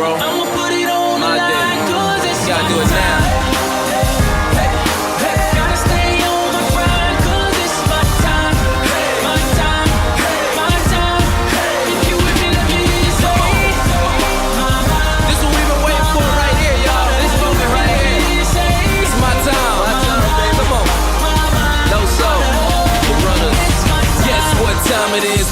bro. I'ma put it on My the line, day. 'cause it's Gotta my do it now. time. Gotta stay on my grind, 'cause it's my time. My time, my time. If you with me, let me hear you say, This is what we've been waiting for right here, y'all. This moment right here. It's my time. My time, baby. Come on. No soul. The brothers. Guess what time it is?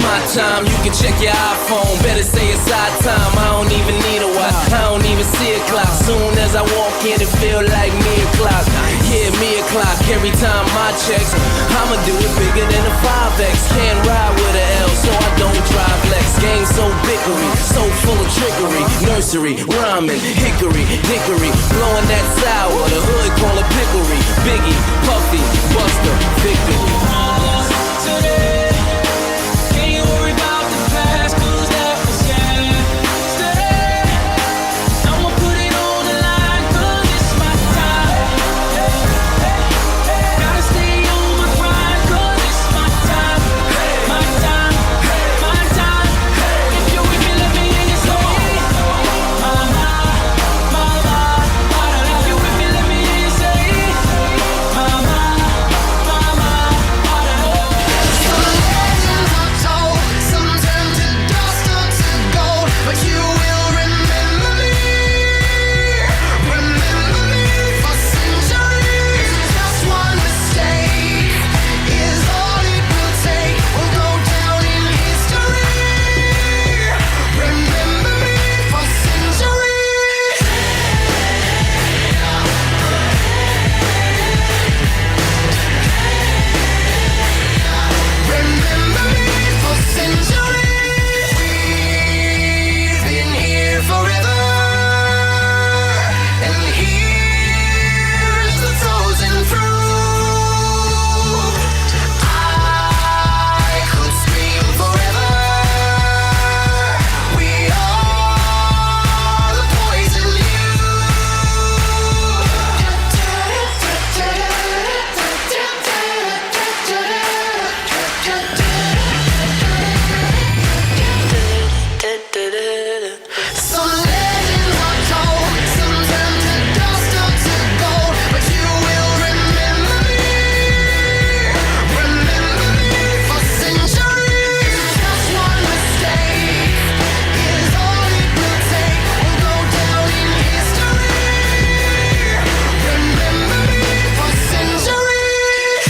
My time. You can check your iPhone. Better say it's our time. I don't even need a watch. I don't even see a clock. Soon as I walk in, it feel like me o'clock. Yeah, me o'clock. Every time my checks, I'ma do it bigger than a 5X. Can't ride with a L, so I don't drive Lex. Game so bickery, so full of trickery. Nursery, rhyming, hickory, dickory, blowing that sour. The hood call it pickery. Biggie, Puffy, Buster, victory. today. Can't you worry about the past, 'cause that was yesterday. I'ma put it on the line, 'cause it's my time. Gotta stay on my grind, 'cause it's my time. My time, my time. If you're with me, let me hear you say, mama, mama. If you're with me, let me hear you say, mama, mama. Some legends are told, some turn to dust or to gold, but you will remember me for centuries. Just one mistake is all it will take. We'll go down in history. Remember me for centuries. Remember me for centuries. We've been here forever, and here's the frozen fruit. I could scream forever. We are the poison Some legends are told, some turn to dust or to gold, but you will remember me for centuries. Just one mistake is all it will take. We'll go down in history. Remember me for centuries.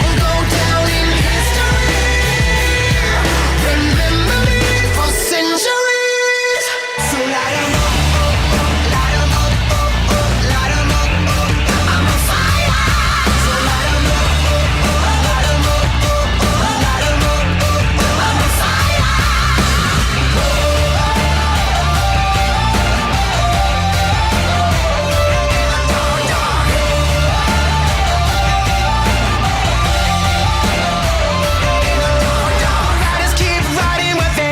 We'll go down in history. Remember me for centuries. So light 'em up, light 'em up, light 'em up, I'm on fire. So light 'em up, light 'em up, light 'em up, I'm on fire. Riders keep riding with me.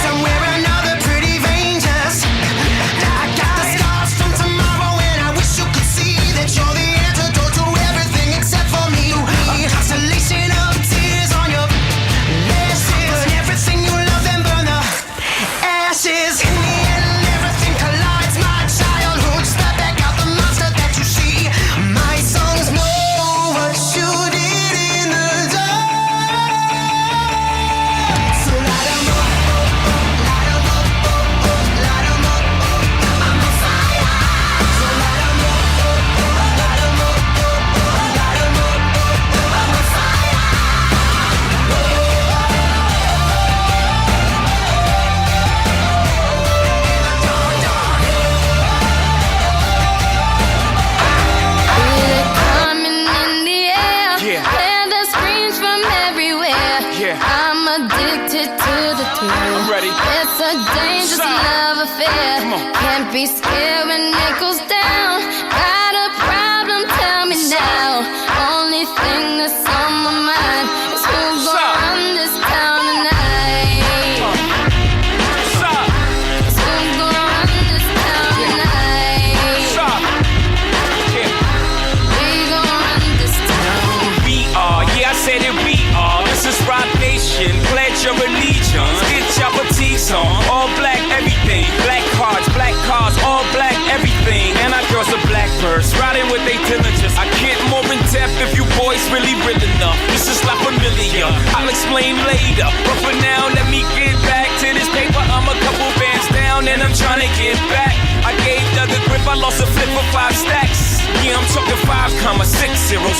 Somewhere another pretty ranges. I got the scars from tomorrow, and I wish you could see that you're the antidote to everything except for me. A constellation of tears on your lashes. Burn everything you love and burn the ashes. In the end, everything collides. My childhood, step back out the monster that you see. My songs know what you did in the dark. So light 'em up, light 'em up, light 'em up, I'm on fire. So light 'em up, light 'em up, light 'em up, I'm on fire. Feel it coming in the air. Yeah. Hear the screams from everywhere. Yeah. I'm addicted to the thrill. I'm ready. It's a dangerous Stop. love affair. Come on. Can't be scared when it goes down. Got a problem? Tell me now. Only thing that's on my mind is who's Stop. gonna run this town tonight. Stop. Is who's gonna run this town tonight? Stop. Yeah. We gonna run this town. We are, yeah, I said it, we are. This is Rock Nation. Pledge your G's on, all black everything. Black cars, all black everything. And our girls are blackbirds, riding with they diligence. I get more in depth if you boys really real enough. This is like familiar, I'll explain later. But for now, let me get back to this paper. I'm a couple bands down and I'm trying to get back. I gave the grip, I lost a flip for 5 stacks. Yeah, I'm talking 5,6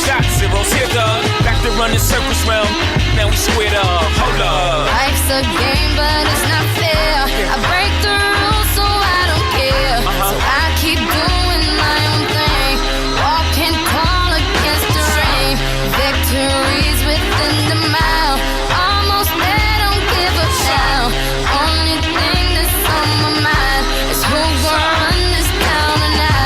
shot zeros. Here the back to running circles round. Now we squared up. Hold up. Life's a game, but it's not fair. I break the rules, so I don't care. So I keep doing my own thing. Walking tall against the rain. Victories within the mile. Almost there, don't give up now. Only thing that's on my mind is who's gonna run this town tonight.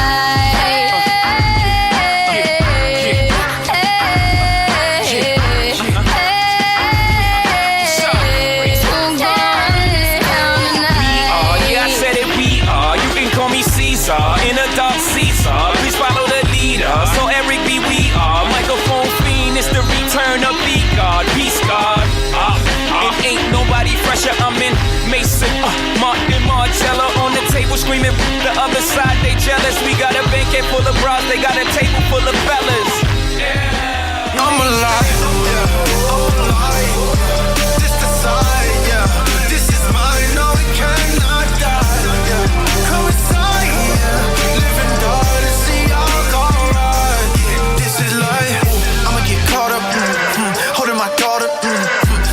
In a dark Caesar, please follow the leader. So Eric B, we are microphone fiend. It's the return of B-God, Peace God. It ain't nobody fresher. I'm in Mason, Martin Margiela on the table screaming. The other side they jealous. We got a banquet full of bras. They got a table full of fellas. Yeah. I'm alive. I'm alive. This the sign, yeah. This is mine. No, it cannot die. Yeah. Come inside, yeah. Live and die to see y'all go right. Yeah. This is life. I'ma get caught up. Holding my daughter.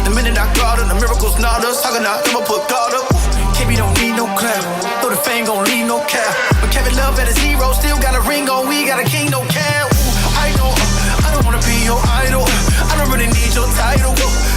The minute I got her, the miracles not us. Talking out, I'ma put God up. KB don't need no clap. Though the fame gon' leave no cap. But Kevin Love at a 0, still got a ring on. We got a king, no cap. I know. I don't wanna be your idol. I don't really need your title.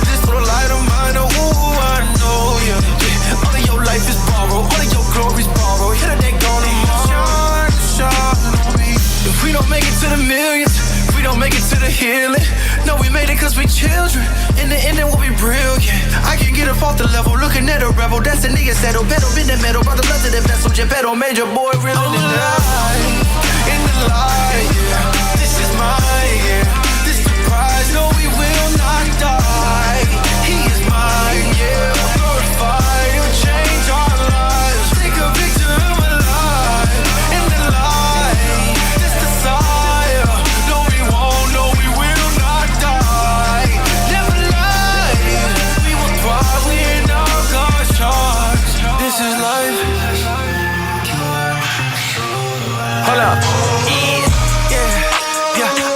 Just for the light of mine. Oh, I know, yeah. All of your life is borrowed. All of your glory's borrowed. Hit a day gone tomorrow. Shine on me. If we don't make it to the millions, if we don't make it to the healing. No, we made it cause we children. In the end, it will be brilliant. I can get up off the level, looking at a rebel. That's a nigga settle. Better been the metal. Brought the blood to the vessel. Geppetto, major boy, really in the light. In the light, yeah. This is mine, yeah. This the prize. No, we will not die. He is mine, yeah. Glorified, it will change our lives. Take a picture of my life. In the light, this the sire. No, we won't, no, we will not die. Never lie. We will thrive, we in our God's charge. This is life. Hold up.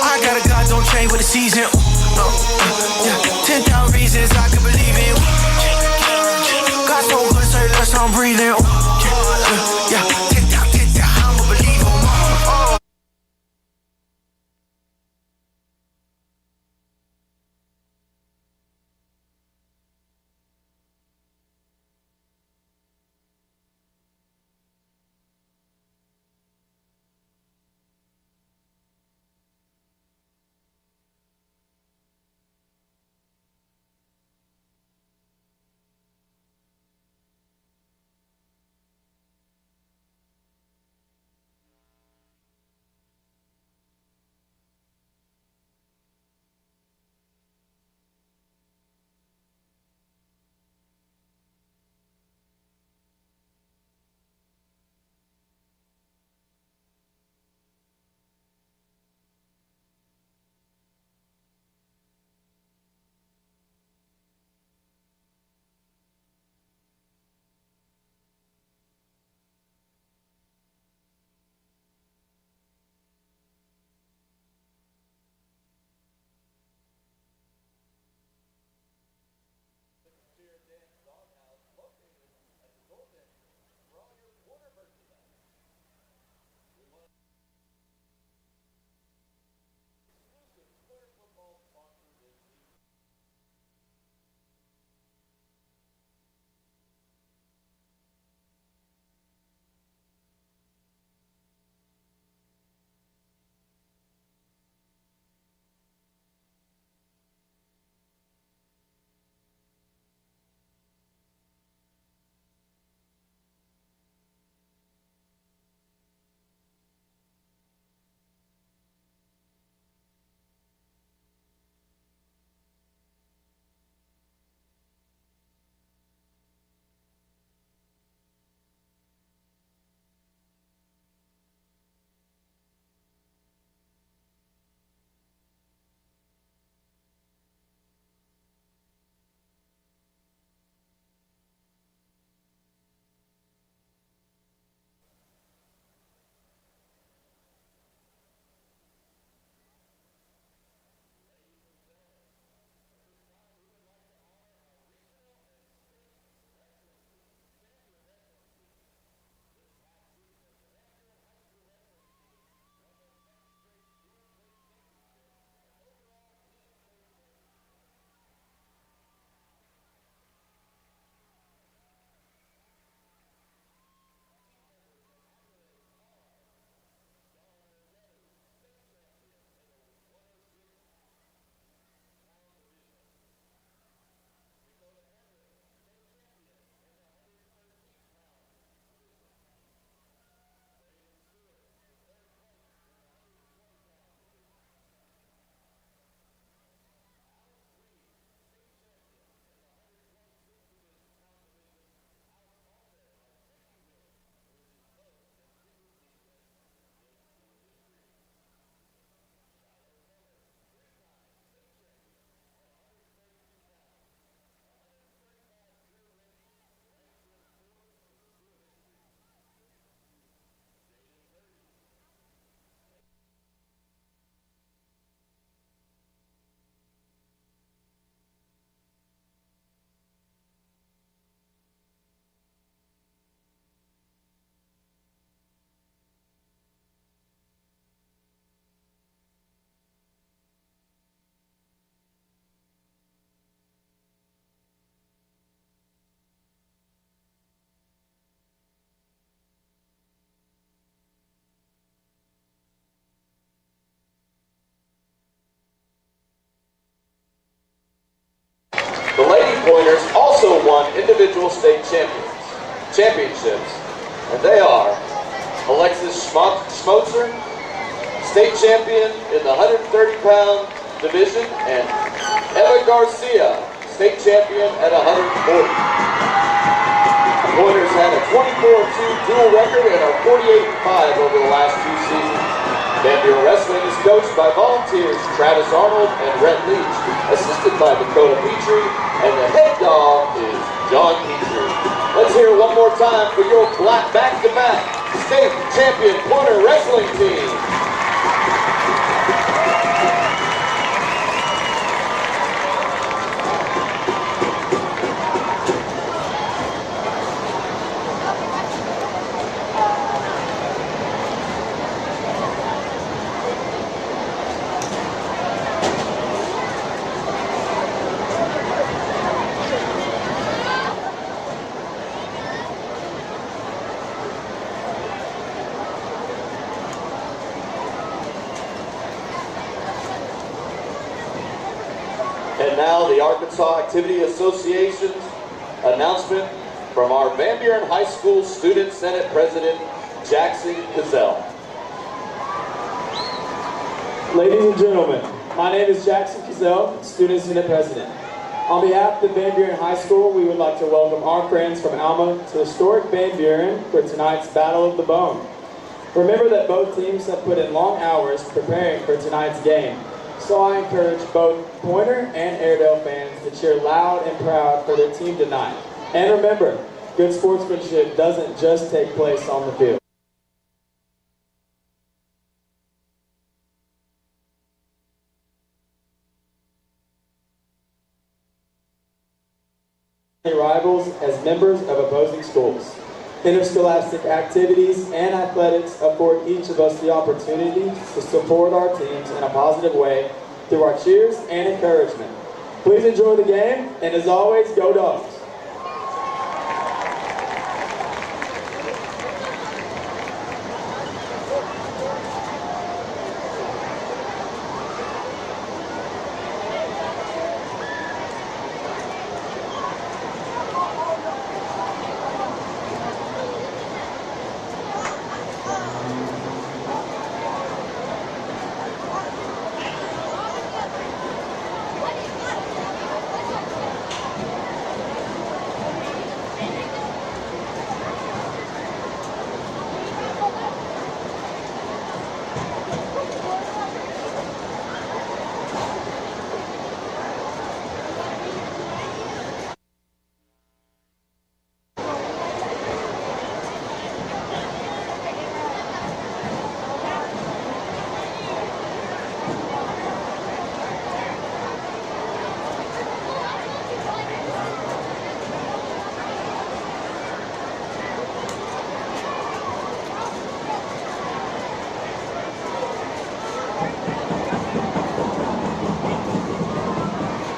I got a God, don't change with the season. 10,000 reasons I can believe in. God so good, say less I'm breathing. Yeah, 10,000, I'm a believer. individual state championships, and they are Alexis Schmotzer, state champion in the 130-pound division, and Eva Garcia, state champion at 140. Pointers had a 24-2 dual record and are 48-5 over the last 2 seasons. Van Buren Wrestling is coached by volunteers Travis Arnold and Rhett Leach, assisted by Dakota Petrie, and the head dog is John Petrie. Let's hear it one more time for your black back-to-back state champion pointer wrestling team. And now the Arkansas Activity Association's announcement from our Van Buren High School Student Senate President, Jackson Cazell. Ladies and gentlemen, my name is Jackson Cazell, Student Senate President. On behalf of the Van Buren High School, we would like to welcome our friends from Alma to historic Van Buren for tonight's Battle of the Bone. Remember that both teams have put in long hours preparing for tonight's game. So I encourage both Pointer and Airedale fans to cheer loud and proud for their team tonight. And remember, good sportsmanship doesn't just take place on the field. Rivals as members of opposing schools. Interscholastic activities and athletics afford each of us the opportunity to support our teams in a positive way through our cheers and encouragement. Please enjoy the game, and as always, go Dogs!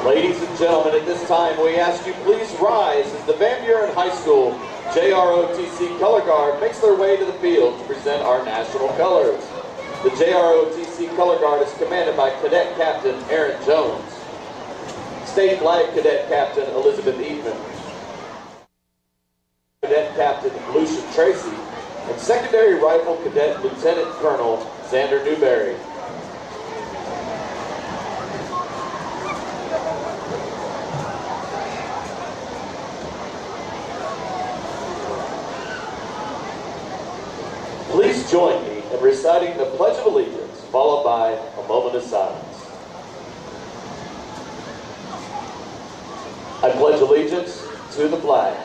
Ladies and gentlemen, at this time we ask you please rise as the Van Buren High School JROTC Color Guard makes their way to the field to present our national colors. The JROTC Color Guard is commanded by Cadet Captain Aaron Jones, State Flag Cadet Captain Elizabeth Eatman, Cadet Captain Lucian Tracy, and Secondary Rifle Cadet Lieutenant Colonel Xander Newberry. Please join me in reciting the Pledge of Allegiance, followed by a moment of silence. I pledge allegiance to the flag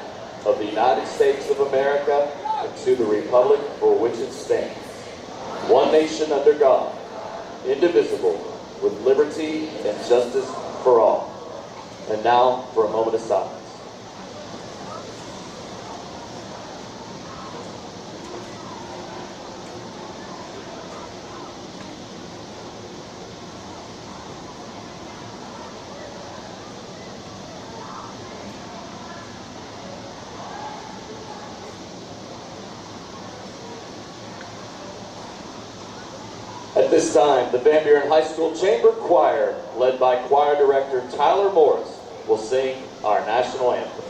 of the United States of America and to the republic for which it stands, one nation under God, indivisible, with liberty and justice for all. And now for a moment of silence. At this time, the Van Buren High School Chamber Choir, led by Choir Director Tyler Morris, will sing our national anthem.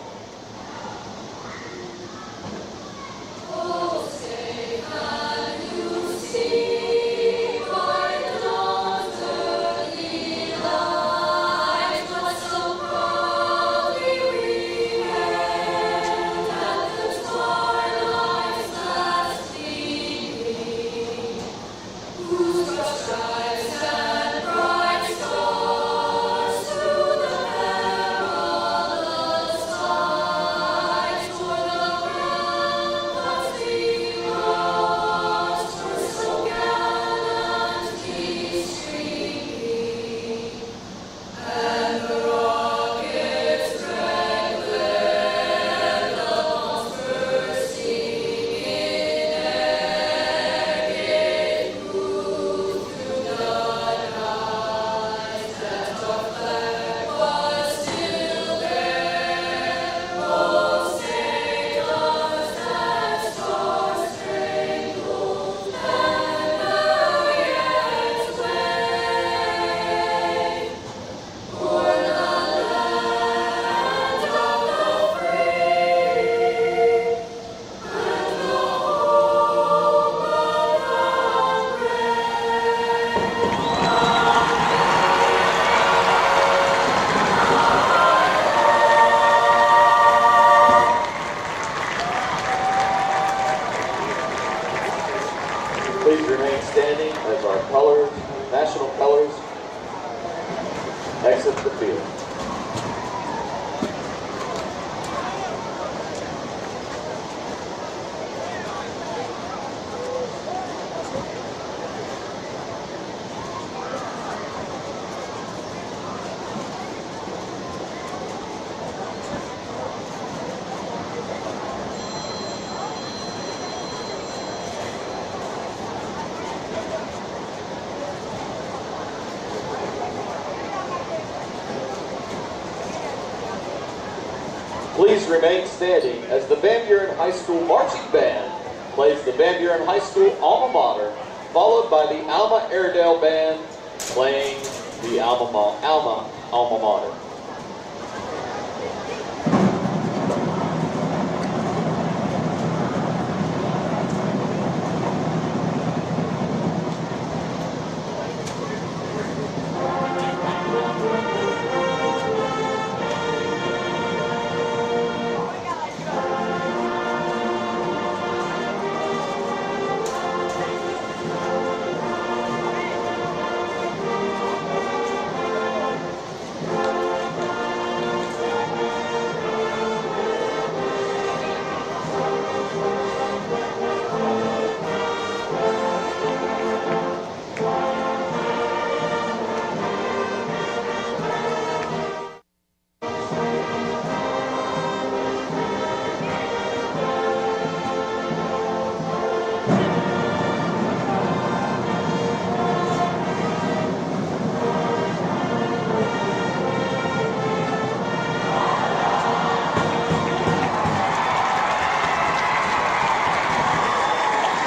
remain standing as the Van Buren High School Marching Band plays the Van Buren High School alma mater, followed by the Alma Airedale Band playing the Alma mater.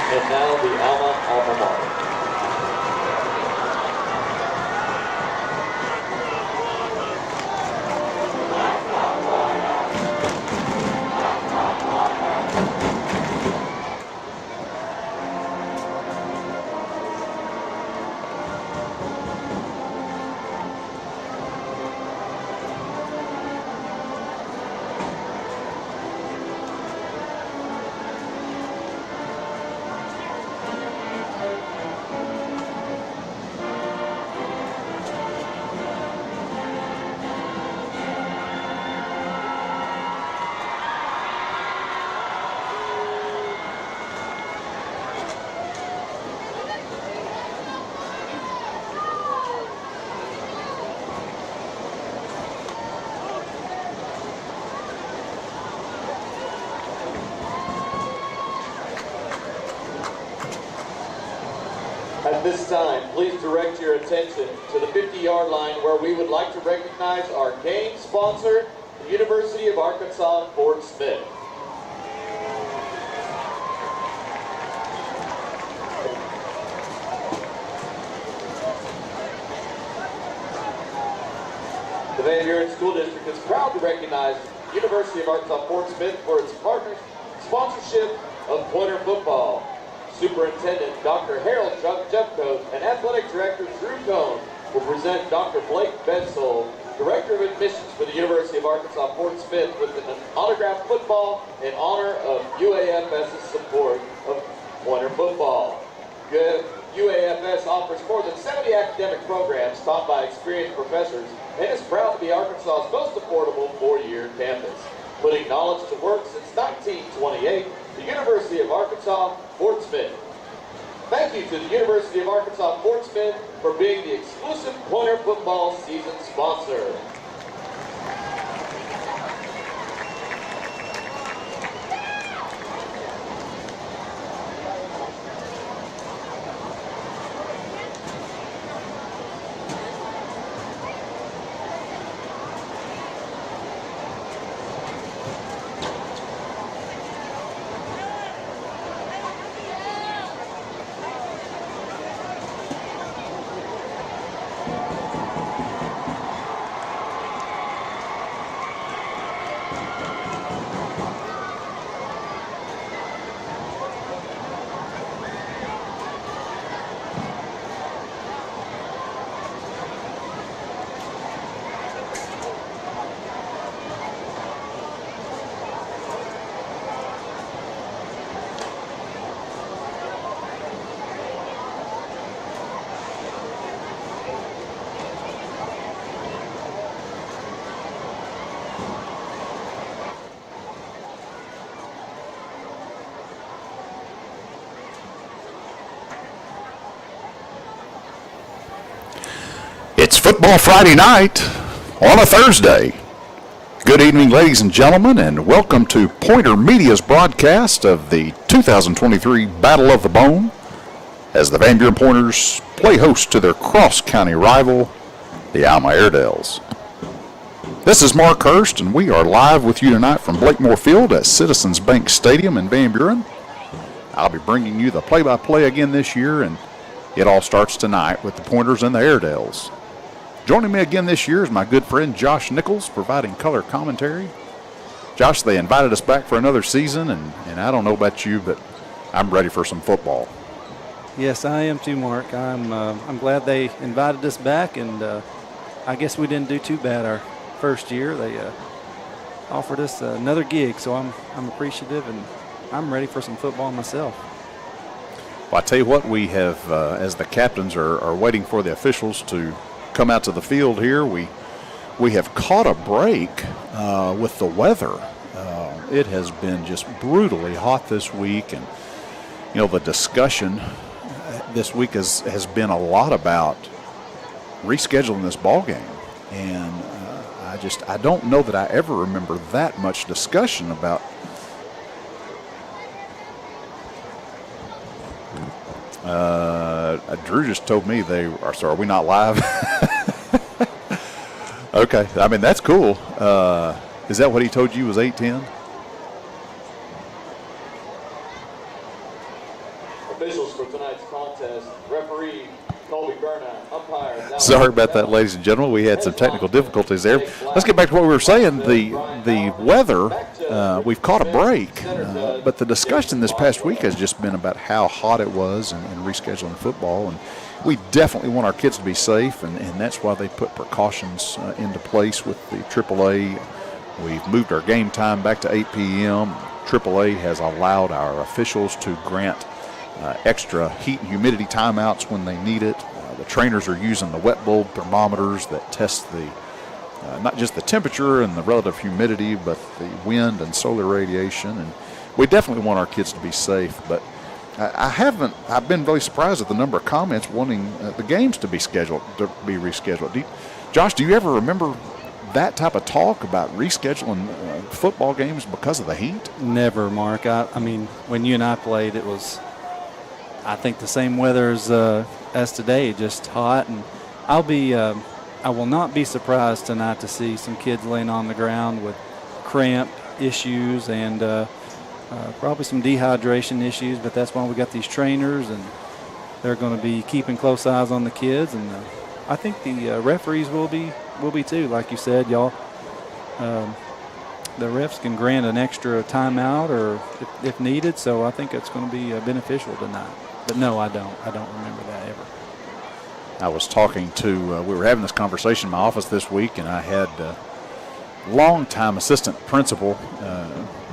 And now the alma mater. At this time, please direct your attention to the 50-yard line where we would like to recognize our game sponsor, the University of Arkansas Fort Smith. The Van Buren School District is proud to recognize the University of Arkansas Fort Smith for its sponsorship of Pointer football. Superintendent Dr. Harold Jeffcoat and Athletic Director Drew Cohn will present Dr. Blake Bedsole, Director of Admissions for the University of Arkansas Fort Smith, with an autographed football in honor of UAFS's support of Pointer football. UAFS offers more than 70 academic programs taught by experienced professors and is proud to be Arkansas's most affordable four-year campus. Putting knowledge to work since 1928, the University of Arkansas Fort Smith. Thank you to the University of Arkansas Fort Smith for being the exclusive Pointer football season sponsor. It's Football Friday night on a Thursday. Good evening, ladies and gentlemen, and welcome to Pointer Media's broadcast of the 2023 Battle of the Bone as the Van Buren Pointers play host to their cross-county rival, the Alma Airedales. This is Mark Hurst, and we are live with you tonight from Blakemore Field at Citizens Bank Stadium in Van Buren. I'll be bringing you the play-by-play again this year, and it all starts tonight with the Pointers and the Airedales. Joining me again this year is my good friend Josh Nichols, providing color commentary. Josh, they invited us back for another season, and I don't know about you, but I'm ready for some football. Yes, I am too, Mark. I'm glad they invited us back, and I guess we didn't do too bad our first year. They offered us another gig, so I'm appreciative, and I'm ready for some football myself. Well, I tell you what, we have, as the captains are waiting for the officials to come out to the field here, we have caught a break with the weather. It has been just brutally hot this week, and you know the discussion this week has been a lot about rescheduling this ball game, and I don't know that I ever remember that much discussion about. Drew just told me they are. So are we not live? Okay, I mean that's cool. Is that what he told you was 8:10? Officials for tonight's contest, referee Colby Berna, umpire. Sorry about that, ladies and gentlemen. We had some technical difficulties there. Let's get back to what we were saying. The weather, we've caught a break, but the discussion this past week has just been about how hot it was and rescheduling football. And we definitely want our kids to be safe, and that's why they put precautions into place with the AAA. We've moved our game time back to 8 p.m. AAA has allowed our officials to grant extra heat and humidity timeouts when they need it. The trainers are using the wet bulb thermometers that test the not just the temperature and the relative humidity, but the wind and solar radiation. And we definitely want our kids to be safe. But I've been really surprised at the number of comments wanting the games to be rescheduled. Josh, do you ever remember that type of talk about rescheduling football games because of the heat? Never, Mark. I mean, when you and I played, it was, I think, the same weather as today, just hot. And I will not be surprised tonight to see some kids laying on the ground with cramp issues and probably some dehydration issues. But that's why we got these trainers, and they're going to be keeping close eyes on the kids. And I think the referees will be too. Like you said, y'all, the refs can grant an extra timeout or if needed. So I think it's going to be beneficial tonight. But no, I don't remember that ever. I was talking to, we were having this conversation in my office this week, and I had longtime assistant principal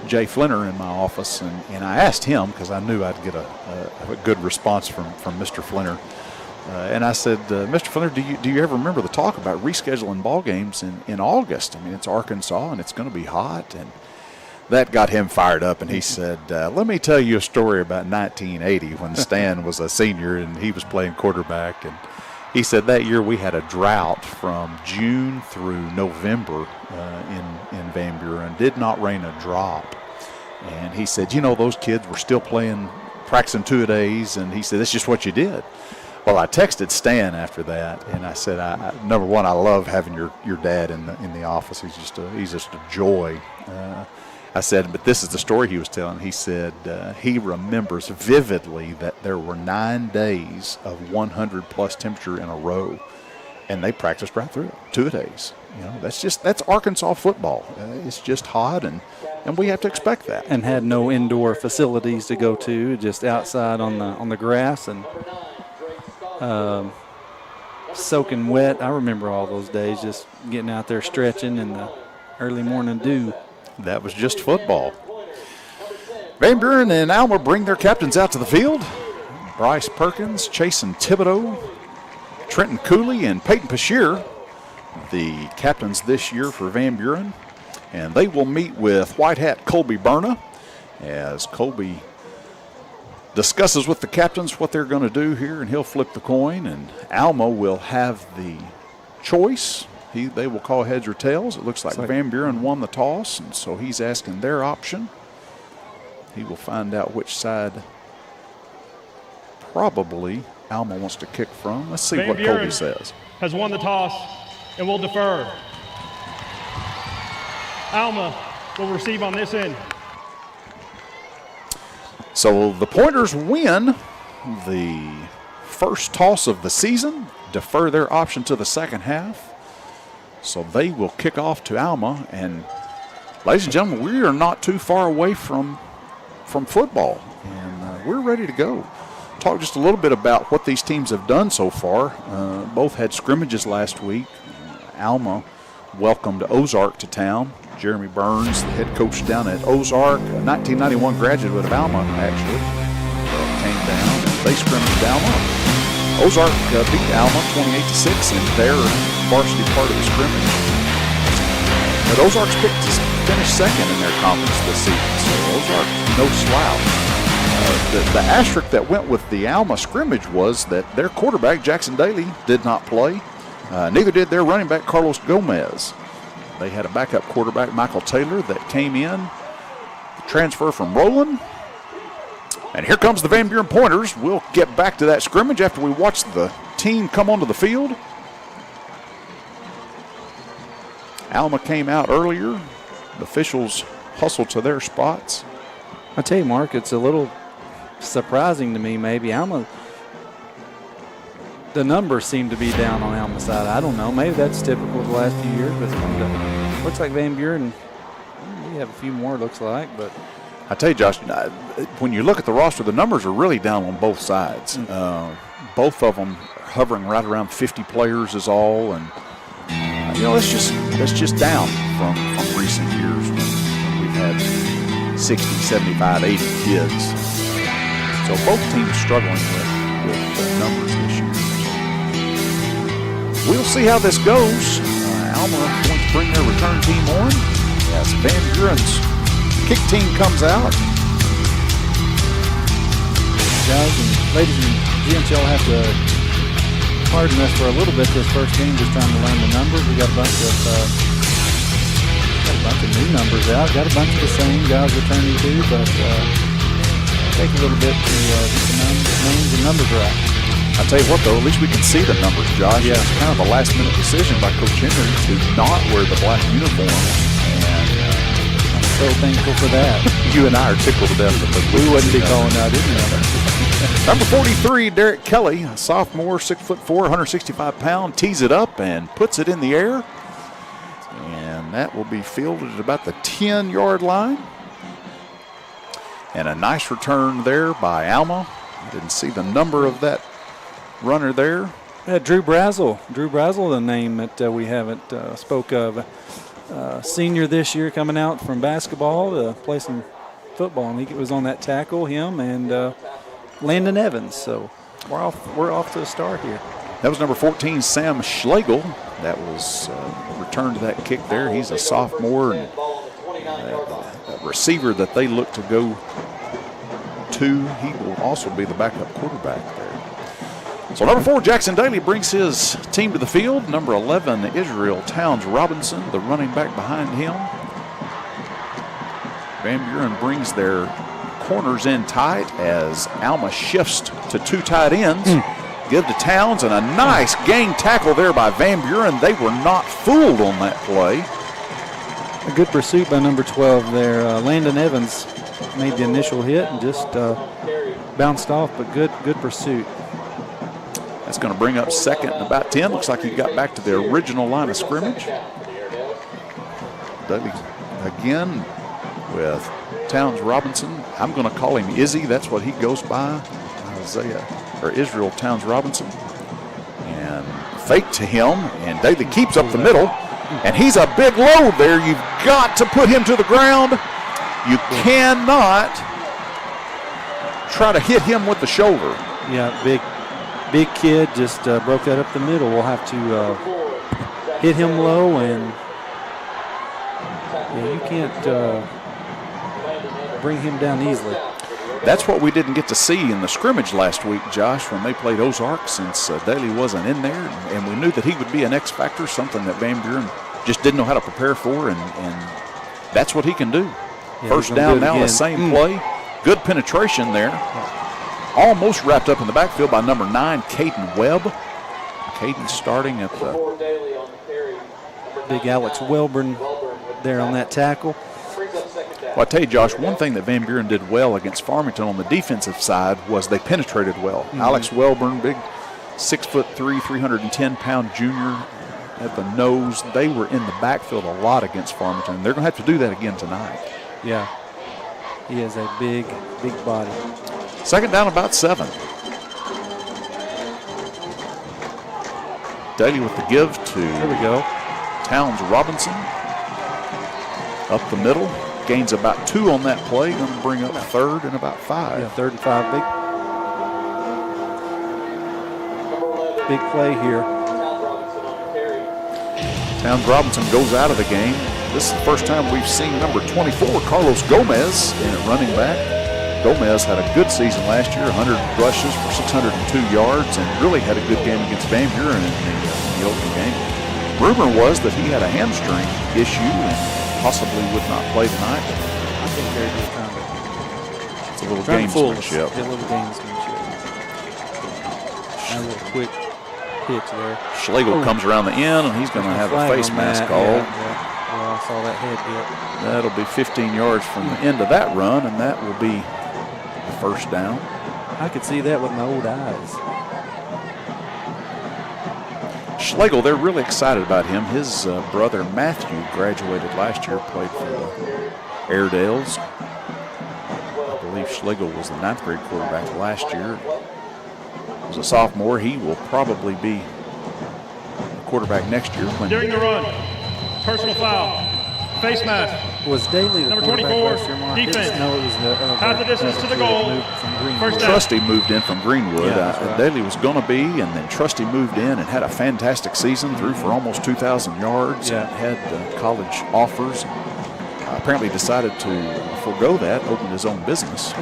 Jay Flinner in my office, and I asked him, because I knew I'd get a good response from Mr. Flinner. And I said, Mr. Flinner, do you ever remember the talk about rescheduling ball games in August? I mean, it's Arkansas, and it's going to be hot, and that got him fired up, and he said, let me tell you a story about 1980 when Stan was a senior and he was playing quarterback. And he said that year we had a drought from June through November in Van Buren. Did not rain a drop. And he said, those kids were still practicing two-a-days, and he said, that's just what you did. Well, I texted Stan after that, and I said, number one, I love having your dad in the office. He's just a joy. I said, but this is the story he was telling. He said he remembers vividly that there were 9 days of 100-plus temperature in a row, and they practiced right through it, two-a-days. That's Arkansas football. It's just hot, and we have to expect that. And had no indoor facilities to go to, just outside on the grass and soaking wet. I remember all those days, just getting out there stretching in the early morning dew. That was just football. Van Buren and Alma bring their captains out to the field. Bryce Perkins, Chasen Thibodeau, Trenton Cooley, and Peyton Pashier, the captains this year for Van Buren. And they will meet with white hat Colby Berna as Colby discusses with the captains what they're going to do here, and he'll flip the coin, and Alma will have the choice. They will call heads or tails. It looks like Van Buren won the toss, and so he's asking their option. He will find out which side probably Alma wants to kick from. Let's see what Colby says. Has won the toss and will defer. Alma will receive on this end. So the Pointers win the first toss of the season, defer their option to the second half. So they will kick off to Alma. And ladies and gentlemen, we are not too far away from football, and we're ready to go. Talk just a little bit about what these teams have done so far. Both had scrimmages last week. Alma welcomed Ozark to town. Jeremy Burns, the head coach down at Ozark, a 1991 graduate of Alma, actually, came down and they scrimmaged Alma. Ozark beat Alma 28-6 in their varsity part of the scrimmage. But Ozark's picked to finish second in their conference this season, so Ozark no slouch. The asterisk that went with the Alma scrimmage was that their quarterback, Jackson Daly, did not play. Neither did their running back, Carlos Gomez. They had a backup quarterback, Michael Taylor, that came in, transfer from Roland. And here comes the Van Buren Pointers. We'll get back to that scrimmage after we watch the team come onto the field. Alma came out earlier. The officials hustled to their spots. I tell you, Mark, it's a little surprising to me, maybe. Alma, the numbers seem to be down on Alma's side. I don't know. Maybe that's typical of the last few years, but looks like Van Buren, we have a few more, looks like. But I tell you, Josh, when you look at the roster, the numbers are really down on both sides. Both of them hovering right around 50 players is all, and that's just down from recent years when we've had 60, 75, 80 kids. So both teams struggling with the numbers this year. We'll see how this goes. Alma going to bring their return team on as Van Buren's kick team comes out. Guys and ladies and gents, y'all have to pardon us for a little bit this first game, just trying to learn the numbers. We got a bunch of new numbers out. Got a bunch of the same guys returning too, but take a little bit to get the names and numbers right. I'll tell you what, though, at least we can see the numbers, Josh. Yeah. It's kind of a last-minute decision by Coach Henry to not wear the black uniform. And I'm so thankful for that. You and I are tickled to death because we wouldn't be calling out, didn't we? Number 43, Derek Kelly, a sophomore, 6'4", 165-pound, tees it up and puts it in the air. And that will be fielded at about the 10-yard line. And a nice return there by Alma. Didn't see the number of that runner there. Drew Brazel, the name that we haven't spoke of. Senior this year, coming out from basketball to play some football, and he was on that tackle, him and Landon Evans. So we're off to a start here. That was number 14, Sam Schlegel. That was returned to that kick there. He's a sophomore, and a receiver that they look to go to. He will also be the backup quarterback there. So number 4, Jackson Daly brings his team to the field. Number 11, Israel Towns Robinson, the running back behind him. Van Buren brings their corners in tight as Alma shifts to 2 tight ends. Give to Towns, and a nice gang tackle there by Van Buren. They were not fooled on that play. A good pursuit by number 12 there. Landon Evans made the initial hit and just bounced off, but good pursuit. That's going to bring up second and about 10. Looks like he got back to the original line of scrimmage. Daly again with Towns Robinson. I'm going to call him Izzy. That's what he goes by. Israel Towns Robinson. And fake to him, and Daly keeps up the middle. And he's a big load there. You've got to put him to the ground. You cannot try to hit him with the shoulder. Yeah, big kid, just broke that up the middle. We'll have to hit him low, and you can't bring him down easily. That's what we didn't get to see in the scrimmage last week, Josh, when they played Ozark, since Daly wasn't in there. And we knew that he would be an X factor, something that Van Buren just didn't know how to prepare for, and that's what he can do. Yeah, first down now, the same play. Good penetration there. Almost wrapped up in the backfield by number 9, Caden Webb. Caden starting at the big Alex Welburn there on that tackle. Well, I tell you, Josh, one thing that Van Buren did well against Farmington on the defensive side was they penetrated well. Alex Welburn, big 6'3", 310-pound junior at the nose. They were in the backfield a lot against Farmington. They're going to have to do that again tonight. Yeah. He has a big, big body. Second down, about 7. Daly with the give to There we go. Towns Robinson. Up the middle. Gains about 2 on that play. Going to bring up 3rd and about 5. Yeah, 3rd and 5. Big play here. Towns Robinson goes out of the game. This is the first time we've seen number 24, Carlos Gomez, in at running back. Gomez had a good season last year, 100 rushes for 602 yards, and really had a good game against Van Buren in the opening game. Rumor was that he had a hamstring issue and possibly would not play tonight. I think they're just trying to. It's a little Trying to fool us. gamesmanship. A little gamesmanship. A little quick pitch there. Schlegel comes around the end, and he's going to have a face mask called. Yeah. Well, I saw that head hit. That'll be 15 yards from the end of that run, and that will be the first down. I could see that with my old eyes. Schlegel, they're really excited about him. His brother Matthew graduated last year, played for the Airedales. I believe Schlegel was the 9th grade quarterback last year. As a sophomore, he will probably be the quarterback next year. During the run, personal foul, face mask. Was Daly the Number quarterback 24, last year, Mark? defense. No, it was the Half the distance to the goal. First down. Trusty moved in from Greenwood. Yeah, that's right. Daly was going to be, and then Trusty moved in and had a fantastic season, threw for almost 2,000 yards, Yeah. and had college offers. Apparently decided to forego that, opened his own business.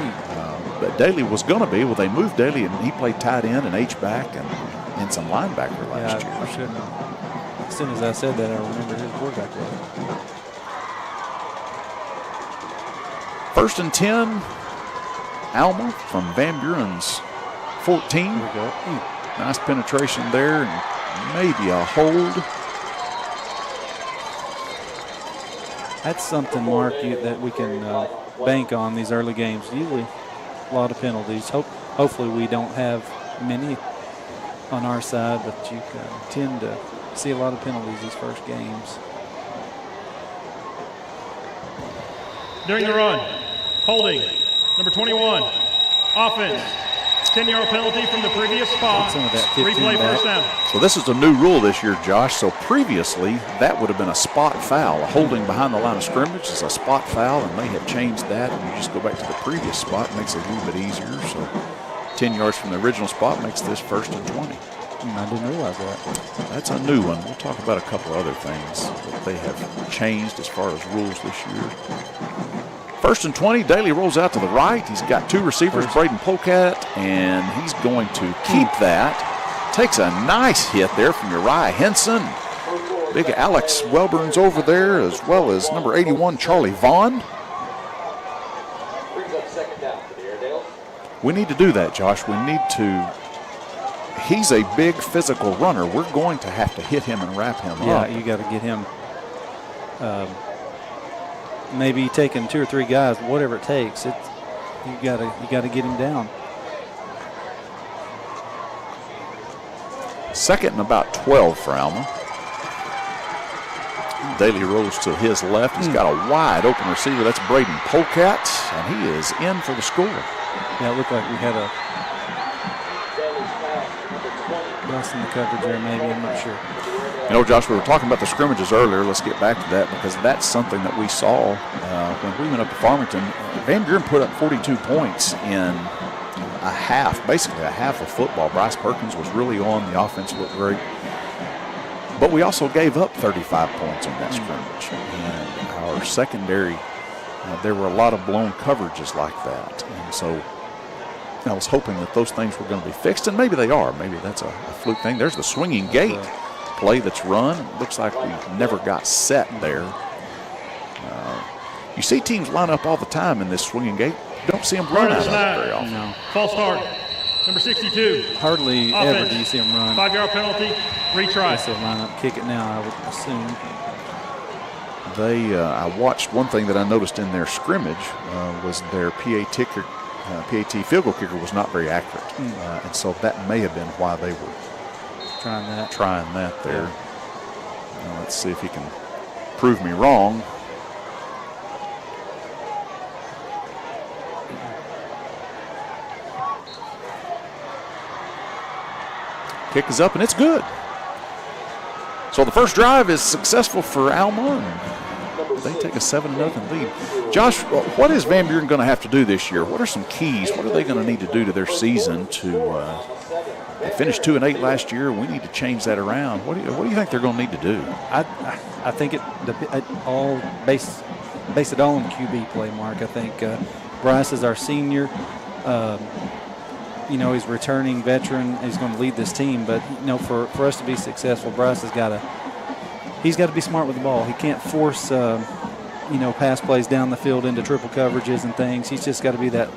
But Daly was going to be. Well, they moved Daly, and he played tight end and H-back and some linebacker last year. I shouldn't have. As soon as I said that, I remembered his quarterback was. 1st and 10, Alma from Van Buren's 14. There we go. Nice penetration there, and maybe a hold. That's something, Mark, that we can bank on these early games. Usually a lot of penalties. Hopefully we don't have many on our side, but you can tend to see a lot of penalties these first games. During the run, holding, number 21, offense, 10-yard penalty from the previous spot. Some of that 15 Replay back. first down. So this is a new rule this year, Josh. So previously, that would have been a spot foul. A holding behind the line of scrimmage is a spot foul, and they have changed that. And you just go back to the previous spot, it makes it a little bit easier. So 10 yards from the original spot makes this 1st and 20. I didn't realize that. That's a new one. We'll talk about a couple other things that they have changed as far as rules this year. 1st and 20, Daly rolls out to the right. He's got 2 receivers, Braden Pocat, and he's going to keep that. Takes a nice hit there from Uriah Henson. Big Alex Welburn's over there, as well as number 81, Charlie Vaughn. Brings up 2nd down for the Airedales. We need to do that, Josh. We need to. He's a big physical runner. We're going to have to hit him and wrap him up. Yeah, you got to get him. Maybe taking 2 or 3 guys, whatever it takes. You got to get him down. 2nd and about 12 for Alma. Daly rolls to his left. He's got a wide open receiver. That's Braden Pocat, and he is in for the score. Yeah, it looked like we had a bust in the coverage there, maybe. I'm not sure. You know, Josh, we were talking about the scrimmages earlier. Let's get back to that because that's something that we saw when we went up to Farmington. Van Buren put up 42 points in a half, basically a half of football. Bryce Perkins was really on. The offense looked great. But we also gave up 35 points in that scrimmage. And our secondary, there were a lot of blown coverages like that. And so I was hoping that those things were going to be fixed, and maybe they are. Maybe that's a fluke thing. There's the swinging gate play that's run. It looks like we never got set there. You see teams line up all the time in this swinging gate. You don't see them run out of it very often. No. False start, number 62. Hardly ever do you see them run. 5-yard penalty, retry. Guess they'll line up, kick it now, I would assume. I watched one thing that I noticed in their scrimmage was their PAT field goal kicker was not very accurate. And so that may have been why they were trying that there. Now let's see if he can prove me wrong. Kick is up and it's good. So the first drive is successful for Alma, and they take a 7-0 lead. Josh, what is Van Buren going to have to do this year? What are some keys? What are they going to need to do to their season to they finished 2-8 last year? We need to change that around. What do you think they're going to need to do? I think it all base it all on QB play, Mark. I think Bryce is our senior. He's returning veteran. He's going to lead this team. But, for us to be successful, Bryce he's got to be smart with the ball. He can't force, pass plays down the field into triple coverages and things. He's just got to be that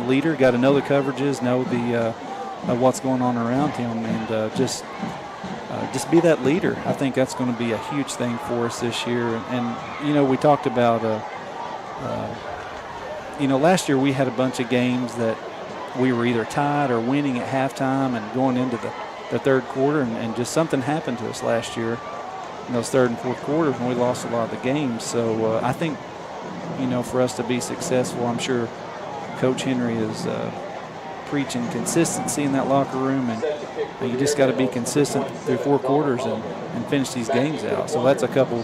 leader, got to know the coverages, know the what's going on around him, and just be that leader. I think that's going to be a huge thing for us this year. And we talked about, last year we had a bunch of games that we were either tied or winning at halftime and going into the third quarter, and just something happened to us last year in those third and fourth quarters when we lost a lot of the games. So I think, for us to be successful, I'm sure Coach Henry is preaching consistency in that locker room, and you just got to be consistent through 4 quarters and finish these games out. So that's a couple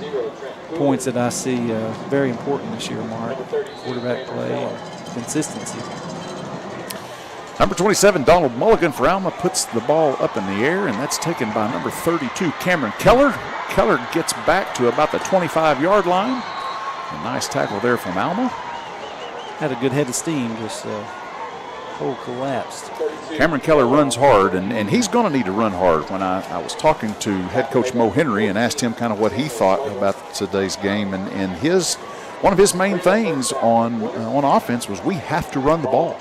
points that I see very important this year, Mark. Quarterback play and consistency. Number 27, Donald Mulligan for Alma, puts the ball up in the air, and that's taken by number 32, Cameron Keller. Keller gets back to about the 25-yard line. A nice tackle there from Alma. Had a good head of steam, just whole collapsed. Cameron Keller runs hard, and he's going to need to run hard. When I was talking to head coach Mo Henry and asked him kind of what he thought about today's game, and one of his main things on offense was we have to run the ball.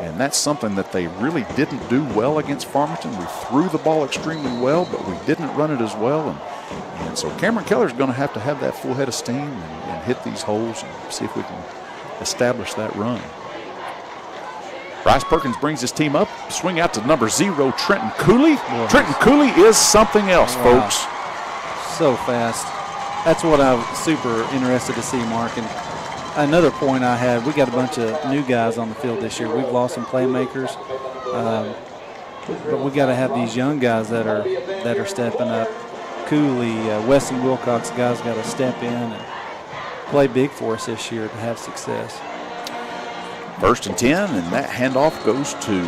And that's something that they really didn't do well against Farmington. We threw the ball extremely well, but we didn't run it as well. And so Cameron Keller's going to have that full head of steam and hit these holes and see if we can establish that run. Bryce Perkins brings his team up. Swing out to number 0, Trenton Cooley. Wow. Trenton Cooley is something else, folks. So fast. That's what I'm super interested to see, Mark. And another point I had, we got a bunch of new guys on the field this year. We've lost some playmakers, but we got to have these young guys that are stepping up. Cooley, Weston Wilcox, guys got to step in and play big for us this year to have success. 1st and 10, and that handoff goes to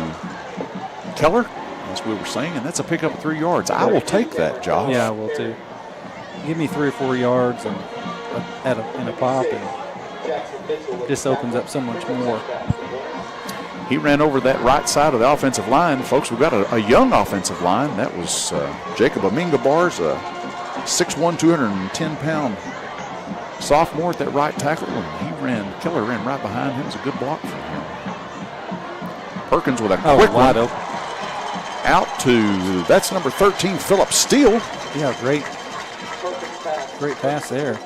Keller, as we were saying, and that's a pickup of 3 yards. I will take that, Josh. Yeah, I will too. Give me 3 or 4 yards and in a pop, and this opens up so much more. He ran over that right side of the offensive line. Folks, we've got a young offensive line. That was Jacob Aminga Bars, a 6'1", 210-pound sophomore at that right tackle. And Keller ran right behind him. It was a good block for him. Perkins with a quick wide one. open. Out to, that's number 13, Phillip Steele. Yeah, great pass there.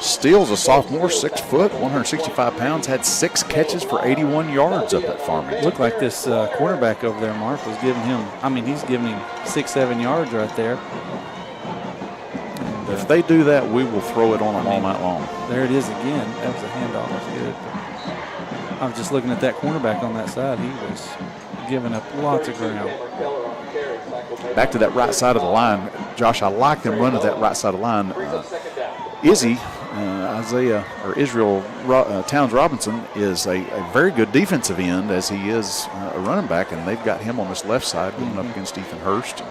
Steele's a sophomore, 6 foot, 165 pounds, had 6 catches for 81 yards up at Farmington. Looked like this quarterback over there, Mark, was giving him, he's giving him 6-7 yards right there. And, if they do that, we will throw it on them all night long. There it is again. That was a handoff. That's good. I was just looking at that cornerback on that side. He was giving up lots of ground. Back to that right side of the line. Josh, I like them running that right side of the line. Israel Towns Robinson is a very good defensive end, as he is a running back, and they've got him on this left side going up against Ethan Hurst.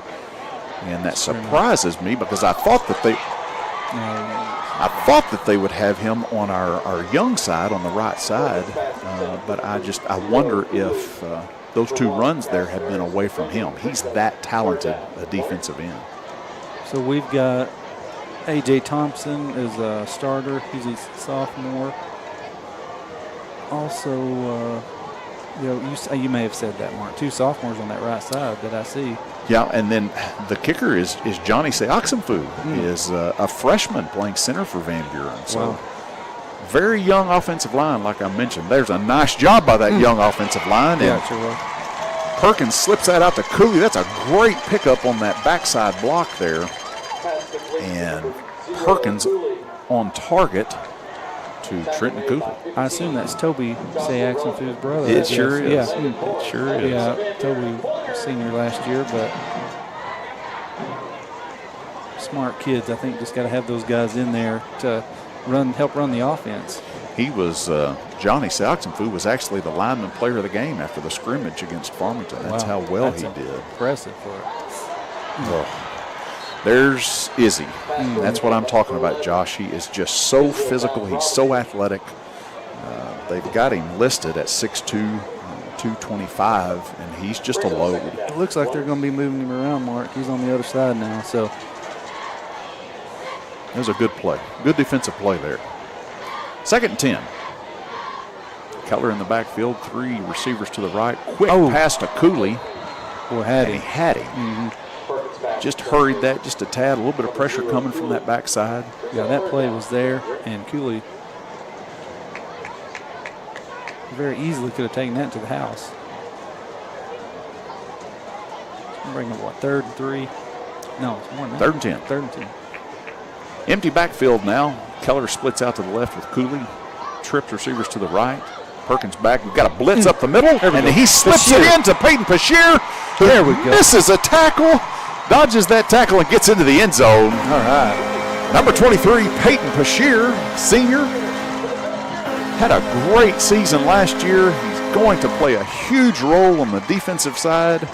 And that surprises me because I thought that they would have him on our young side, on the right side, but I wonder if those 2 runs there have been away from him. He's that talented a defensive end. So we've got A.J. Thompson is a starter. He's a sophomore. Also, you may have said that, Mark. 2 sophomores on that right side that I see. Yeah, and then the kicker is Johnny Seoxenfu, is a freshman playing center for Van Buren. So very young offensive line, like I mentioned. There's a nice job by that young offensive line. Yeah, and sure will. Perkins slips that out to Cooley. That's a great pickup on that backside block there. And Perkins on target to Trenton Cooley. I assume that's Toby Seoxenfu's brother. It sure is. Yeah. It sure is. Yeah, Toby was senior last year, but smart kids, I think, just got to have those guys in there to help run the offense. He was, Johnny Seoxenfu was actually the lineman player of the game after the scrimmage against Farmington. That's how well he did. Impressive for it. Oh. There's Izzy. That's what I'm talking about, Josh. He is just so physical. He's so athletic. They've got him listed at 6'2", 225, and he's just a load. It looks like they're going to be moving him around, Mark. He's on the other side now, so. It was a good play. Good defensive play there. 2nd and 10. Keller in the backfield, 3 receivers to the right. Quick pass to Cooley. Boy, had he had him. Just hurried that just a tad. A little bit of pressure coming from that backside. Yeah, that play was there, and Cooley very easily could have taken that to the house. Bring up, what, 3rd and 3? No, it's more than that. 3rd and 10. 3rd and 10. Empty backfield now. Keller splits out to the left with Cooley. Trips receivers to the right. Perkins back. We've got a blitz up the middle, and he slips it into Peyton Pashier. There we go. Misses a tackle, dodges that tackle, and gets into the end zone. All right. Number 23, Peyton Pashier, senior. Had a great season last year. He's going to play a huge role on the defensive side.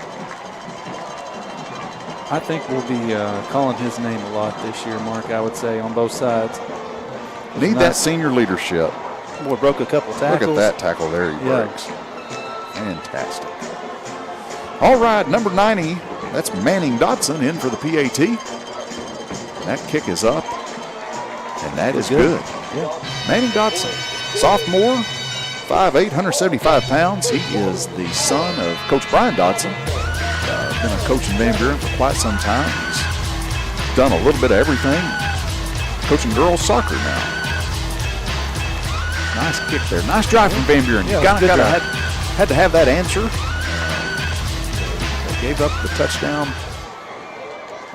I think we'll be calling his name a lot this year, Mark, I would say, on both sides. Need that senior leadership. Boy, broke a couple tackles. Look at that tackle there he breaks. Fantastic. All right, number 90, that's Manning Dodson in for the PAT. That kick is up, and that is good. Yeah. Manning Dodson, sophomore, 5'8", 175 pounds. He is the son of Coach Brian Dodson. Been a coach in Van Buren for quite some time. He's done a little bit of everything. Coaching girls soccer now. Nice kick there. Nice drive from Van Buren. Yeah, had to have that answer. They gave up the touchdown.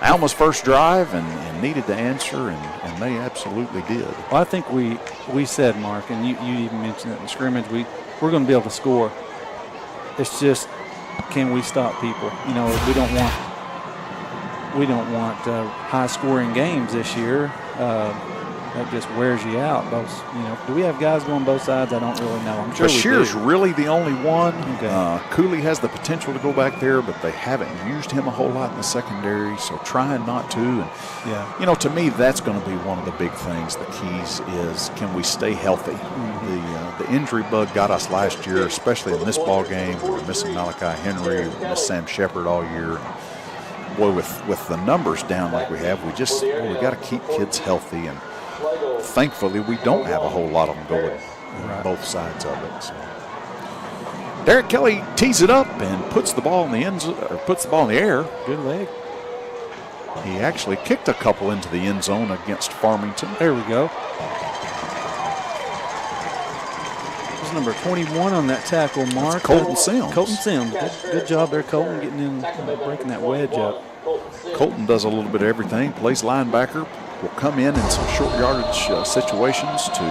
Alma's first drive and needed the answer, and they absolutely did. Well, I think we said, Mark, and you even mentioned it in the scrimmage, we're going to be able to score. It's just, can we stop people? You know, we don't want high-scoring games this year. That just wears you out. Do we have guys going both sides? I don't really know. I'm sure Bashir's really the only one. Okay. Cooley has the potential to go back there, but they haven't used him a whole lot in the secondary, so trying not to. And, to me, that's going to be one of the big things. The keys is, can we stay healthy? The injury bug got us last year, especially in this ball game. We were missing Malachi Henry. We missed Sam Shepard all year. Boy, with the numbers down like we have, we got to keep kids healthy, and thankfully we don't have a whole lot of them going both sides of it. So. Derek Kelly tees it up and puts the ball in the air. Good leg. He actually kicked a couple into the end zone against Farmington. There we go. There's number 21 on that tackle, Mark. That's Colton Sims. Colton Sims. Good job there, Colton, getting in, breaking that wedge up. Colton does a little bit of everything. Plays linebacker. Will come in some short yardage situations to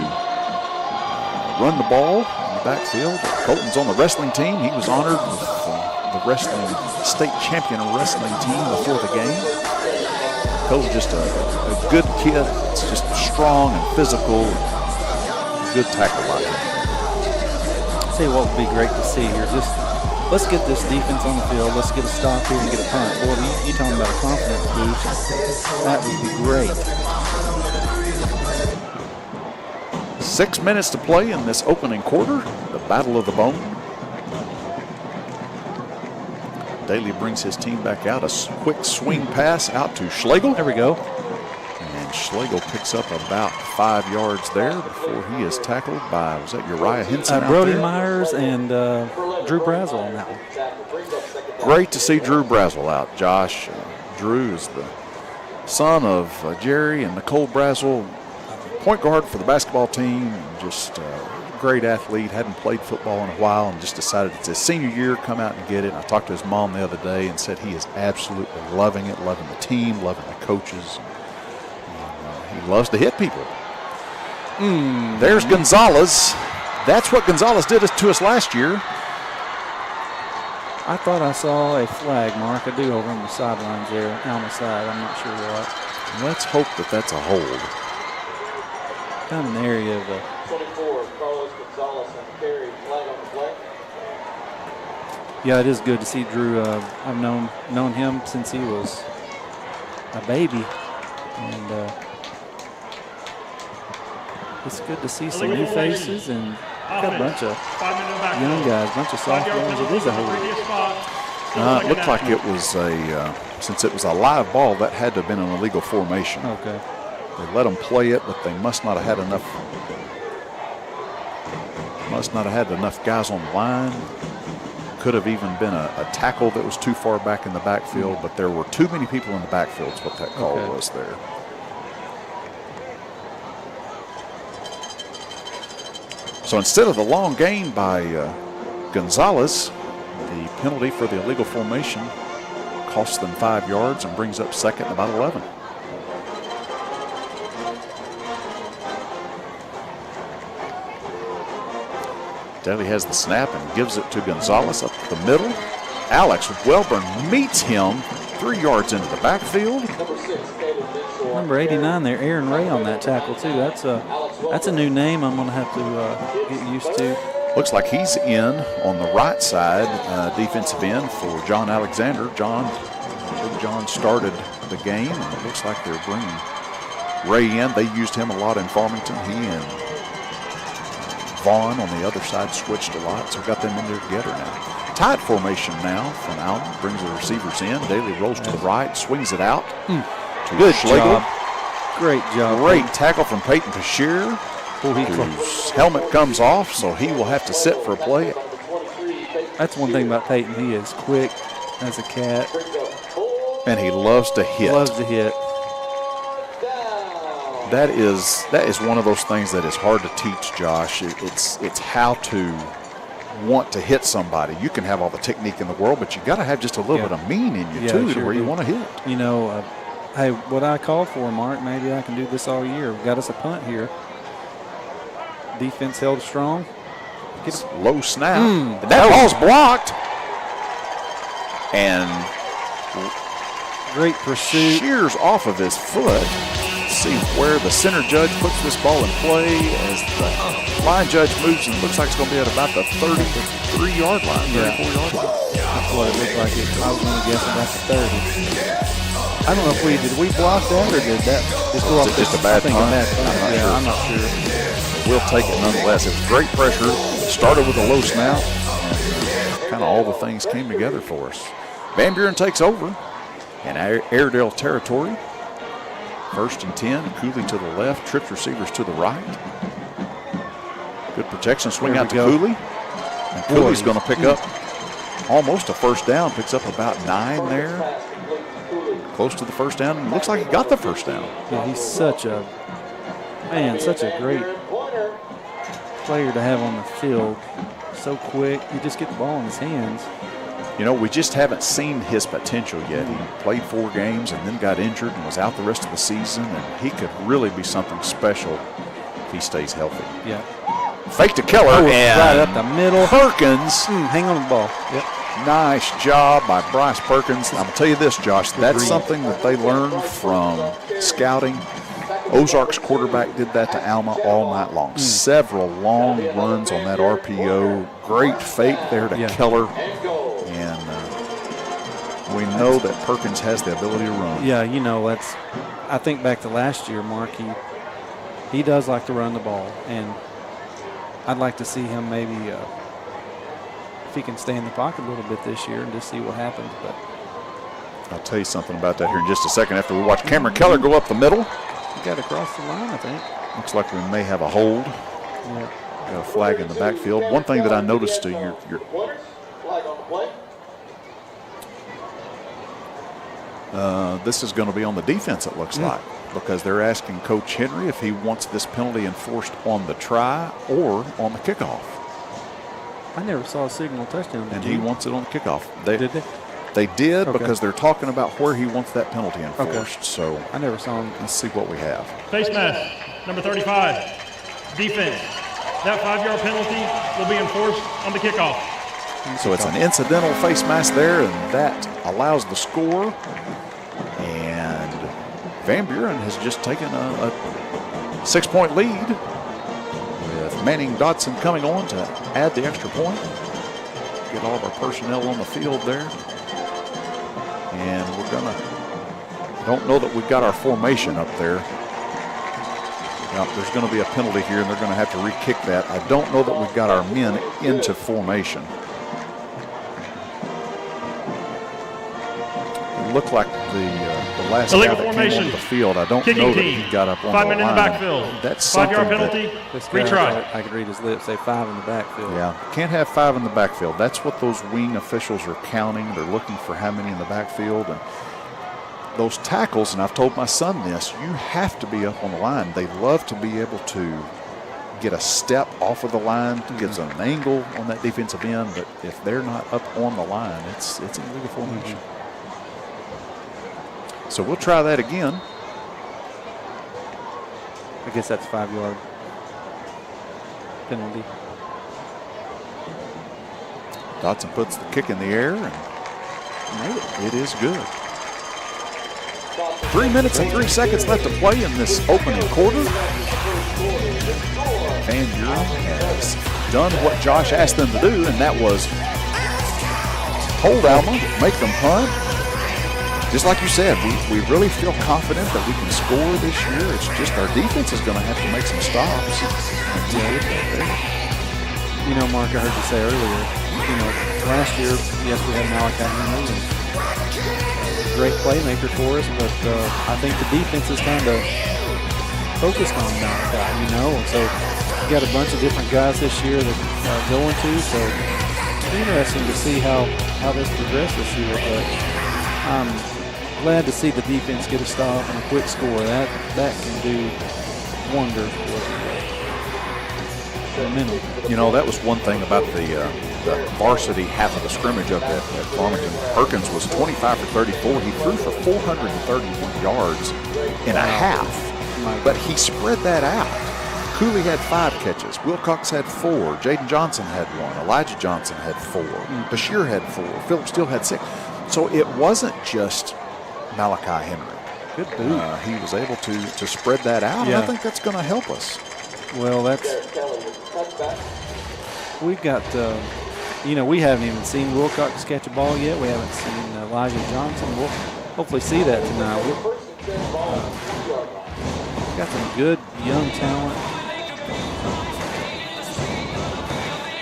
run the ball in the backfield. Colton's on the wrestling team. He was honored with the wrestling state champion wrestling team before the game. Colton's just a good kid. It's just strong and physical. Good tackle by him. I'll tell you what would be great to see here. Let's get this defense on the field. Let's get a stop here and get a punt. Boy, you talking about a confidence boost. That would be great. 6 minutes to play in this opening quarter. The Battle of the Bone. Daly brings his team back out. A quick swing pass out to Schlegel. There we go. And Schlegel picks up about 5 yards there before he is tackled by, was that Uriah Henson? Brody Myers and Drew Brazel on that one. Great to see Drew Brazel out, Josh. Drew is the son of Jerry and Nicole Brazel, point guard for the basketball team. Just a great athlete, hadn't played football in a while and just decided it's his senior year, come out and get it. And I talked to his mom the other day and said he is absolutely loving it, loving the team, loving the coaches. And, he loves to hit people. There's Gonzalez. That's what Gonzalez did to us last year. I thought I saw a flag, Mark. I do over on the sidelines there, Alma side. I'm not sure what. Let's hope that that's a hold. Kind of an area of the 24, Carlos Gonzalez on the carry, flag on the play. Yeah, it is good to see Drew. I've known him since he was a baby, and it's good to see some new faces and got a bunch of 5 minutes back. young guys, a bunch of 5 yard sophomores. It penalty is a from the whole. previous spot. Still It second looked down. like it was since it was a live ball, that had to have been an illegal formation. Okay. They let them play it, but they must not have had enough. Must not have had enough guys on the line. Could have even been a tackle that was too far back in the backfield, but there were too many people in the backfield is what that call was there. So instead of the long gain by Gonzalez, the penalty for the illegal formation costs them 5 yards and brings up second and about 11. Daly has the snap and gives it to Gonzalez up the middle. Alex Welburn meets him 3 yards into the backfield. Number 89 there, Aaron Ray on that tackle too. That's a new name I'm going to have to get used to. Looks like he's in on the right side, defensive end for John Alexander. Big John started the game, and it looks like they're bringing Ray in. They used him a lot in Farmington. He and Vaughn on the other side switched a lot, so got them in there together now. Tight formation now from Alma, brings the receivers in. Daly rolls to the right, swings it out. Good Schlegel. job. Great job. Great tackle from Peyton Bashir, whose helmet comes off, so he will have to sit for a play. That's one thing about Peyton. He is quick as a cat. And he loves to hit. Loves to hit. That is one of those things that is hard to teach, Josh. It's how to want to hit somebody. You can have all the technique in the world, but you got to have just a little bit of mean in you too, sure to where you want to hit. You know, hey, what I called for, Mark, maybe I can do this all year. We've got us a punt here. Defense held strong. Low snap. And that ball's blocked. And great pursuit. Shears off of his foot. See where the center judge puts this ball in play as the line judge moves, and looks like it's going to be at about the 33-yard line, 34-yard line. That's what it looked like. I was going to guess about the 30. I don't know if did we block that or did that just go off? Just a bad punt? I'm not sure. We'll take it nonetheless. It was great pressure. Started with a low snap, and kind of all the things came together for us. Van Buren takes over in Airedale territory. 1st and 10, Cooley to the left, trips receivers to the right. Good protection, swing out to Cooley. And Cooley's going to pick up almost a first down, picks up about 9 there. Close to the first down, and looks like he got the first down. Yeah, he's such a great player to have on the field. So quick, you just get the ball in his hands. You know, we just haven't seen his potential yet. He played 4 games and then got injured and was out the rest of the season, and he could really be something special if he stays healthy. Yeah. Fake to Keller, and right up the middle. Perkins. Hang on the ball. Yep. Nice job by Bryce Perkins. I'm going to tell you this, Josh, that's something that they learned from scouting. Ozark's quarterback did that to Alma all night long. Several long runs on that RPO. Great fake there to Keller. And we know that Perkins has the ability to run. Yeah, you know, I think back to last year, Mark, he does like to run the ball. And I'd like to see him maybe if he can stay in the pocket a little bit this year and just see what happens. But I'll tell you something about that here in just a second after we watch Cameron Keller go up the middle. He got across the line, I think. Looks like we may have a hold. Yeah. Got a flag in the backfield. One thing that I noticed to your This is going to be on the defense, it looks like, because they're asking Coach Henry if he wants this penalty enforced on the try or on the kickoff. I never saw a signal touchdown. And he wants it on the kickoff. Did they? They did, Okay. because they're talking about where he wants that penalty enforced. Okay. So I never saw him. let's see what we have. Face mask, number 35. Defense. That 5-yard penalty will be enforced on the kickoff. So it's an incidental face mask there, and that allows the score. And Van Buren has just taken a 6-point lead with Manning Dotson coming on to add the extra point. Get all of our personnel on the field there. And we're gonna, don't know that we've got our formation up there. Now, there's going to be a penalty here, and they're going to have to re-kick that. I don't know that we've got our men into formation. It looked like the last guy that came on the field. I don't know that he got up on the line. 5 men in the backfield. That's something 5-yard penalty. Retry. I could read his lips say 5 in the backfield. Yeah, can't have 5 in the backfield. That's what those wing officials are counting. They're looking for how many in the backfield. And those tackles, and I've told my son this, you have to be up on the line. They love to be able to get a step off of the line, to get an angle on that defensive end, but if they're not up on the line, it's illegal formation. So we'll try that again. I guess that's 5-yard penalty. Dotson puts the kick in the air, and it is good. 3 minutes and 3 seconds left to play in this opening quarter. Van Buren has done what Josh asked them to do, and that was hold Alma, make them punt. Just like you said, we really feel confident that we can score this year. It's just our defense is going to have to make some stops. You know, Mark, I heard you say earlier, you know, last year, yes, we had Malachi Henry, great playmaker for us, but I think the defense is kind of focused on Malachi, you know, and so we got a bunch of different guys this year that are going to, so it's interesting to see how this progresses here, but I'm glad to see the defense get a stop and a quick score. That can do wonders for momentum. You know, that was one thing about the varsity half of the scrimmage up at Farmington. Perkins was 25 for 34. He threw for 431 yards in a half, but he spread that out. Cooley had 5 catches. Wilcox had 4. Jaden Johnson had 1. Elijah Johnson had 4. Bashir had 4. Philip Steele had 6. So it wasn't just Malachi Henry. Good boot. He was able to spread that out, and I think that's going to help us. Well, we've got, you know, we haven't even seen Wilcox catch a ball yet. We haven't seen Elijah Johnson. We'll hopefully see that tonight. We've got some good young talent.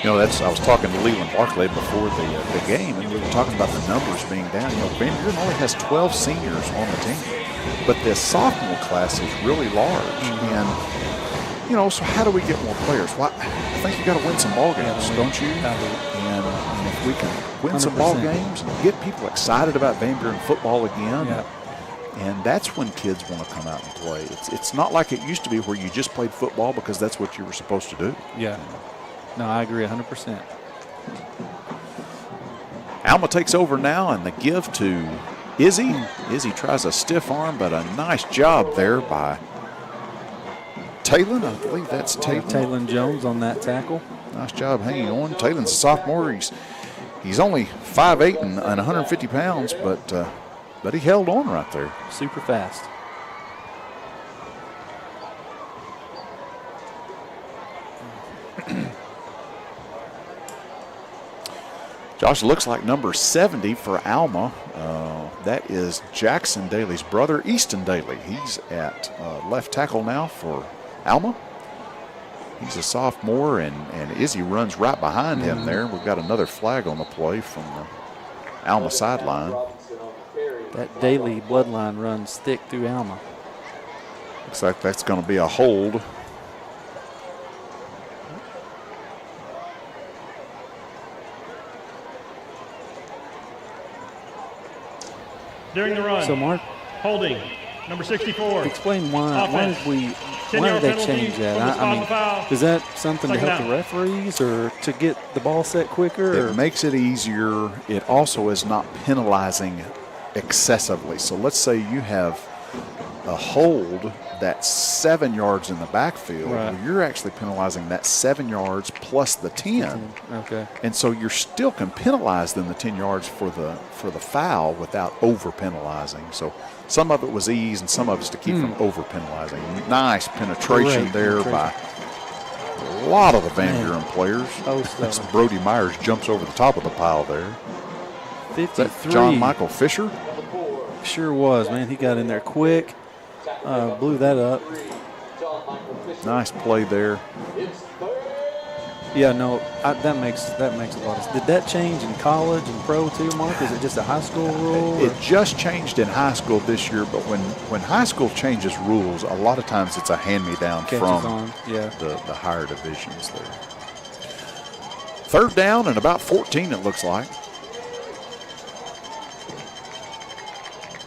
You know, I was talking to Leland Barclay before the game, and we were talking about the numbers being down. You know, Van Buren only has 12 seniors on the team, but this sophomore class is really large. And, you know, so how do we get more players? Well, I think you got to win some ball games, don't you? And if we can win some ball 100%. games and get people excited about Van Buren football again, and that's when kids want to come out and play. It's not like it used to be where you just played football because that's what you were supposed to do. Yeah. No, I agree 100%. Alma takes over now, and the give to Izzy. Izzy tries a stiff arm, but a nice job there by Talon. I believe that's Talon. Talon Jones on that tackle. Nice job hanging on. Talon's a sophomore. He's only 5'8" and 150 pounds, but he held on right there. Super fast. Josh, looks like number 70 for Alma. That is Jackson Daly's brother, Easton Daly. He's at left tackle now for Alma. He's a sophomore, and Izzy runs right behind him there. We've got another flag on the play from the Alma sideline. That Daly bloodline runs thick through Alma. Looks like that's going to be a hold. During the run. So, Mark, Holding. Number 64. explain why Offense. why did they penalty change that? from the spot I of mean, the foul. is that something to Second help down. the referees or to get the ball set quicker? It makes it easier. It also is not penalizing excessively. So let's say you have a hold that's 7 yards in the backfield. Right. Well, you're actually penalizing that 7 yards plus the 10. Okay. And so you're still can penalize them the 10 yards for the foul without over penalizing. So some of it was ease and some of it's to keep from over penalizing. Nice penetration Great there penetration. by a lot of the Van Buren players. That's Brody Myers jumps over the top of the pile there. Is 53. that John Michael Fisher? Sure was, man. He got in there quick, blew that up. Nice play there. Yeah, no, that makes a lot of sense. Did that change in college and pro too, Mark? Is it just a high school rule? It just changed in high school this year, but when high school changes rules, a lot of times it's a hand-me-down Catches from on, yeah. the higher divisions there. Third down and about 14, it looks like.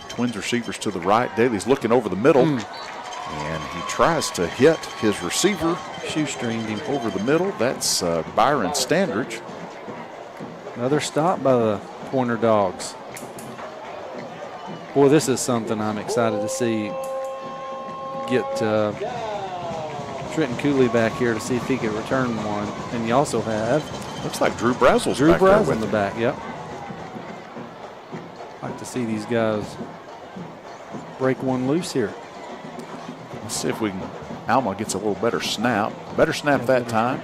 Twins receivers to the right. Daly's looking over the middle, and he tries to hit his receiver. Shoestringed him. Over the middle. That's Byron Standridge. Another stop by the Pointer Dogs. Boy, this is something I'm excited to see. Get Trenton Cooley back here to see if he can return one. And you also have Looks like Drew Brazel's Drew back there Brazel with in the him. back. Yep. Like to see these guys break one loose here. Let's see if we can. Alma gets a little better snap. Better snap that time.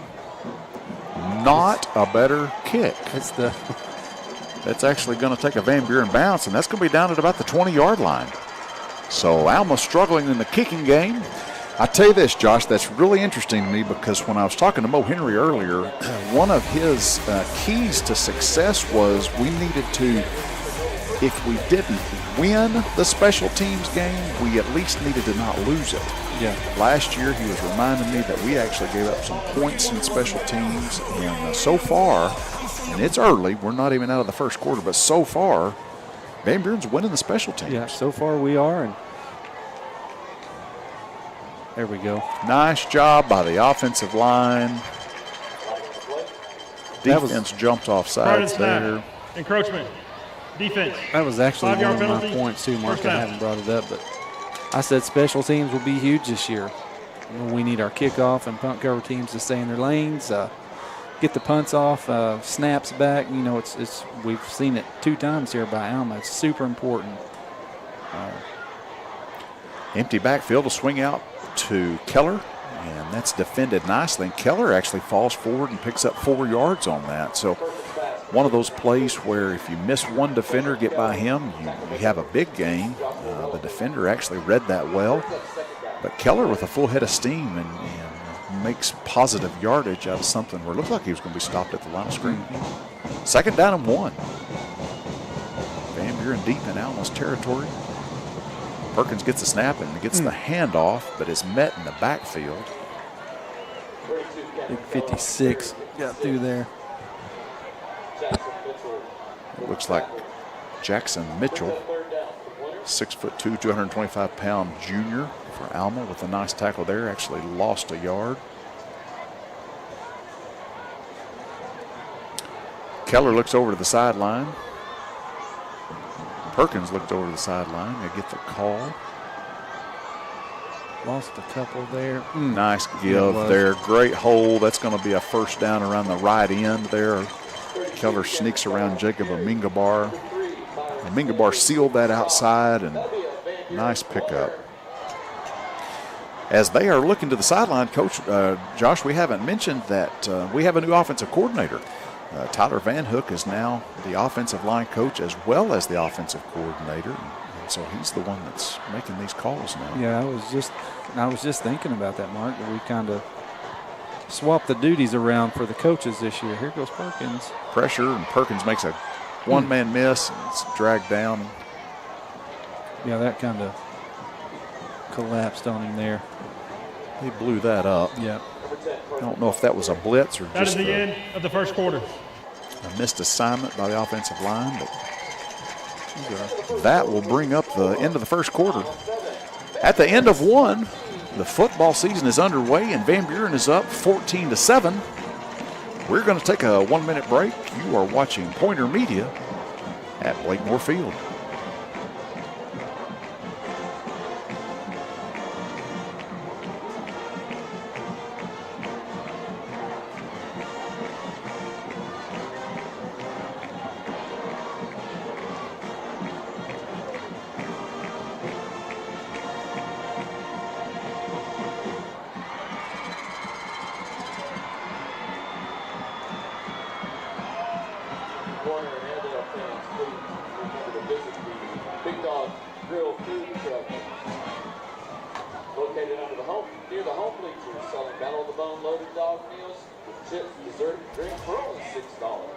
Not a better kick. That's actually going to take a Van Buren bounce, and that's going to be down at about the 20-yard line. So Alma struggling in the kicking game. I tell you this, Josh, that's really interesting to me because when I was talking to Mo Henry earlier, one of his keys to success was we needed to, if we didn't win the special teams game, we at least needed to not lose it. Yeah. Last year, he was reminding me that we actually gave up some points in special teams, and so far, and it's early, we're not even out of the first quarter, but so far, Van Buren's winning the special teams. Yeah, so far we are, and there we go. Nice job by the offensive line. Defense jumped off Prior to sides snap. there. Encroachment. Defense. That was actually 5-yard one of my penalty. points too, Mark. First I down. haven't brought it up, but I said special teams will be huge this year. We need our kickoff and punt cover teams to stay in their lanes, get the punts off, snaps back. You know, it's we've seen it 2 times here by Alma. It's super important. Empty backfield will swing out to Keller, and that's defended nicely. And Keller actually falls forward and picks up 4 yards on that. So one of those plays where if you miss one defender, get by him, you have a big gain. The defender actually read that well. But Keller with a full head of steam and makes positive yardage out of something where it looked like he was going to be stopped at the line of scrimmage. Second down and 1. Van Buren deep in Alma's territory. Perkins gets the snap and gets the handoff, but is met in the backfield. Big 56 got through there. It looks like Jackson Mitchell, 6'2", 225-pound junior for Alma with a nice tackle there. Actually lost a yard. Keller looks over to the sideline. Perkins looked over to the sideline. They get the call. Lost a couple there. Nice It give was. there. Great hold. That's going to be a first down around the right end there. Keller sneaks around Jacob Amingabar. Amingabar sealed that outside, and nice pickup. As they are looking to the sideline, Coach Josh, we haven't mentioned that we have a new offensive coordinator. Tyler Van Hook is now the offensive line coach as well as the offensive coordinator. And so he's the one that's making these calls now. Yeah, I was just thinking about that, Mark. That we kind of swapped the duties around for the coaches this year. Here goes Perkins. Pressure, and Perkins makes a one-man miss, and it's dragged down. Yeah, that kind of collapsed on him there. He blew that up. Yeah. I don't know if that was a blitz or That is just the a end of the first quarter. missed assignment by the offensive line, but That will bring up the end of the first quarter. At the end of one, the football season is underway, and Van Buren is up 14-7. We're going to take a 1-minute break. You are watching Pointer Media at Blakemore Field. Near the home bleachers, selling Battle of the Bone loaded dog meals with chips, dessert, drink for only $6.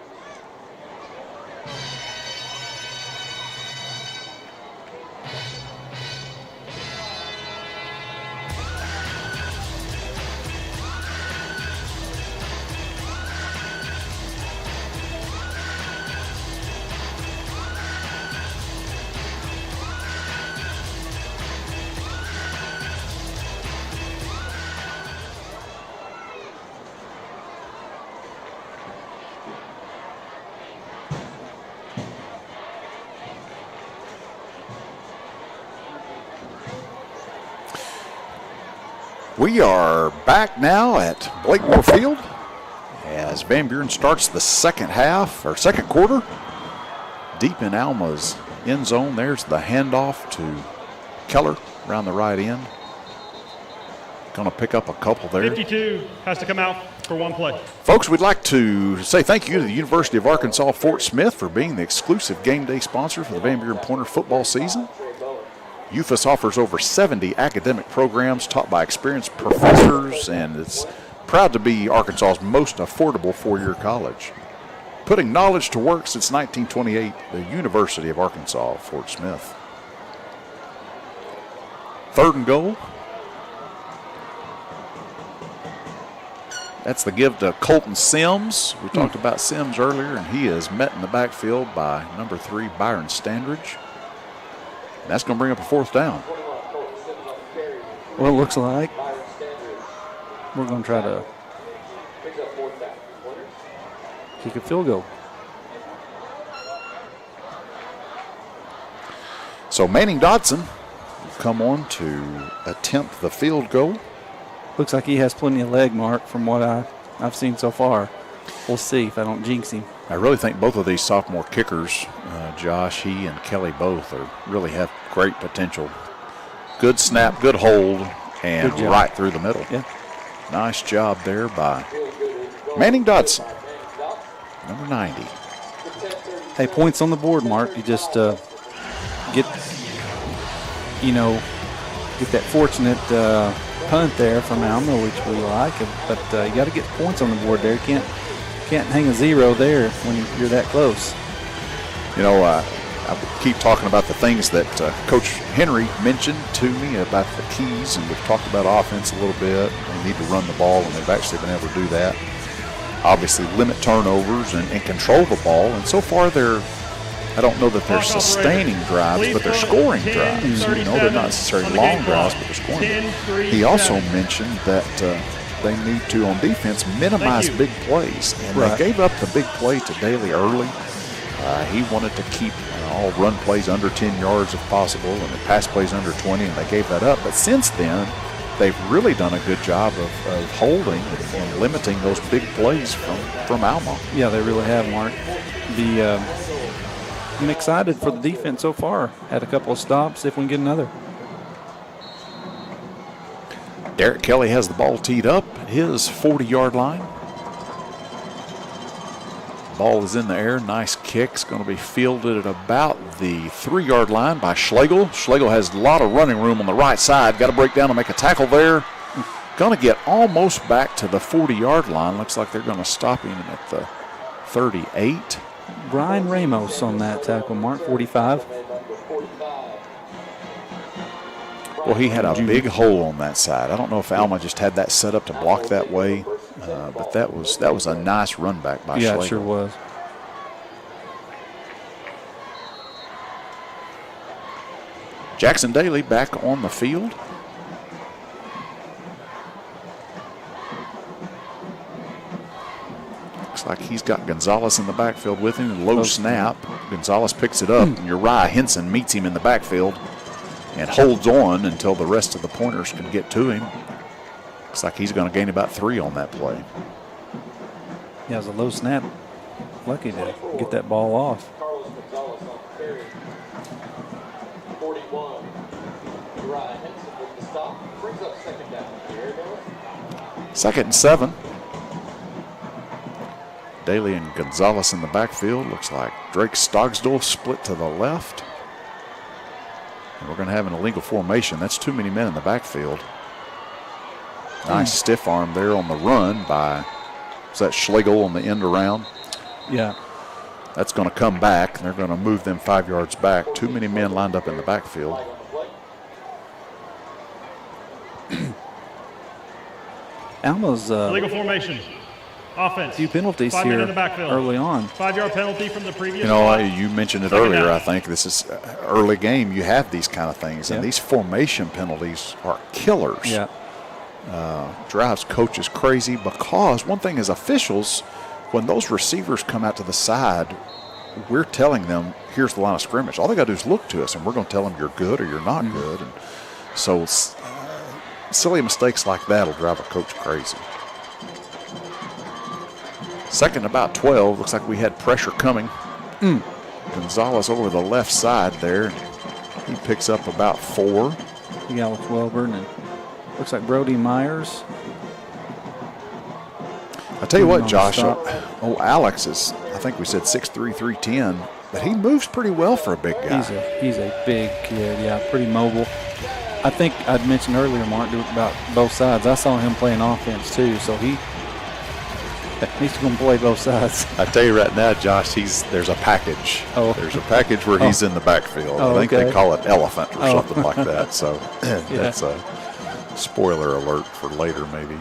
We are back now at Blakemore Field as Van Buren starts the second quarter. Deep in Alma's end zone, there's the handoff to Keller around the right end. Going to pick up a couple there. 52 has to come out for one play. Folks, we'd like to say thank you to the University of Arkansas Fort Smith for being the exclusive game day sponsor for the Van Buren Pointer football season. UFAS offers over 70 academic programs taught by experienced professors, and it's proud to be Arkansas's most affordable four-year college. Putting knowledge to work since 1928, the University of Arkansas, Fort Smith. 3rd and goal. That's the give to Colton Sims. We talked about Sims earlier, and he is met in the backfield by number 3, Byron Standridge. That's going to bring up a 4th down. Well, it looks like we're going to try to kick a field goal. So Manning Dodson will come on to attempt the field goal. Looks like he has plenty of leg, Mark, from what I've seen so far. We'll see if I don't jinx him. I really think both of these sophomore kickers, Josh, he and Kelly both, really have great potential. Good snap, good hold, and right through the middle. Yeah. Nice job there by Manning Dodson, number 90. Hey, points on the board, Mark. You just get that fortunate punt there from Alma, which we like, but you got to get points on the board there. You can't hang a 0 there when you're that close. I keep talking about the things that Coach Henry mentioned to me about the keys, and we've talked about offense a little bit. They need to run the ball, and they've actually been able to do that. Obviously, limit turnovers and control the ball. And so far, I don't know that they're sustaining drives, but they're scoring drives. They're not necessarily long drives, but they're scoring. He also mentioned that they need to, on defense, minimize big plays. And they gave up the big play to Daly early. He wanted to keep all run plays under 10 yards if possible, and the pass plays under 20, and they gave that up. But since then, they've really done a good job of holding and limiting those big plays from Alma. Yeah, they really have, Mark. I'm excited for the defense so far. Had a couple of stops. See if we can get another. Derek Kelly has the ball teed up at his 40-yard line. Ball is in the air. Nice kick. It's going to be fielded at about the 3-yard line by Schlegel. Schlegel has a lot of running room on the right side. Got to break down and make a tackle there. Going to get almost back to the 40-yard line. Looks like they're going to stop him at the 38. Brian Ramos on that tackle, Mark, 45. Well, he had a big hole on that side. I don't know if Alma just had that set up to block that way, but that was a nice run back by Schlegel. Yeah, it sure was. Jackson Daly back on the field. Looks like he's got Gonzalez in the backfield with him. Low snap. Gonzalez picks it up, and Uriah Henson meets him in the backfield and holds on until the rest of the Pointers can get to him. Looks like he's going to gain about 3 on that play. Yeah, it was a low snap. Lucky to get that ball off. Carlos Gonzalez on the carry. 41. Uriah Henson with the stop. Brings up second down. Here goes. 2nd and 7. Daly and Gonzalez in the backfield. Looks like Drake Stogsdill split to the left. And we're going to have an illegal formation. That's too many men in the backfield. Nice stiff arm there on the run by, was that Schlegel on the end around? Yeah. That's going to come back, and they're going to move them 5 yards back. Too many men lined up in the backfield. Alma's Illegal formation. Offense. few penalties 5 men here in the backfield. early on. 5-yard penalty from the previous. You know, spot. you mentioned it Second earlier. down. I think this is early game. You have these kind of things, and Yeah. these formation penalties are killers. Yeah. Drives coaches crazy because one thing is officials, when those receivers come out to the side, we're telling them, here's the line of scrimmage. All they got to do is look to us, and we're going to tell them you're good or you're not good. And so silly mistakes like that will drive a coach crazy. 2nd about 12. Looks like we had pressure coming. Gonzalez over the left side there. He picks up about 4. You got Alex Welburn and looks like Brody Myers. I tell you what, On Josh. stop. Alex is, I think we said 6'3", 310, but he moves pretty well for a big guy. He's a big kid, yeah, pretty mobile. I think I'd mentioned earlier, Mark, about both sides. I saw him playing offense too, so he's going to play both sides. I tell you right now, Josh, there's a package. Oh. There's a package where he's in the backfield. Oh, I think okay. they call it elephant or Oh. something like that. So that's a spoiler alert for later, maybe.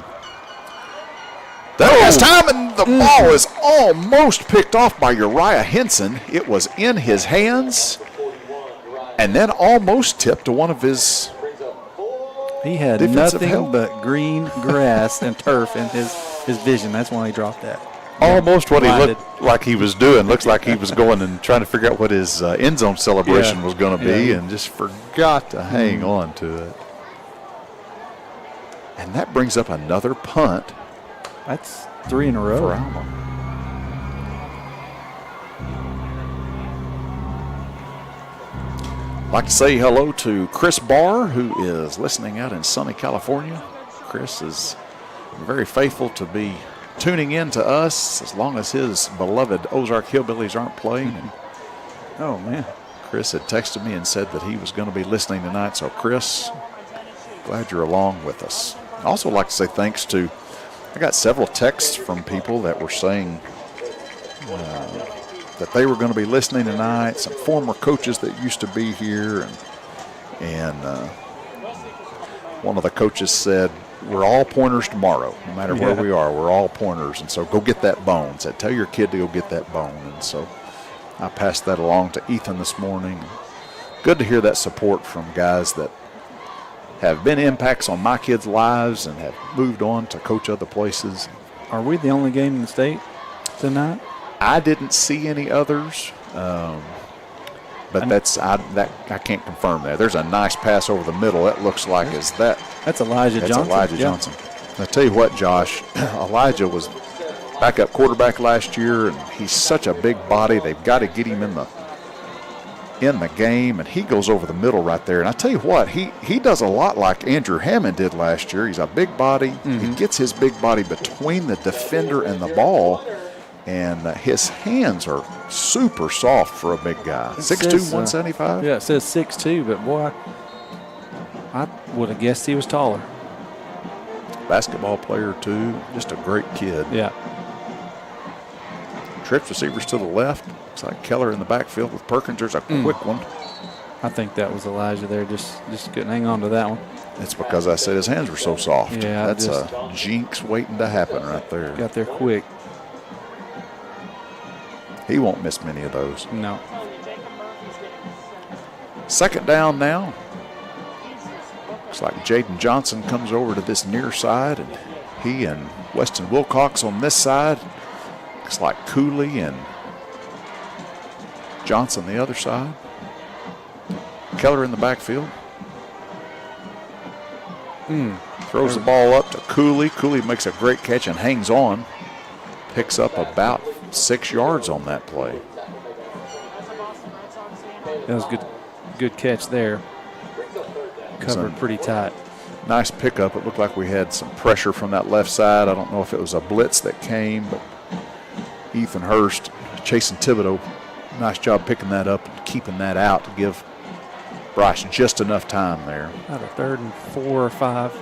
That was time, and the ball is almost picked off by Uriah Henson. It was in his hands, and then almost tipped to one of his. He had Defensive nothing help. but green grass and turf in his vision. That's why he dropped that. Almost what he Blinded. looked like he was doing. Looks like he was going and trying to figure out what his end zone celebration Yeah. was going to be, Yeah. and just forgot to hang on to it. And that brings up another punt That's 3 in a row. for Alma. I'd like to say hello to Chris Barr, who is listening out in sunny California. Chris is very faithful to be tuning in to us as long as his beloved Ozark Hillbillies aren't playing. And Oh, man. Chris had texted me and said that he was going to be listening tonight. So, Chris, glad you're along with us. I'd also like to say thanks to, I got several texts from people that were saying that they were going to be listening tonight, some former coaches that used to be here. And one of the coaches said, we're all Pointers tomorrow, no matter where Yeah. we are. We're all Pointers. And so go get that bone. Said, tell your kid to go get that bone. And so I passed that along to Ethan this morning. Good to hear that support from guys that have been impacts on my kids' lives and have moved on to coach other places. Are we the only game in the state tonight? I didn't see any others, but I can't confirm that. There's a nice pass over the middle. That looks like That's Elijah Johnson. Elijah Yeah. Johnson. I tell you what, Josh, Elijah was backup quarterback last year, and he's such a big body. They've got to get him in the game, and he goes over the middle right there. And I tell you what, he does a lot like Andrew Hammond did last year. He's a big body. He gets his big body between the defender and the ball, and his hands are super soft for a big guy. 6'2", says, 175? Yeah, it says 6'2", but boy, I would have guessed he was taller. Basketball player, too. Just a great kid. Yeah. Trips receivers to the left. Looks like Keller in the backfield with Perkins. There's a quick one. I think that was Elijah there. Just couldn't hang on to that one. It's because I said his hands were so soft. Yeah, That's a jinx waiting to happen right there. Got there quick. He won't miss many of those. No. 2nd down now. Looks like Jaden Johnson comes over to this near side, and he and Weston Wilcox on this side. Looks like Cooley and Johnson the other side. Keller in the backfield. Throws the ball up to Cooley. Cooley makes a great catch and hangs on. Picks up about 6 yards on that play. That was good catch there. Covered pretty tight. Nice pickup. It looked like we had some pressure from that left side. I don't know if it was a blitz that came, but Ethan Hurst, Chasen Thibodeau, nice job picking that up and keeping that out to give Bryce just enough time there. About a 3rd and 4 or 5.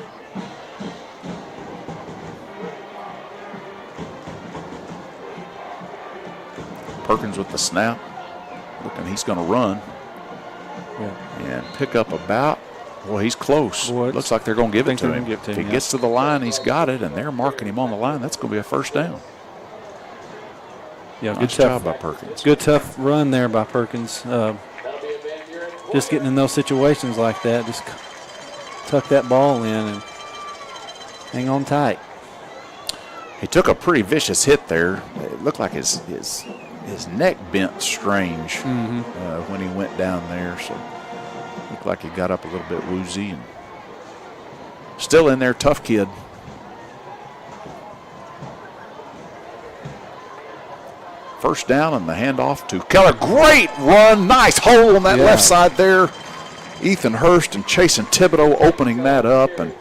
Perkins with the snap. Looking, he's going to run. Yeah. And pick up about, well, he's close. Boy, looks like they're going to give it to him. If he gets to the line, he's got it, and they're marking him on the line. That's going to be a first down. Yeah, nice job by Perkins. Good tough run there by Perkins. Just getting in those situations like that, just tuck that ball in and hang on tight. He took a pretty vicious hit there. It looked like his neck bent strange when he went down there. So looked like he got up a little bit woozy and still in there, tough kid. First down and the handoff to Keller. Great run, nice hole on that left side there. Ethan Hurst and Chasen Thibodeau opening that up. And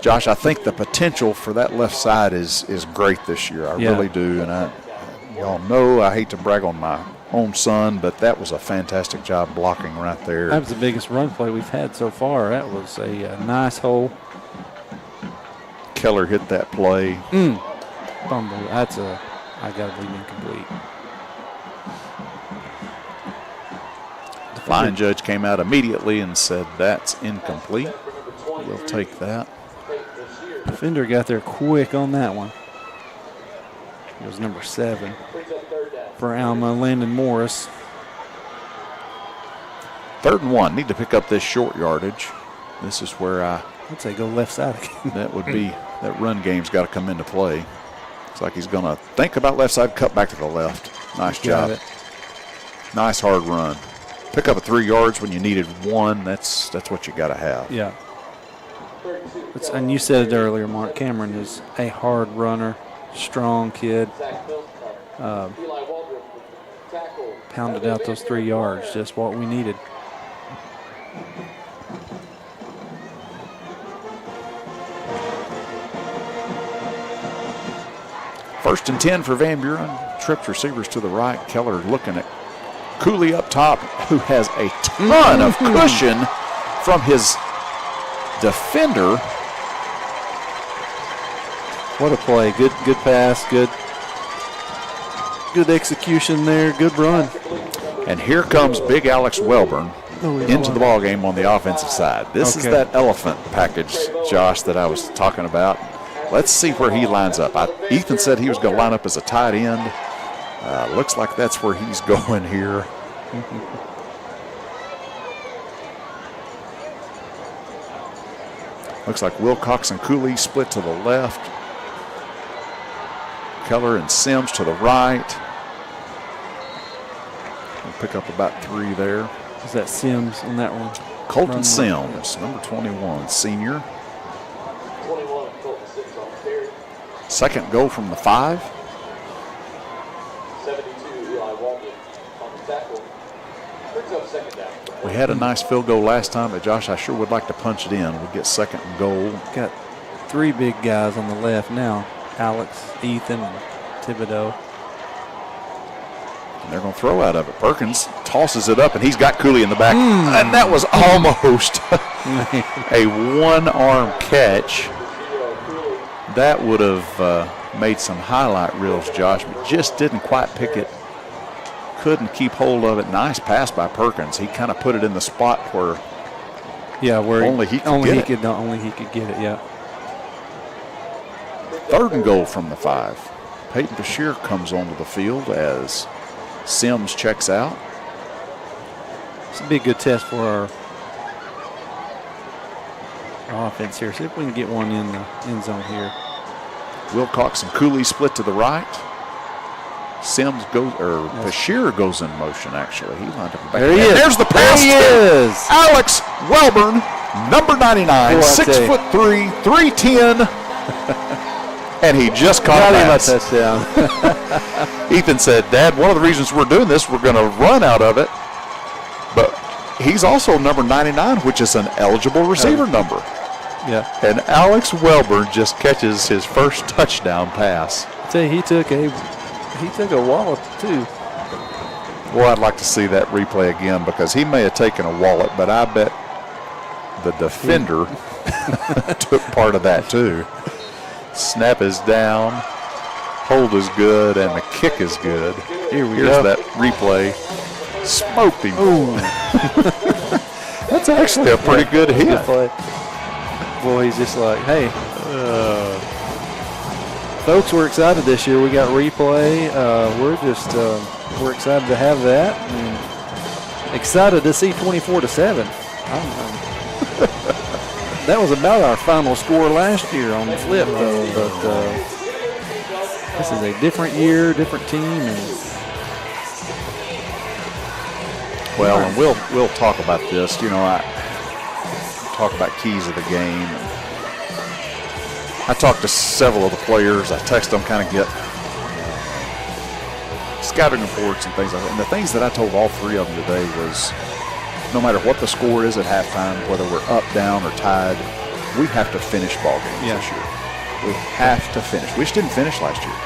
Josh, I think the potential for that left side is great this year. I really do. And y'all know I hate to brag on my own son, but that was a fantastic job blocking right there. That was the biggest run play we've had so far. That was a nice hole. Keller hit that play. Fumble. I got to believe incomplete. The line judge came out immediately and said that's incomplete. We'll take that. Defender got there quick on that one. It was number 7 for Alma, Landon Morris. 3rd and 1. Need to pick up this short yardage. This is where I'd say go left side again. That would be, that run game's got to come into play. Looks like he's going to think about left side, cut back to the left. Nice job. Nice hard run. Pick up a 3 yards when you needed 1. That's what you got to have. Yeah. And you said it earlier, Mark. Cameron is a hard runner, strong kid. Pounded out those 3 yards, just what we needed. First and 10 for Van Buren. Trips receivers to the right. Keller looking at Cooley up top, who has a ton of cushion from his defender. What a play. Good pass, good execution there, good run. And here comes big Alex Welburn into the ball game on the offensive side. This is that elephant package, Josh, that I was talking about. Let's see where he lines up. Ethan said he was going to line up as a tight end. Looks like that's where he's going here. Looks like Wilcox and Cooley split to the left. Keller and Sims to the right. We'll pick up about 3 there. Is that Sims on that one? Colton Sims, number 21, senior. 21, Colton Sims on carry. Second goal from the 5. 72, Eli Waldron on the tackle. Brings up second down. We had a nice field goal last time, but Josh, I sure would like to punch it in. We'll get second and goal. Got 3 big guys on the left now. Alex, Ethan, and Thibodeau. And they're going to throw out of it. Perkins tosses it up, and he's got Cooley in the back. And that was almost a one-arm catch. That would have made some highlight reels, Josh, but just didn't quite pick it. Couldn't keep hold of it. Nice pass by Perkins. He kind of put it in the spot where only he could get it. Only he could get it, yeah. Third and goal from the 5. Peyton Bashir comes onto the field as Sims checks out. It's a big good test for offense here. See if we can get one in the end zone here. Wilcox and Cooley split to the right. Sims goes, or Bashir goes in motion, actually. He lined up back. There he is. There's the pass. There he is. Alex Welburn, number 99, Boy, I 6'3", 310. And he just caught Got a him a pass. touchdown. Ethan said, Dad, one of the reasons we're doing this, we're going to run out of it. But he's also number 99, which is an eligible receiver number. Yeah. And Alex Welburn just catches his first touchdown pass. I tell you, he took a wallet too. Well, I'd like to see that replay again because he may have taken a wallet, but I bet the defender took part of that too. Snap is down, hold is good, and the kick is good. Here's that replay. Smoked him. That's actually a pretty good hit. Good play. Boy, he's just like, hey, folks, we're excited this year. We got replay. We're excited to have that. And excited to see 24-7. That was about our final score last year on the flip, though. But this is a different year, different team, and well, and we'll talk about this. You know, I talk about keys of the game. I talked to several of the players. I text them, kind of get scouting reports and things like that. And the things that I told all three of them today was, no matter what the score is at halftime, whether we're up, down, or tied, we have to finish ball games this year. We have to finish. We just didn't finish last year.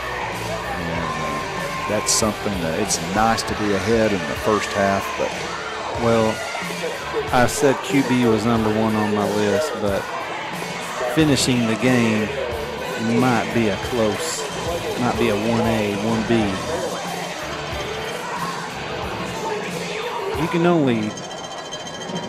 And that's something that it's nice to be ahead in the first half, but well, I said QB was number one on my list, but finishing the game might be a 1A, 1B.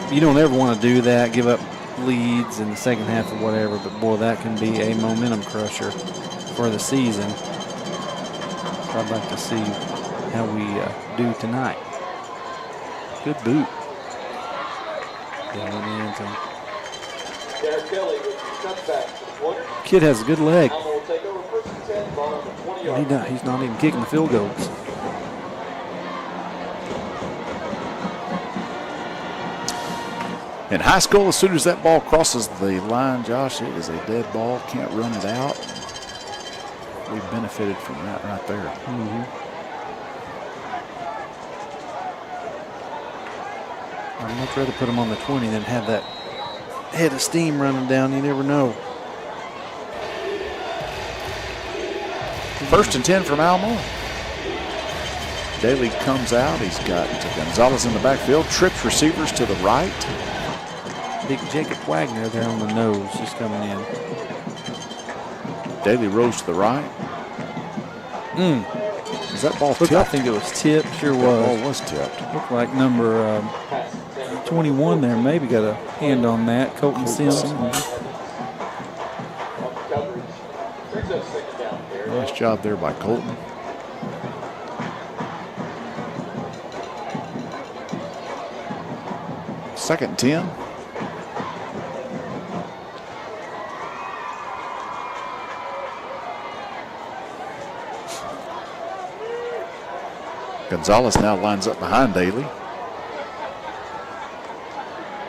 You don't ever want to do that, give up leads in the second half or whatever, but boy, that can be a momentum crusher for the season. So I'd like to see how we do tonight. Good boot. Down in the end zone. Kid has a good leg. He's not even kicking the field goals. in high school, as soon as that ball crosses the line, Josh, it is a dead ball. Can't run it out. We benefited from that right there. Mm-hmm. I'd much rather put him on the 20 than have that head of steam running down. You never know. 1st and 10 from Alma. Daly comes out. He's got Gonzalez in the backfield. Trips receivers to the right. Big Jacob Wagner there on the nose just coming in. Daly rolls to the right. Is that ball tipped? I think it was tipped. Sure was. That ball was tipped. Looked like number 21 there maybe got a hand on that. Colton Sims. Nice job there by Colton. Second and 10. Gonzalez now lines up behind Daly.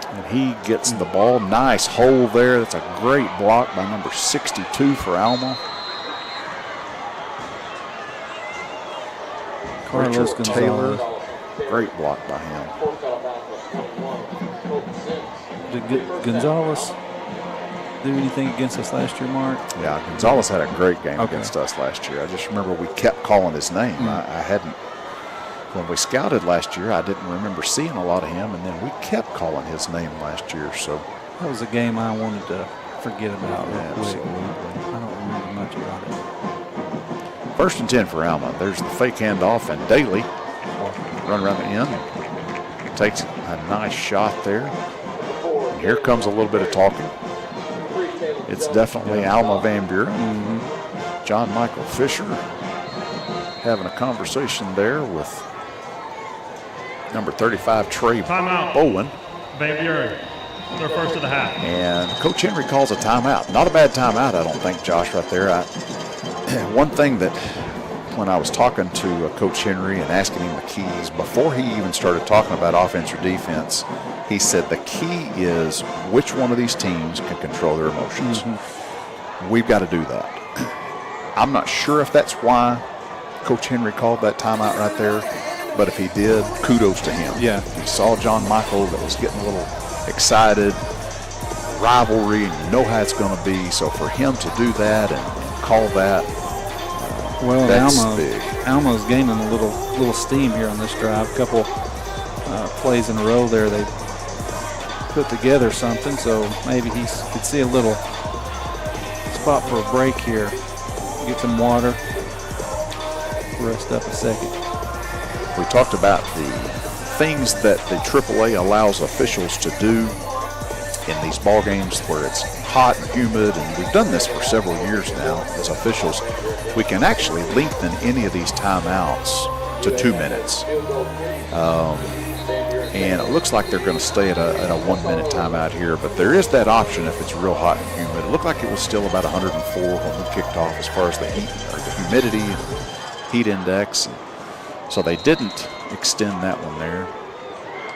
And he gets the ball. Nice hole there. That's a great block by number 62 for Alma. Carlos Richard Gonzalez. Taylor. Great block by him. Did Gonzalez do anything against us last year, Mark? Yeah, Gonzalez had a great game against us last year. I just remember we kept calling his name. I hadn't. When we scouted last year, I didn't remember seeing a lot of him, and then we kept calling his name last year. So that was a game I wanted to forget about real quick. Absolutely. I don't remember much about it. 1st and 10 for Alma. There's the fake handoff, and Daly run around the end. Takes a nice shot there. And here comes a little bit of talking. It's definitely Alma Van Buren. John Michael Fisher having a conversation there with number 35, Trey Timeout. Bowen. Van Buren. Their first of the half. And Coach Henry calls a timeout. Not a bad timeout, I don't think, Josh, right there. One thing that when I was talking to Coach Henry and asking him the keys, before he even started talking about offense or defense, he said the key is which one of these teams can control their emotions. We've got to do that. I'm not sure if that's why Coach Henry called that timeout right there, but if he did, kudos to him. Yeah. He saw John Michael that was getting a little excited, rivalry, and you know how it's going to be. So for him to do that and call that, that's big. Alma's gaining a little steam here on this drive. A couple plays in a row there, they put together something. So maybe he could see a little spot for a break here. Get some water, rest up a second. We talked about the things that the AAA allows officials to do in these ball games where it's hot and humid, and we've done this for several years now as officials. We can actually lengthen any of these timeouts to 2 minutes. And it looks like they're going to stay at a 1 minute timeout here, but there is that option if it's real hot and humid. It looked like it was still about 104 when we kicked off as far as the heat or the humidity and heat index. So they didn't extend that one there,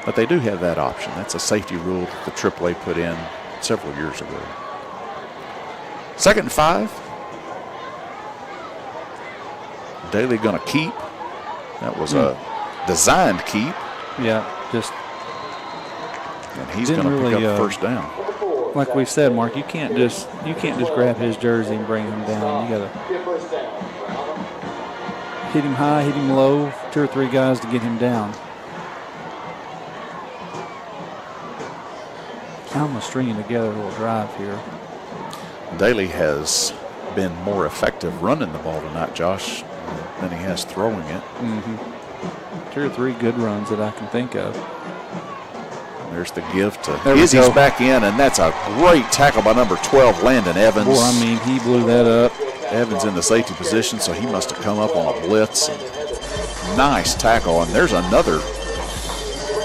but they do have that option. That's a safety rule that the AAA put in several years ago. 2nd and 5. Daly going to keep. That was a designed keep. Yeah, just. And he's going to pick up first down. Like we've said, Mark, you can't just grab his jersey and bring him down. You got to hit him high, hit him low, 2 or 3 guys to get him down. Alma stringing together a little drive here. Daly has been more effective running the ball tonight, Josh, than he has throwing it. 2 or 3 good runs that I can think of. There's the give to Izzy's back in, and that's a great tackle by number 12, Landon Evans. Boy, I mean, he blew that up. Evans in the safety position, so he must have come up on a blitz. Nice tackle, and there's another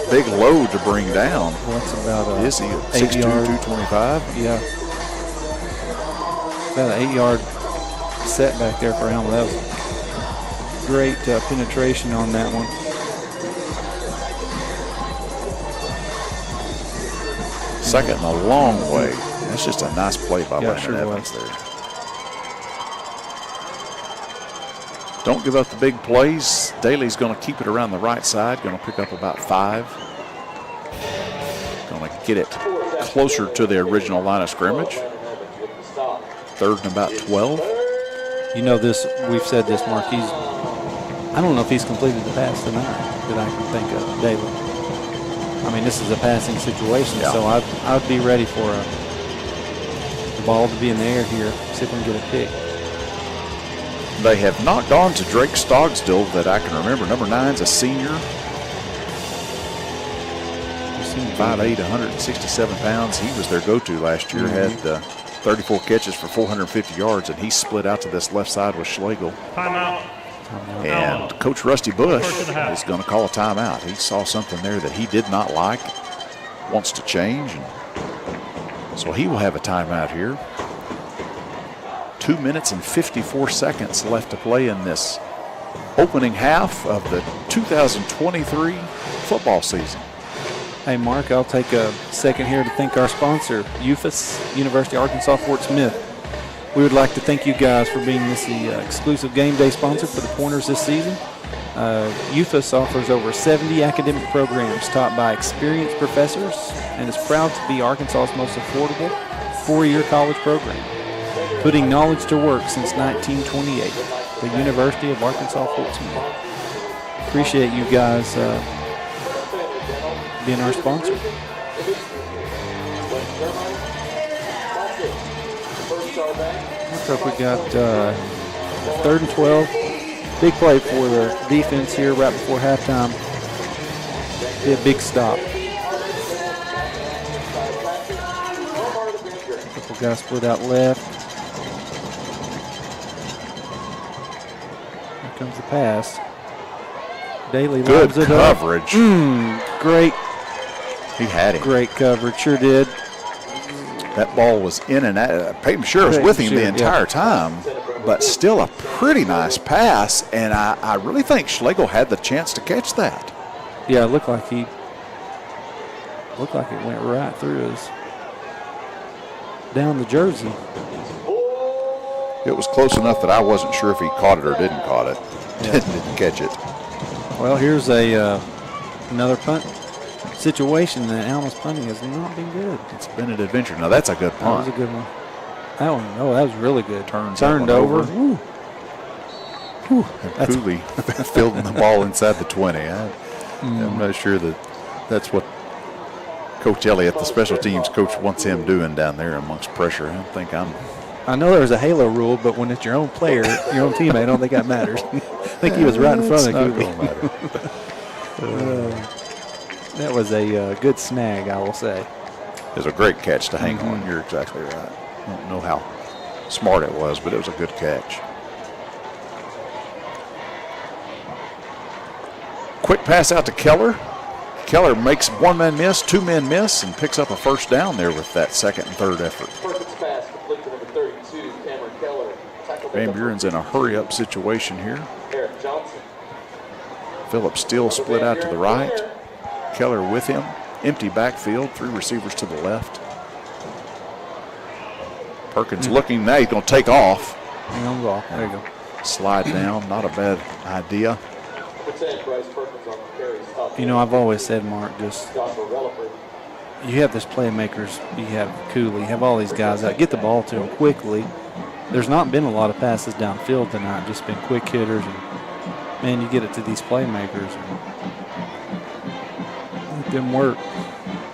big load to bring down. Well, that's about Izzy at 6'2", 225. Yeah. About an 8-yard setback there for Alma. That was great penetration on that one. Second and a long way. That's just a nice play by Landon Evans there. Don't give up the big plays. Daly's going to keep it around the right side. Going to pick up about 5. Going to get it closer to the original line of scrimmage. 3rd and about 12. You know this, we've said this, Mark, I don't know if he's completed the pass tonight that I can think of, Daly. I mean, this is a passing situation, so I'd be ready for the ball to be in the air here, see if we can get a pick. They have not gone to Drake Stogstill that I can remember. Number 9's a senior. 5'8", 167 pounds. He was their go-to last year. Had 34 catches for 450 yards, and he split out to this left side with Schlegel. Timeout. And Coach Rusty Bush is going to call a timeout. He saw something there that he did not like, wants to change, and so he will have a timeout here. 2 minutes and 54 seconds left to play in this opening half of the 2023 football season. Hey, Mark, I'll take a second here to thank our sponsor, UFAS, University of Arkansas Fort Smith. We would like to thank you guys for being the exclusive game day sponsor for the Pointers this season. UFAS offers over 70 academic programs taught by experienced professors and is proud to be Arkansas's most affordable 4-year college program, putting knowledge to work since 1928. The University of Arkansas Fort Smith. Appreciate you guys being our sponsor. Looks like we got 3rd and 12. Big play for the defense here right before halftime. Be a big stop. Couple guys split out left. Here comes the pass. Daly good lobs it coverage. up. Great He had him. Great coverage, sure did. That ball was in and out. Peyton Bashir was with him the entire time, but still a pretty nice pass, and I really think Schlegel had the chance to catch that. Yeah, it looked like it went right through his, down the jersey. It was close enough that I wasn't sure if he caught it or didn't caught it. Yeah. Didn't catch it. Well, here's another punt situation that Alma's punting has not been good. It's been an adventure. Now that's a good punt. That was a good one. That was really good. Turned over. Whew. And Cooley fielding the ball inside the 20. I'm not sure that's what Coach Elliott, the special teams coach, wants him doing down there amongst pressure. I know there's a halo rule, but when it's your own player, your own teammate, I don't think that matters. I think he was right in front of Cooley. That was a good snag, I will say. It was a great catch to hang on. You're exactly right. I don't know how smart it was, but it was a good catch. Quick pass out to Keller. Keller makes one man miss, two men miss, and picks up a first down there with that second and third effort. Perfect pass complete to number 32, Cameron Keller. Van Buren's in a hurry-up situation here. Eric Johnson. Phillips still split out to the right. Keller with him. Empty backfield, three receivers to the left. Perkins looking, now he's going to take off. Hang on the ball. There you go. Slide down, not a bad idea. You know, I've always said, Mark, just you have this playmakers, you have Cooley, you have all these guys out. Get the ball to them quickly. There's not been a lot of passes downfield tonight, just been quick hitters. And, man, you get it to these playmakers. And it didn't work.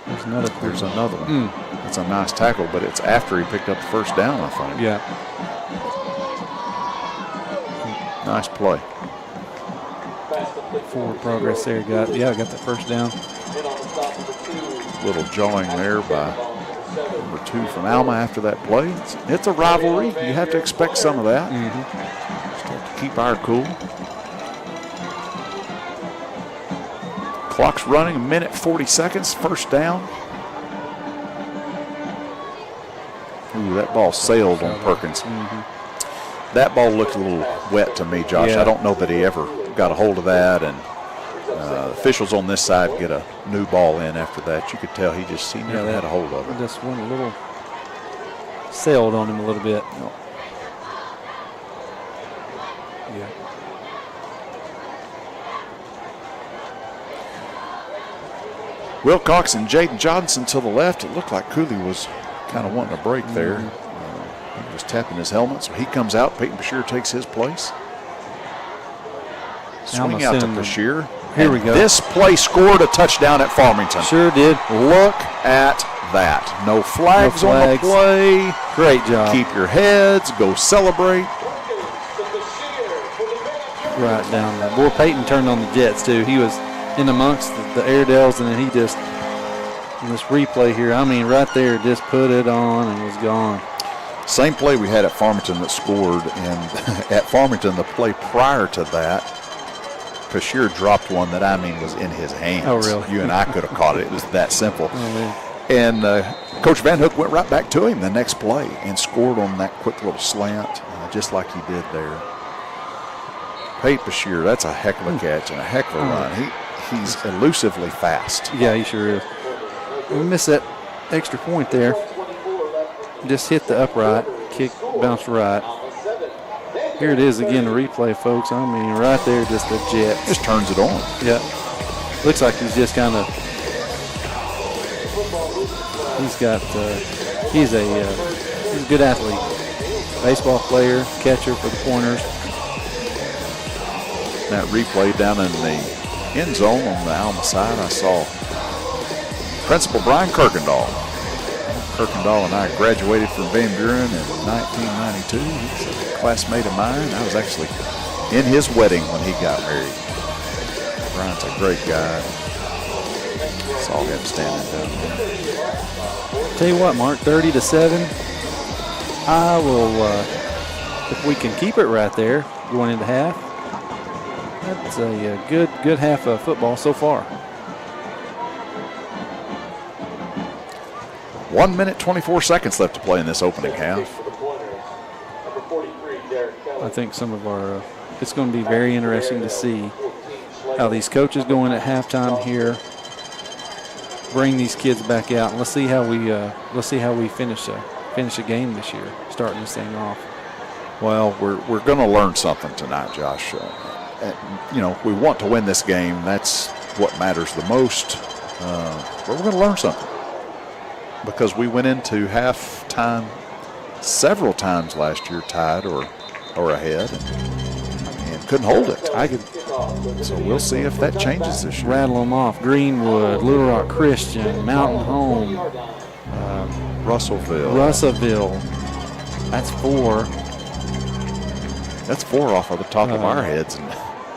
There's another one. It's a nice tackle, but it's after he picked up the first down, I think. Yeah. Nice play. Forward progress there. Got the first down. Little jawing there by number 2 from Alma after that play. It's a rivalry. You have to expect some of that. Just have to keep our cool. Clock's running, 1:40, first down. Ooh, that ball sailed on Perkins. That ball looked a little wet to me, Josh. Yeah. I don't know that he ever got a hold of that, and the officials on this side get a new ball in after that. You could tell he never had a hold of it. Just went a little, sailed on him a little bit. Yeah. Wilcox and Jaden Johnson to the left. It looked like Cooley was kind of wanting a break there. He was tapping his helmet, so he comes out. Peyton Bashir takes his place. Swing out to Bashir. Here we go. This play scored a touchdown at Farmington. Sure did. Look at that. No flags on the play. Great job. Keep your heads. Go celebrate. Right down there. Boy, Peyton turned on the Jets, too. He was in amongst the Airedales, and then he just, in this replay here, I mean, right there, just put it on and was gone. Same play we had at Farmington that scored, and at Farmington, the play prior to that, Bashir dropped one that, was in his hands. Oh, really? You and I could have caught it. It was that simple. Oh, man. And Coach Van Hook went right back to him the next play and scored on that quick little slant, just like he did there. Peyton Bashir, that's a heck of a catch and a heck of a run. He's elusively fast. Yeah, he sure is. We missed that extra point there. Just hit the upright, kick, bounced right. Here it is again, the replay, folks. I mean, right there, just the jet. Just turns it on. Yeah. Looks like he's just kind of, he's a good athlete. Baseball player, catcher for the Pointers. That replay down in the end zone on the Alma side, I saw Principal Brian Kirkendall. Kirkendall and I graduated from Van Buren in 1992. He's a classmate of mine. I was actually in his wedding when he got married. Brian's a great guy. Saw him standing down there. Tell you what, Mark, 30-7. I will, if we can keep it right there going into half, that's a good half of football so far. 1 minute, 24 seconds left to play in this opening half. I think some of our it's going to be very interesting to see how these coaches go in at halftime here, bring these kids back out, and let's see how we finish a game this year, starting this thing off. Well, we're going to learn something tonight, Josh. We want to win this game. That's what matters the most. But we're going to learn something because we went into halftime several times last year tied or ahead and couldn't hold it. So we'll see if that changes this year. Rattle them off: Greenwood, Little Rock Christian, Mountain Home, Russellville. That's 4. That's 4 off of the top of our heads, and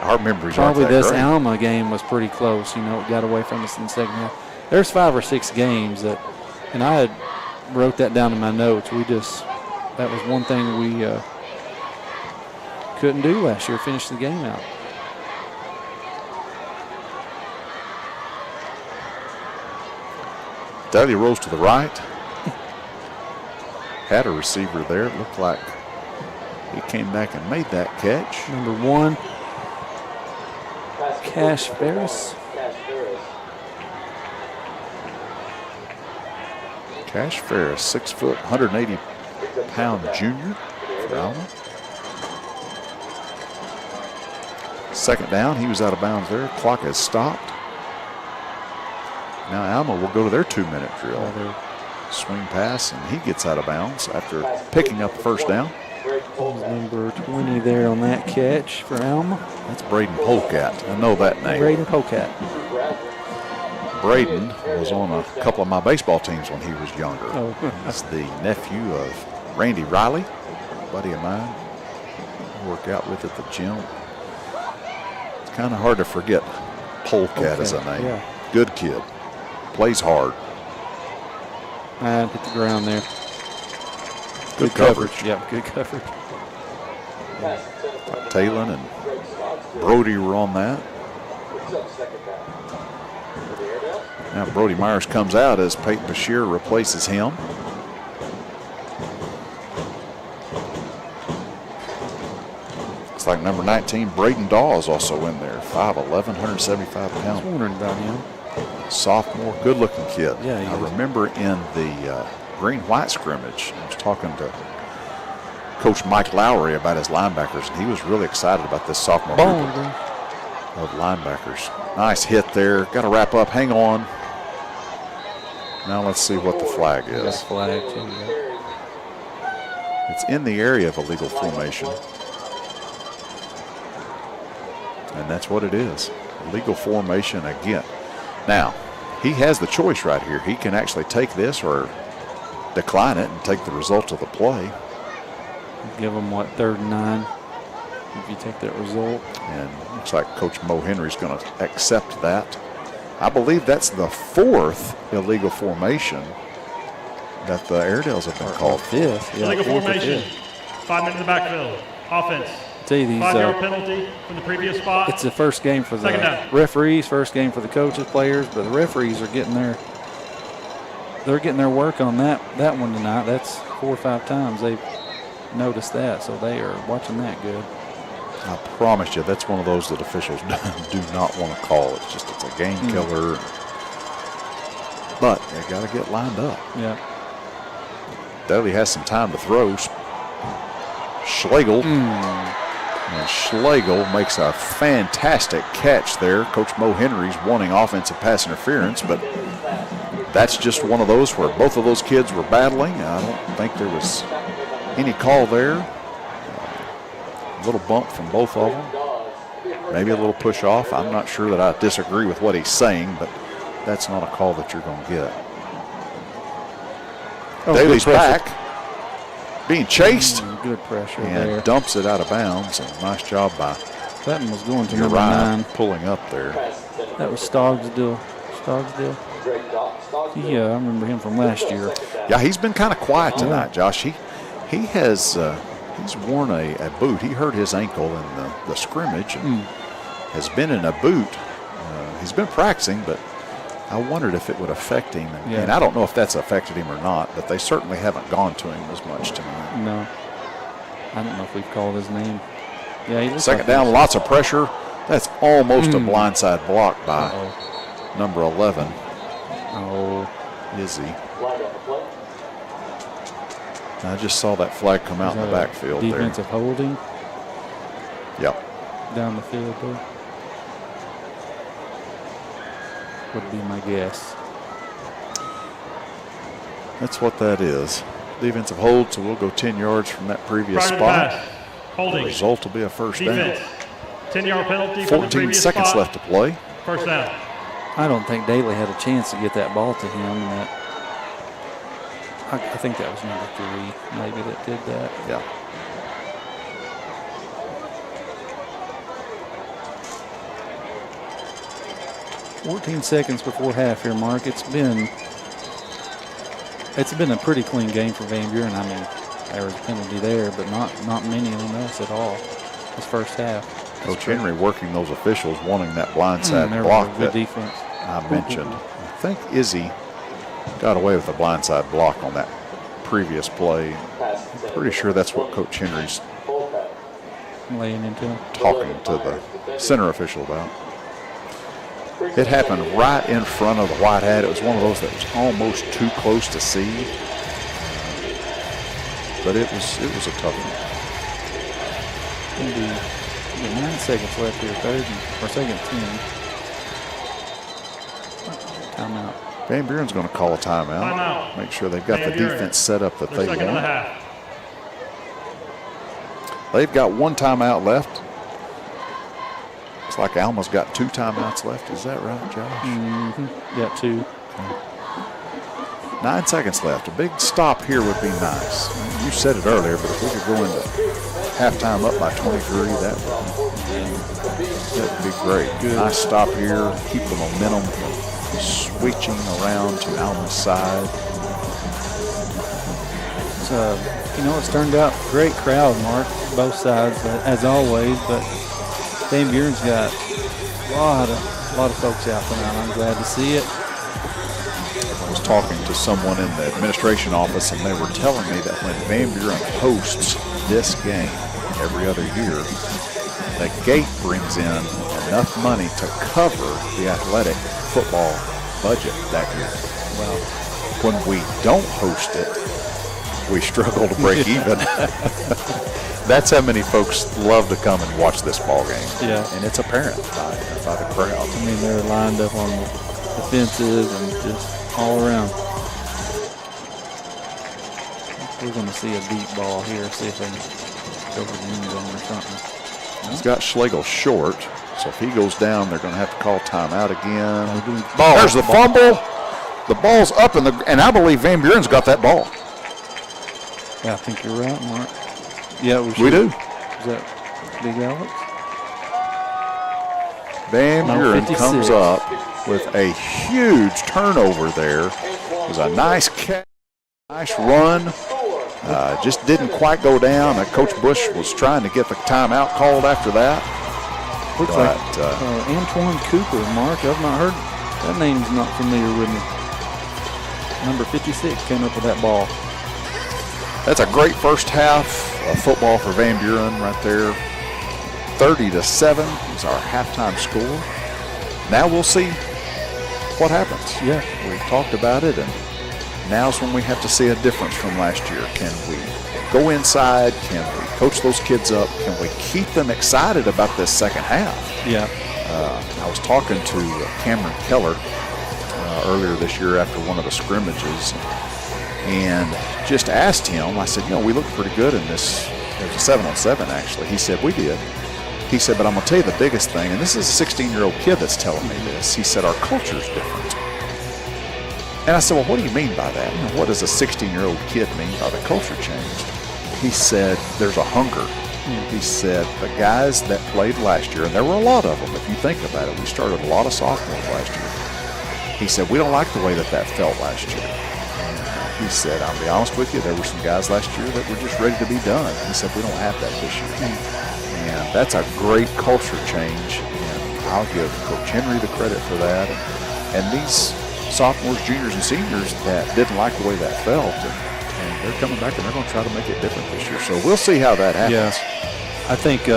our memories probably aren't that this great. Alma game was pretty close. It got away from us in the second half. There's 5 or 6 games and I had wrote that down in my notes. That was one thing we couldn't do last year, finish the game out. Dudley rolls to the right. Had a receiver there. It looked like he came back and made that catch. Number 1, Cash Ferris. Cash Ferris, 6 foot, 180-pound junior for Alma. Second down, he was out of bounds there. Clock has stopped. Now Alma will go to their 2-minute drill. Swing pass, and he gets out of bounds after picking up the first down. Number 20 there on that catch for Alma. That's Braden Polecat. I know that name. Braden Polecat. Braden was on a couple of my baseball teams when he was younger. Oh. He's the nephew of Randy Riley, a buddy of mine. I work out with at the gym. It's kind of hard to forget Polecat as a name. Yeah. Good kid. Plays hard. And hit the ground there. Good coverage. Yep, good coverage. Talon and Brody were on that. Now Brody Myers comes out as Peyton Bashir replaces him. Looks like number 19, Braden Dawes, also in there. 5'11", 175 I was pounds. wondering about him. Sophomore, good-looking kid. Yeah, he I is. remember in the green-white scrimmage, I was talking to Coach Mike Lowry about his linebackers, and he was really excited about this sophomore group of linebackers. Nice hit there. Got to wrap up. Hang on. Now let's see what the flag is. Flag too, yeah. It's in the area of illegal formation. And that's what it is. Illegal formation again. Now, he has the choice right here. He can actually take this or decline it and take the result of the play. Give them, 3rd and 9 if you take that result. And looks like Coach Mo Henry's going to accept that. I believe that's the 4th illegal formation that the Airedales have been called. 5th. Yeah, Illegal 4th or formation. 5th. 5 men in the backfield. Offense. Tell you these, 5-yard penalty from the previous spot. it's the first game for the Second down. referees, first game for the coaches, players, but the referees are getting their work on that one tonight. That's 4 or 5 times they've noticed that, so they are watching that good. I promise you, that's one of those that officials do not want to call. It's a game killer. But they got to get lined up. Yeah. Dudley has some time to throw. Schlegel. And Schlegel makes a fantastic catch there. Coach Mo Henry's wanting offensive pass interference, but that's just one of those where both of those kids were battling. I don't think there was any call there. A little bump from both of them. Maybe a little push off. I'm not sure that I disagree with what he's saying, but that's not a call that you're going to get. Daly's back, being chased. Good pressure And there. dumps it out of bounds. And nice job by That one was going to number Uriah 9. pulling up there. That was Stogsdill. Yeah, I remember him from last year. Yeah, he's been kind of quiet tonight, Josh. He has he's worn a boot. He hurt his ankle in the scrimmage and has been in a boot. He's been practicing, but I wondered if it would affect him, Yeah. and I don't know if that's affected him or not, but they certainly haven't gone to him as much tonight. No. I don't know if we've called his name. Yeah, he looks Second like down, he's- lots of pressure. That's almost a blindside block by number 11, Oh, Izzy. Flag on the play. I just saw that flag come out is in the that a backfield defensive holding there. Yep. down the field there. Would be my guess. That's what that is. Defensive hold, so we'll go 10 yards from that previous Prior to spot. pass. The Holding. result will be a first Defense. down. 10-yard penalty from the 14 previous seconds spot. left to play. First down. I don't think Daly had a chance to get that ball to him. That I think that was number 3, maybe that did that. Yeah. $14 seconds before half here, Mark. It's been a pretty clean game for Van Buren. I mean, there was a penalty there, but not many on us at all. This first half. Coach Henry working those officials, wanting that blindside There block was a good that defense. I mentioned. I think Izzy got away with a blindside block on that previous play. Pass I'm pretty sure that's what Coach Henry's Full pass. Laying into him. talking to the center official about. It happened right in front of the white hat. It was one of those that was almost too close to see. But it was a tough one. Gonna be 9 seconds left here, second and 10. Timeout. Van Buren's going to call a timeout. Timeout. Make sure they've got Van the Buren. defense set up that Their they second and a want. half. They've got one timeout left. Looks like Alma's got 2 timeouts left. Is that right, Josh? Yeah, 2. 9 seconds left. A big stop here would be nice. You said it earlier, but if we could go into halftime up by 23, that would be great. Nice stop here. Keep the momentum switching around to Alma's side. So, it's turned out great crowd, Mark, both sides, as always, but Van Buren's got a lot of folks out tonight. I'm glad to see it. I was talking to someone in the administration office, and they were telling me that when Van Buren hosts this game every other year, the gate brings in enough money to cover the athletic football budget that year. Well, when we don't host it, we struggle to break even. That's how many folks love to come and watch this ball game. Yeah. And it's apparent by the crowd. I mean, they're lined up on the fences and just all around. We're going to see a deep ball here, see if they can go for the end zone or something. He's got Schlegel short, so if he goes down, they're going to have to call timeout again. There's the fumble. The ball's up, and I believe Van Buren's got that ball. Yeah, I think you're right, Mark. Yeah, We do. Is that Big Alex? Van No, Buren 56. comes up with a huge turnover there. It was a nice catch, nice run. Just didn't quite go down. Coach Bush was trying to get the timeout called after that. Looks like Antoine Cooper, Mark. I've not heard. That name's not familiar with me. Number 56 came up with that ball. That's a great first half of football for Van Buren right there. 30-7 is our halftime score. Now we'll see what happens. Yeah. We've talked about it, and now's when we have to see a difference from last year. Can we go inside? Can we coach those kids up? Can we keep them excited about this second half? Yeah. I was talking to Cameron Keller earlier this year after one of the scrimmages, and just asked him, I said, we looked pretty good in this. It was a 7-on-7 actually. He said, we did. He said, but I'm going to tell you the biggest thing, and this is a 16-year-old kid that's telling me this. He said, our culture's different. And I said, well, what do you mean by that? What does a 16-year-old kid mean by the culture change? He said, there's a hunger. He said, the guys that played last year, and there were a lot of them, if you think about it, we started a lot of sophomores last year. He said, we don't like the way that felt last year. He said, I'll be honest with you, there were some guys last year that were just ready to be done. He said, we don't have that this year. And that's a great culture change, and I'll give Coach Henry the credit for that. and these sophomores, juniors, and seniors that didn't like the way that felt, and they're coming back and they're going to try to make it different this year. So we'll see how that happens. Yeah, I think,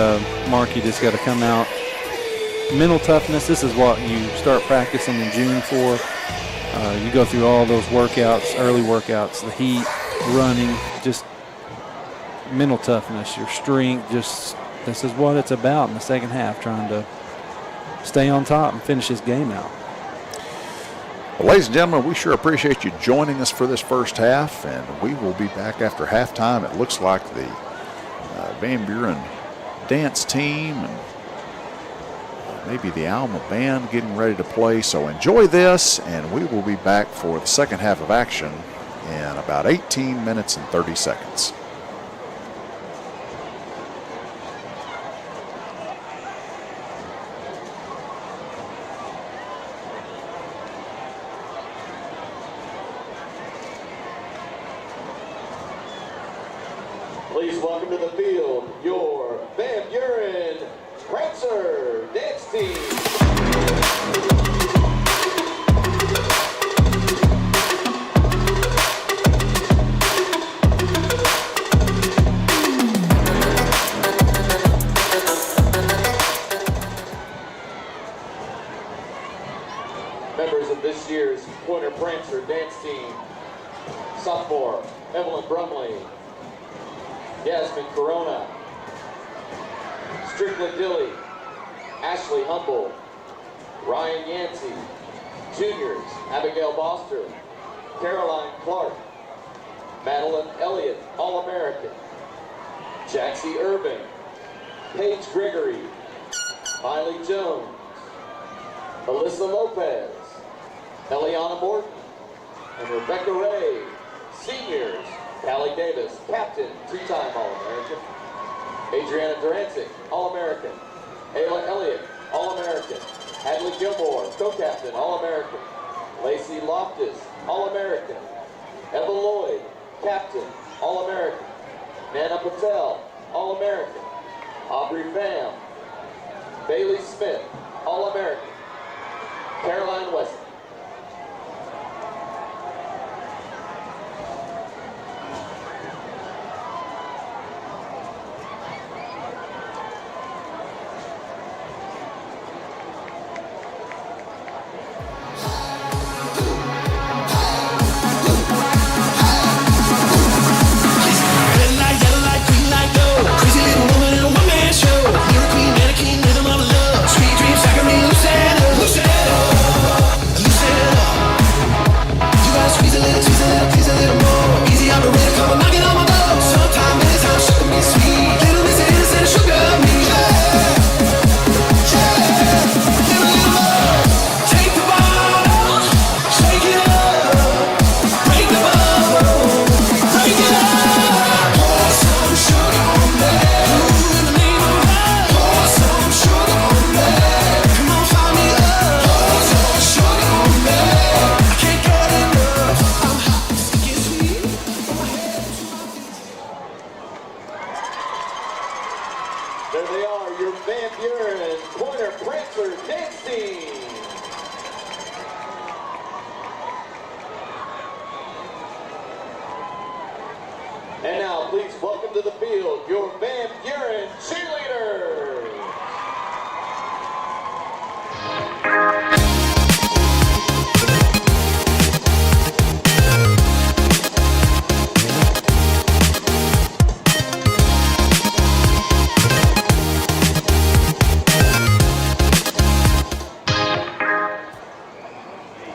Mark, you just got to come out. Mental toughness, this is what you start practicing in June for. You go through all those workouts, early workouts, the heat, running, just mental toughness, your strength, just this is what it's about in the second half, trying to stay on top and finish this game out. Well, ladies and gentlemen, we sure appreciate you joining us for this first half, and we will be back after halftime. It looks like the Van Buren dance team and maybe the Alma band getting ready to play. So enjoy this, and we will be back for the second half of action in about 18 minutes and 30 seconds. Please welcome to the field your Van Buren Prancer Dance Team. Members of this year's Pointer Prancer Dance Team: sophomore Evelyn Brumley, Yasmin Corona, Strickland Dilly, Ashley Humble, Ryan Yancey, juniors Abigail Boster, Caroline Clark, Madeline Elliott, All-American, Jaxie Irving, Paige Gregory, Miley Jones, Alyssa Lopez, Eliana Morton, and Rebecca Ray, seniors. Callie Davis, captain, two-time All-American. Adriana Durancic, All-American. Ayla Elliott, All-American. Hadley Gilmore, co-captain, All-American. Lacey Loftus, All-American. Eva Lloyd, captain, All-American. Nana Patel, All-American. Aubrey Pham, Bailey Smith, All-American. Caroline Weston. There they are, your Van Buren Pointer Prancer Dance Team. And now, please welcome to the field your Van Buren cheerleaders.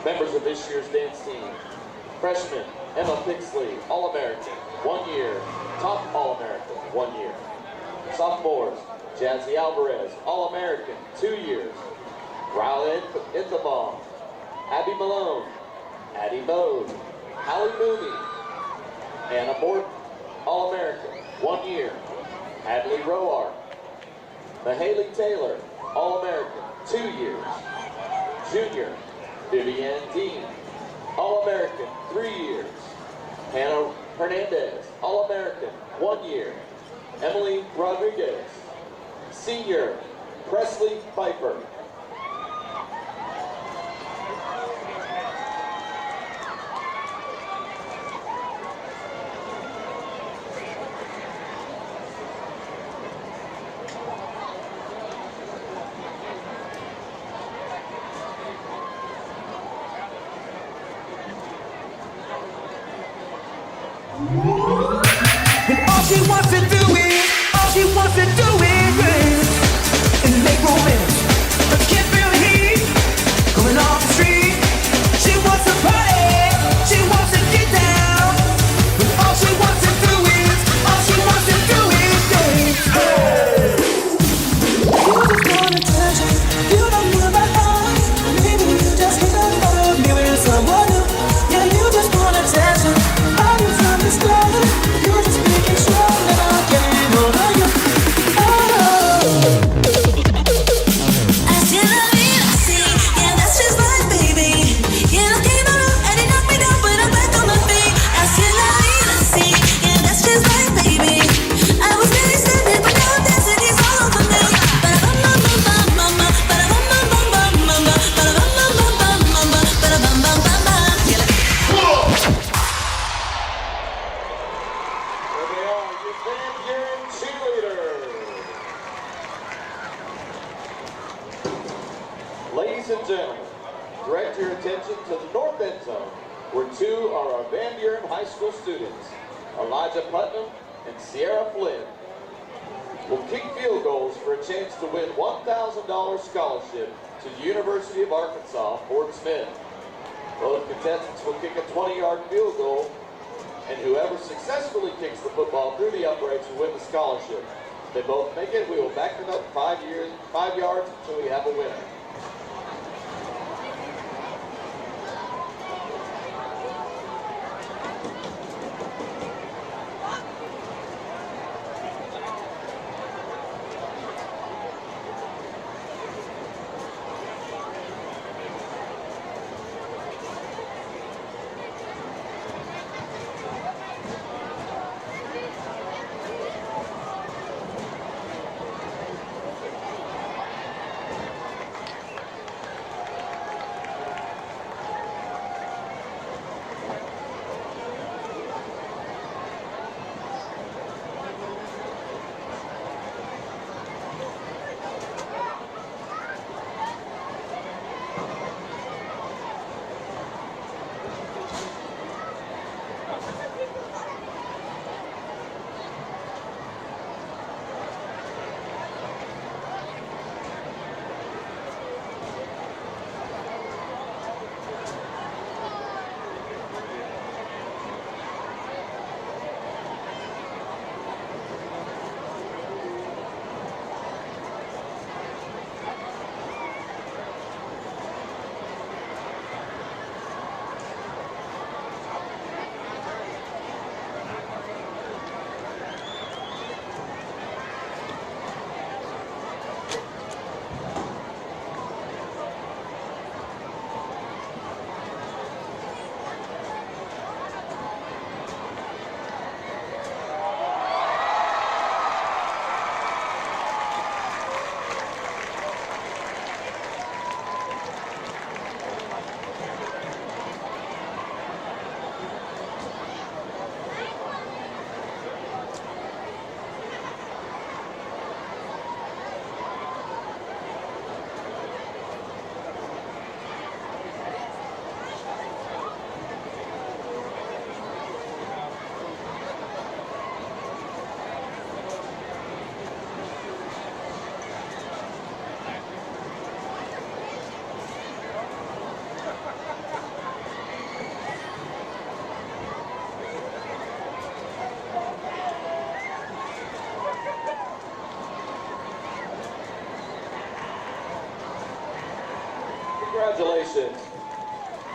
Members of this year's dance team: freshman Emma Pixley, All-American, 1 year. Top All-American, 1 year. Sophomores: Jazzy Alvarez, All-American, 2 years. Riley Inthebong, Abby Malone, Addie Bode, Hallie Mooney, Anna Morton, All-American, 1 year. Hadley Roark, Mahaley Taylor, All-American, 2 years. Junior Vivian Dean, All-American, 3 years. Hannah Hernandez, All-American, 1 year. Emily Rodriguez. Senior Presley Piper. And all she wants to do is dance and make romance. But can't feel the heat coming off the street. She wants to party, she wants to get down. But all she wants to do is dance. Hey! You just wanna touch it, you don't know about us. Maybe you just hit the bug, maybe it's someone new. Yeah, you just wanna touch it. All you from is love. You're just making sure that I'm getting over you. Oh. I see la vida, see, yeah, that's just life, baby. Yeah, I came around and it knocked me down, but I'm back on my feet. I see la vida, see, yeah, that's just life, baby. I was really standing, but now I'm dancing, he's all over me. Ba-da-bum-bum-bum-bum-bum, ba-da-bum-bum-bum-bum-bum, ba-da-bum-bum-bum-bum-bum, ba-da-bum-bum-bum-bum. Yeah. There they are, your Van Buren cheerleaders. Ladies and gentlemen, direct your attention to the north end zone, where two are our Van Buren High School students, Elijah Putnam and Sierra Flynn, will kick field goals for a chance to win $1,000 scholarship to the University of Arkansas, Fort Smith. Both contestants will kick a 20-yard field goal, and whoever successfully kicks the football through the uprights will win the scholarship. If they both make it, we will back them up 5 yards until we have a winner. Congratulations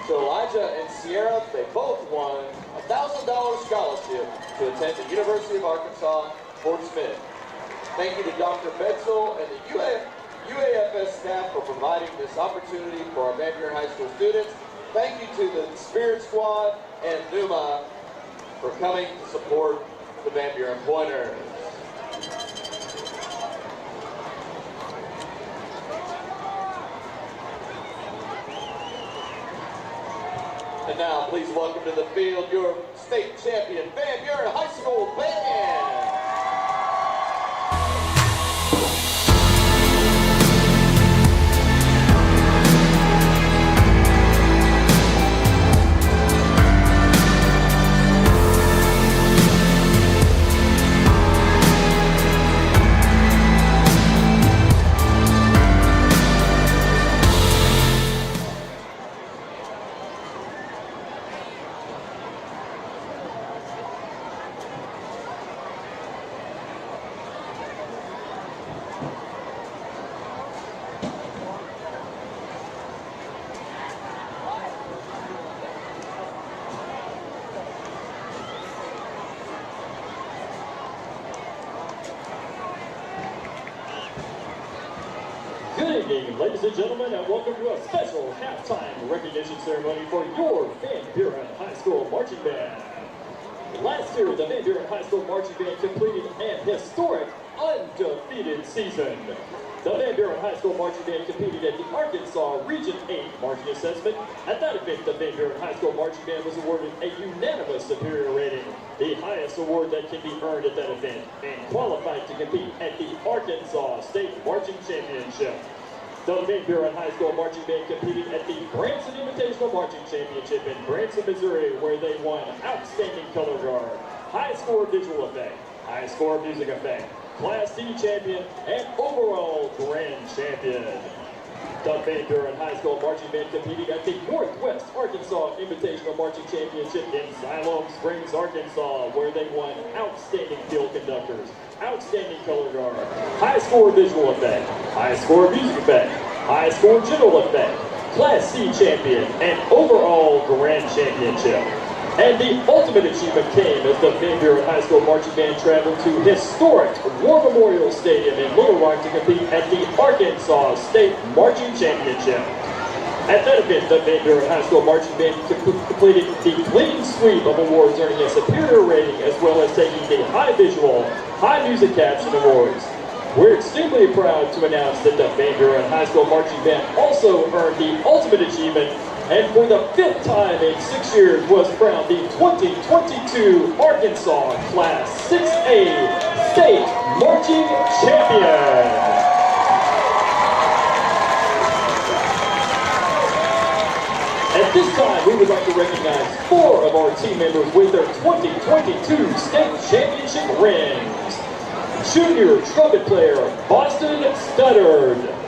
to Elijah and Sierra. They both won a $1,000 scholarship to attend the University of Arkansas, Fort Smith. Thank you to Dr. Betzel and the UAFS staff for providing this opportunity for our Van Buren High School students. Thank you to the Spirit Squad and Numa for coming to support the Van Buren Pointers. And now, please welcome to the field your state champion Van Buren High School band. evening, ladies and gentlemen, and welcome to a special halftime recognition ceremony for your Van Buren High School Marching Band. Last year, the Van Buren High School Marching Band completed an historic, undefeated season. The Van Buren High School Marching Band competed at the Arkansas Region 8 Marching Assessment. At that event, the Van Buren High School Marching Band was awarded a unanimous superior rating, the highest award that can be earned at that event, and qualified to compete at the Arkansas State Marching Championship. The Van Buren High School Marching Band competed at the Branson Invitational Marching Championship in Branson, Missouri, where they won Outstanding Color Guard, High Score Visual Effect, High Score Music Effect, Class C Champion, and overall Grand Champion. The Van Buren High School Marching Band competed at the Northwest Arkansas Invitational Marching Championship in Siloam Springs, Arkansas, where they won Outstanding Field Conductors, Outstanding Color Guard, High Score Visual Effect, High Score Music Effect, High Score General Effect, Class C Champion, and overall Grand Championship. And the ultimate achievement came as the Van Buren High School Marching Band traveled to historic War Memorial Stadium in Little Rock to compete at the Arkansas State Marching Championship. At that event, the Van Buren High School Marching Band completed the clean sweep of awards, earning a superior rating as well as taking the High Visual, High Music Caption Awards. We're extremely proud to announce that the Van Buren High School Marching Band also earned the ultimate achievement, and for the 5th time in 6 years was crowned the 2022 Arkansas Class 6A State Marching Champion. At this time, we would like to recognize 4 of our team members with their 2022 state championship rings. Junior trumpet player, Boston Studdard.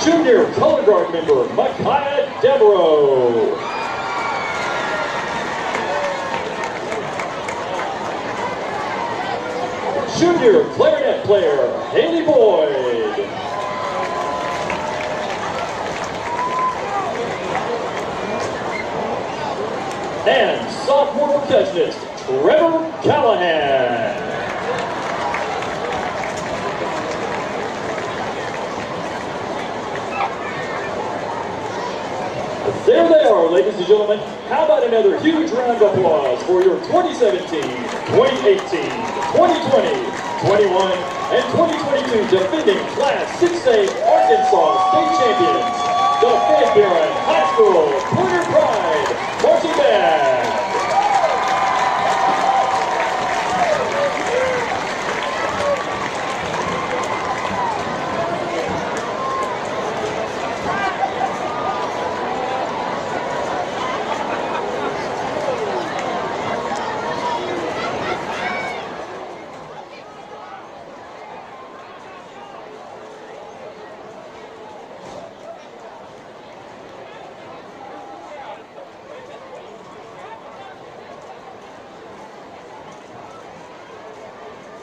Junior color guard member, Micaiah Devereaux. Junior clarinet player, Haley Boyd. And sophomore percussionist, Trevor Callahan. There they are, ladies and gentlemen. How about another huge round of applause for your 2017, 2018, 2020, 21, and 2022 defending Class 6A Arkansas State Champions, the Van Buren High School Pointer Pride Marching Band.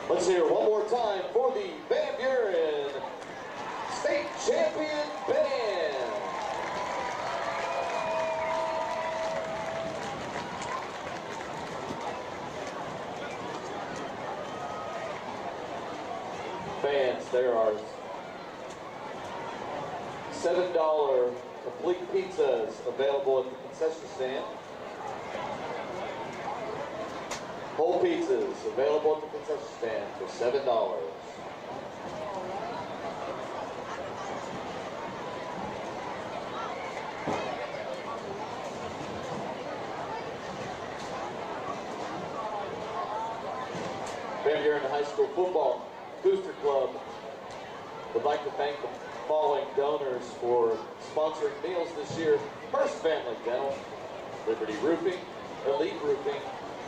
Let's hear one more time for the Van Buren State Champion Band. Fans, there are $7 complete pizzas available at the concession stand. Whole pizzas available at the concession stand for $7. Van Buren High School Football Booster Club would like to thank the following donors for sponsoring meals this year. First Family Dental, Liberty Roofing, Elite Roofing,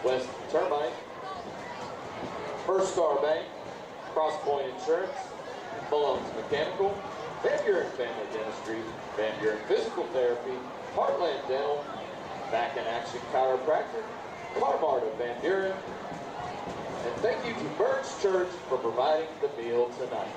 West Termite, First Star Bank, Crosspoint Insurance, Malone's Mechanical, Van Buren Family Dentistry, Van Buren Physical Therapy, Heartland Dental, Back in Action Chiropractor, Carmart of Van Buren, and thank you to Burns Church for providing the meal tonight.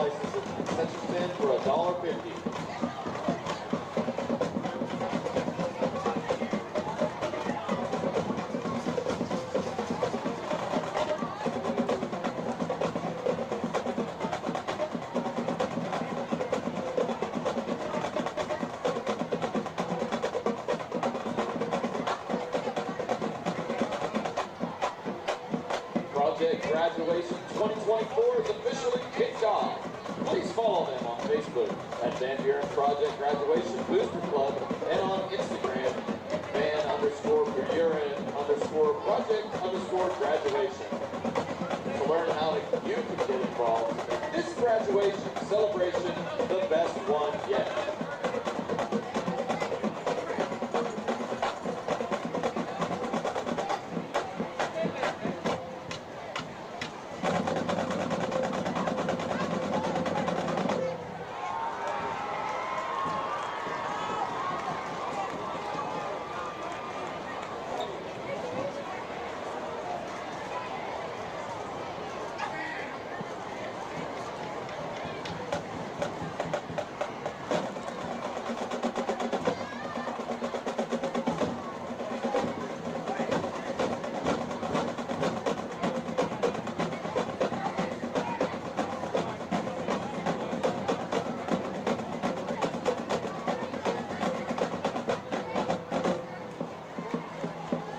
slices of concession stand for $1.50. Project Graduation 2024 is officially kicked off. Please follow them on Facebook at Van Buren Project Graduation Booster Club and on Instagram, Van_Buren_Project_Graduation. To learn how you can get involved in this graduation celebration, the best one yet.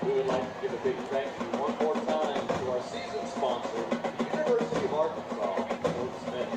We would like to give a big thank you one more time to our season sponsor, the University of Arkansas, Fort Smith.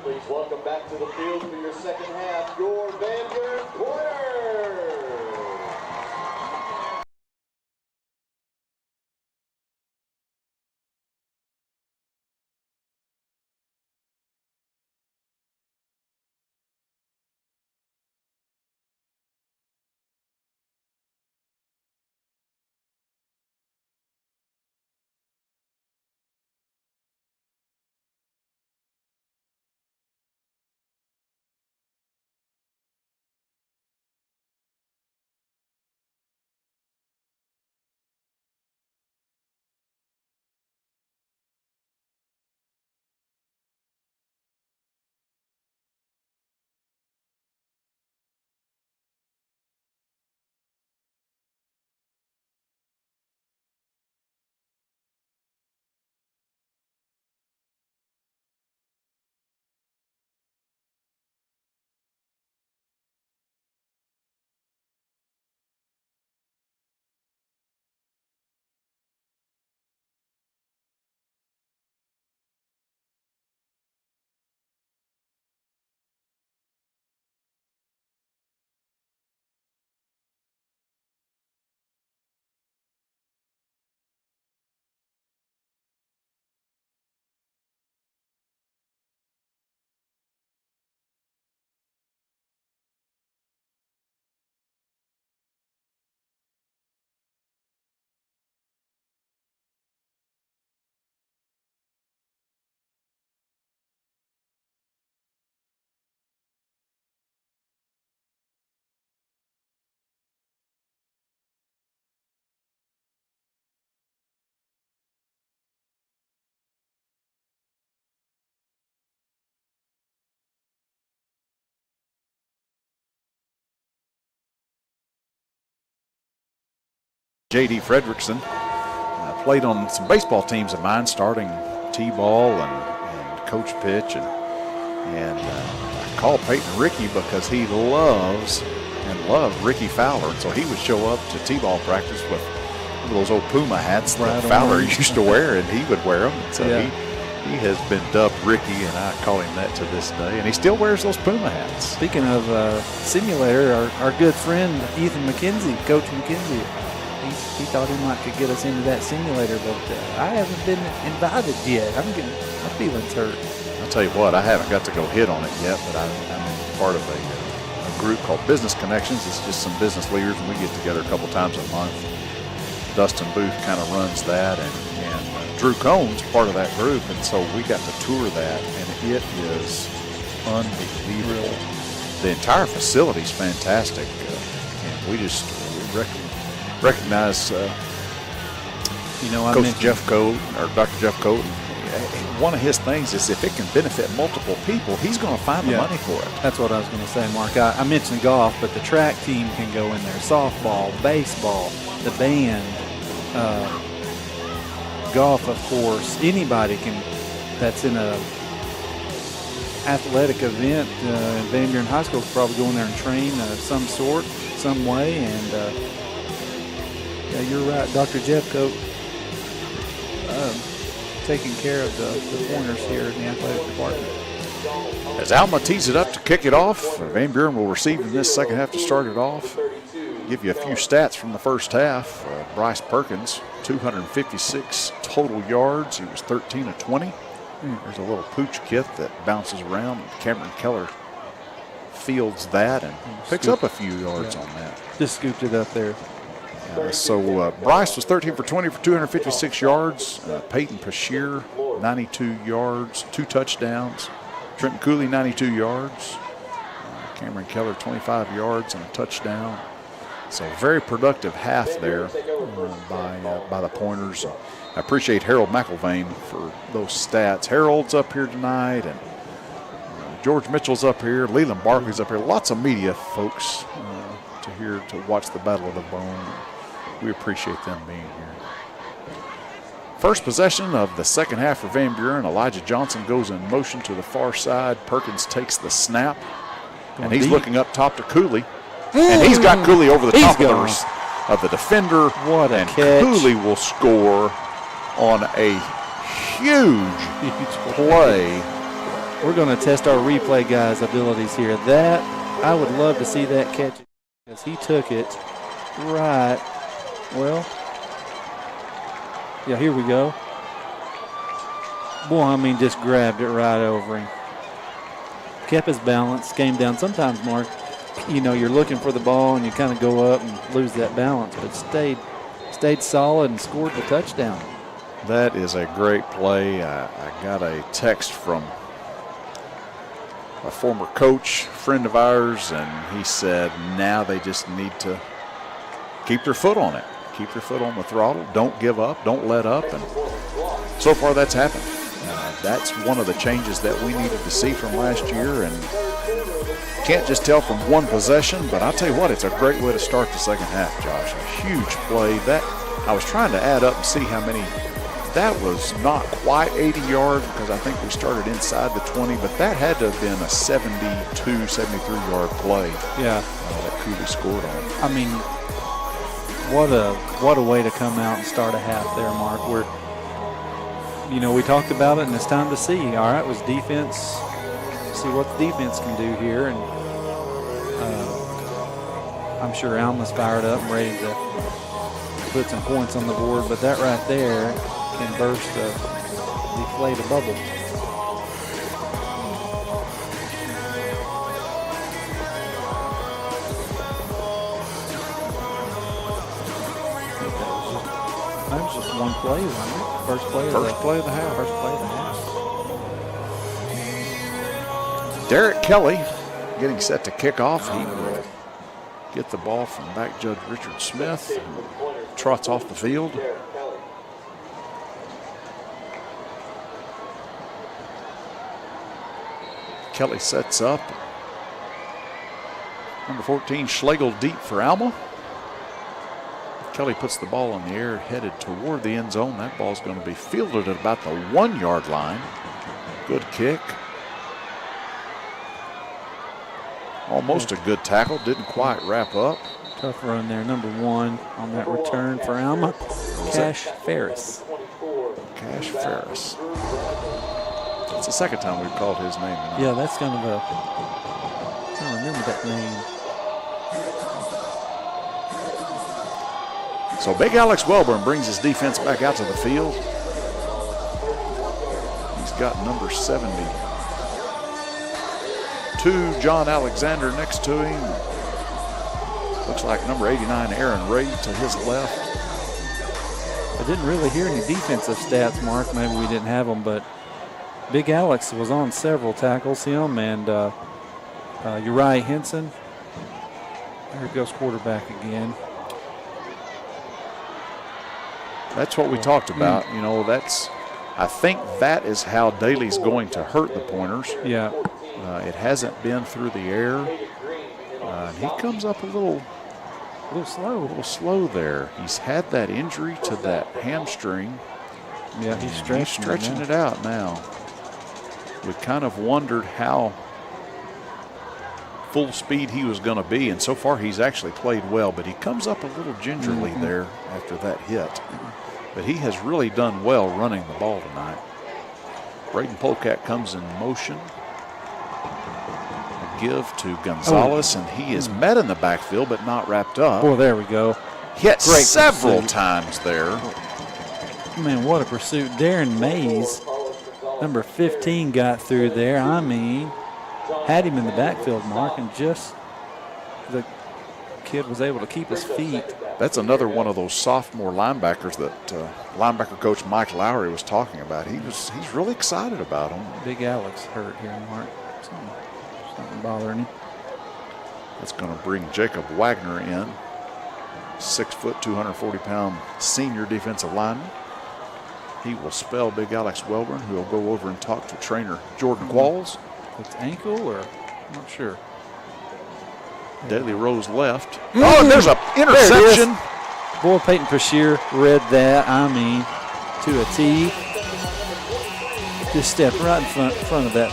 Please welcome back to the field for your second half, your Van Buren Pointers. J.D. Fredrickson. Played on some baseball teams of mine, starting T-ball and coach pitch. And I called Peyton Ricky because he loved Ricky Fowler. And so he would show up to T-ball practice with one of those old Puma hats that Fowler used to wear, and he would wear them. And so he has been dubbed Ricky, and I call him that to this day. And he still wears those Puma hats. Speaking of simulator, our good friend Ethan McKenzie, Coach McKenzie, he thought he could get us into that simulator, but I haven't been invited yet. My feelings hurt. I'll tell you what, I haven't got to go hit on it yet, but I'm part of a group called Business Connections. It's just some business leaders, and we get together a couple times a month. Dustin Booth kind of runs that, and Drew Cohn's part of that group, and so we got to tour that, and it is unbelievable. The entire facility is fantastic, and we recognize Coach Jeff Coat, or Dr. Jeff Coat. One of his things is if it can benefit multiple people, he's going to find the money for it. That's what I was going to say, Mark. I mentioned golf, but the track team can go in there. Softball, baseball, the band, golf, of course. Anybody can. That's in a athletic event. Van Buren High School can probably go in there and train of some sort, some way. And yeah, you're right, Dr. Jeffcoat. Taking care of the pointers here in the athletic department. As Alma tees it up to kick it off, Van Buren will receive in this second half to start it off. Give you a few stats from the first half. Bryce Perkins, 256 total yards. He was 13 of 20. There's a little pooch kit that bounces around. Cameron Keller fields that and picks up a few yards on that. Just scooped it up there. So Bryce was 13 for 20 for 256 yards. Peyton Pashier, 92 yards, 2 touchdowns. Trenton Cooley, 92 yards. Cameron Keller, 25 yards and a touchdown. So very productive half there by the Pointers. I appreciate Harold McIlvain for those stats. Harold's up here tonight, and George Mitchell's up here. Leland Barkley's up here. Lots of media folks to watch the Battle of the Bone. We appreciate them being here. First possession of the second half for Van Buren. Elijah Johnson goes in motion to the far side. Perkins takes the snap, and he's looking up top to Cooley. And he's got Cooley over the top of the defender. What a catch. Cooley will score on a huge play. We're going to test our replay guys' abilities here. That, I would love to see that catch because he took it right. Well, yeah, here we go. Boy, I mean, just grabbed it right over him. Kept his balance, came down. Sometimes, Mark, you're looking for the ball and you kind of go up and lose that balance, but stayed solid and scored the touchdown. That is a great play. I got a text from a former coach, friend of ours, and he said now they just need to keep their foot on it. Keep your foot on the throttle. Don't give up. Don't let up. And so far that's happened. That's one of the changes that we needed to see from last year, and can't just tell from one possession, but I'll tell you what, it's a great way to start the second half, Josh. A huge play. That I was trying to add up and see how many. That was not quite 80 yards because I think we started inside the 20, but that had to have been a 72, 73-yard play. Yeah. That Cooley scored on. I mean, what a way to come out and start a half there, Mark. We talked about it, and it's time to see. All right, was defense. See what the defense can do here, and I'm sure Alma's fired up and ready to put some points on the board. But that right there can deflate a bubble. That was just one play, wasn't it? First play of the half. First play of the half. Derek Kelly getting set to kick off. He will get the ball from back judge Richard Smith, who trots off the field. Kelly sets up. Number 14, Schlegel deep for Alma. Kelly puts the ball in the air, headed toward the end zone. That ball's going to be fielded at about the 1-yard line. Good kick. Almost a good tackle. Didn't quite wrap up. Tough run there. Number 1 on that return for Alma. Cash Ferris. Cash Ferris. It's the second time we've called his name tonight. Yeah, that's kind of a. I don't remember that name. So Big Alex Welburn brings his defense back out to the field. He's got number 72, John Alexander, next to him. Looks like number 89, Aaron Ray, to his left. I didn't really hear any defensive stats, Mark. Maybe we didn't have them, but Big Alex was on several tackles, him and Uriah Henson. There goes quarterback again. That's what we talked about. You know, I think that is how Daly's going to hurt the Pointers. Yeah. It hasn't been through the air. And he comes up a little slow there. He's had that injury to that hamstring. Yeah, he's stretching it out now. We kind of wondered how full speed he was going to be, and so far he's actually played well, but he comes up a little gingerly there after that hit. But he has really done well running the ball tonight. Braden Polkat comes in motion. A give to Gonzalez, and he is met in the backfield but not wrapped up. Well, there we go. Hit Great several pursuit. times there. Man, what a pursuit. Darren Mays, number 15, got through there. I mean, had him in the backfield, Mark, and just the kid was able to keep his feet. That's another one of those sophomore linebackers that linebacker coach Mike Lowry was talking about. He's really excited about him. Big Alex hurt here, Mark. Something bothering him. That's going to bring Jacob Wagner in. 6 foot, 240-pound senior defensive lineman. He will spell Big Alex Welburn, who will go over and talk to trainer Jordan Qualls. It's ankle or I'm not sure. Daly Rose left. Oh, and there's an interception. Boy, Peyton Brashear read that, I mean, to a T. Just stepped right in front of that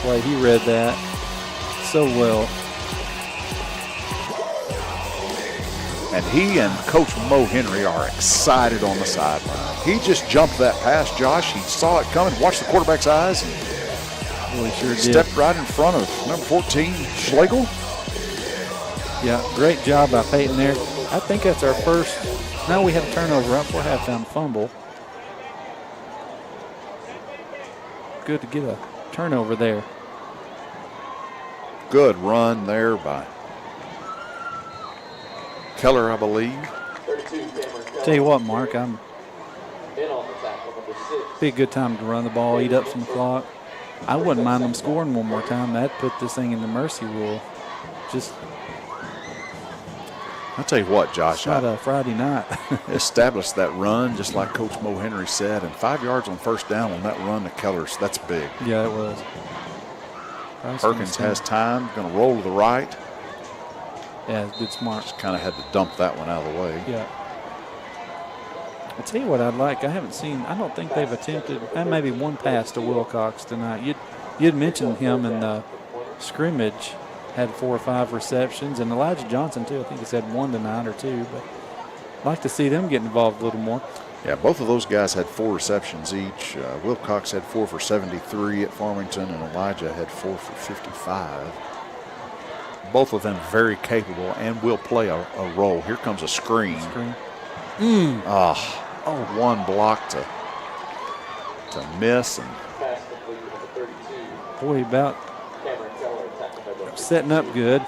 play. He read that so well. And he and Coach Mo Henry are excited on the sideline. He just jumped that pass, Josh. He saw it coming, watched the quarterback's eyes, and Boy, sure did. stepped right in front of number 14, Schlegel. Yeah, great job by Peyton there. I think that's our first. Now we have a turnover right before halftime, fumble. Good to get a turnover there. Good run there by Keller, I believe. Tell you what, Mark, be a good time to run the ball, eat up some clock. I wouldn't mind them scoring one more time. That'd put this thing in the mercy rule. Just I'll tell you what, Josh. not a Friday night. Established that run just like Coach Mo Henry said, and 5 yards on first down on that run to Keller's. That's big. Yeah, it was. Perkins has time, going to roll to the right. Yeah, good smart. Just kind of had to dump that one out of the way. Yeah. I'll tell you what I'd like. I don't think they've attempted, and maybe one pass to Wilcox tonight. You'd mentioned him in the scrimmage, had 4 or 5 receptions, and Elijah Johnson too. I think he's had 1 tonight or 2, but I'd like to see them get involved a little more. Yeah, both of those guys had 4 receptions each. Wilcox had 4 for 73 at Farmington, and Elijah had 4 for 55. Both of them very capable and will play a role. Here comes a screen. One block to miss. And boy, about setting up good.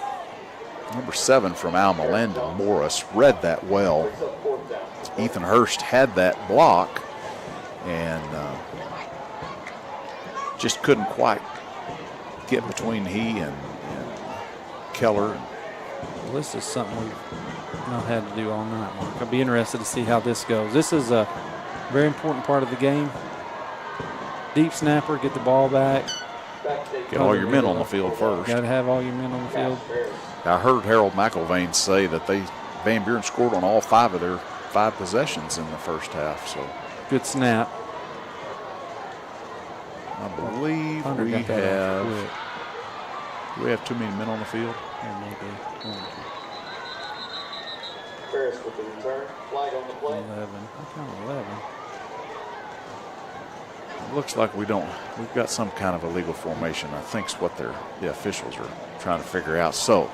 Number 7 from Alma, Landon Morris, read that well. Ethan Hurst had that block and just couldn't quite get between he and Keller. Well, this is something we've not had to do all night, Mark. I'll be interested to see how this goes. This is a very important part of the game. Deep snapper, get the ball back. Get all your men on the field first. Got to have all your men on the field. I heard Harold McIlvain say that they Van Buren scored on all 5 of their 5 possessions in the first half. So Good snap. I believe Hunter we got that off have. quick. Do we have too many men on the field? Or maybe 1, Ferris with the return. Flag on the 2, play. 11. I count 11. It looks like we've got some kind of illegal formation. I think's what the officials are trying to figure out. So,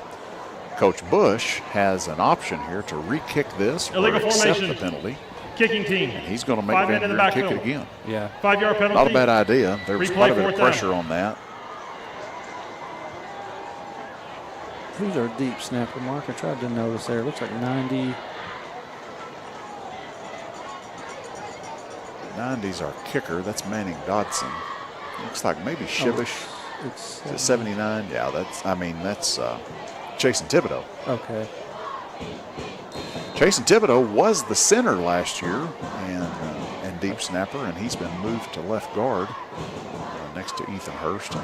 Coach Bush has an option here to re-kick this Illegal or accept formation. the penalty. Kicking team. And he's going to make 5 Van men in the Buren kick it backfield. again. Yeah. 5-yard penalty. Not a bad idea. There was Replay, quite a bit of 4th down. pressure on that. Who's our deep snapper, Mark? I tried to notice there. It looks like 90. 90's our kicker. That's Manning Dodson. Looks like maybe Shivish. It's Is it 79? Yeah, that's Chasen Thibodeau. Okay. Chasen Thibodeau was the center last year and deep snapper, and he's been moved to left guard next to Ethan Hurst,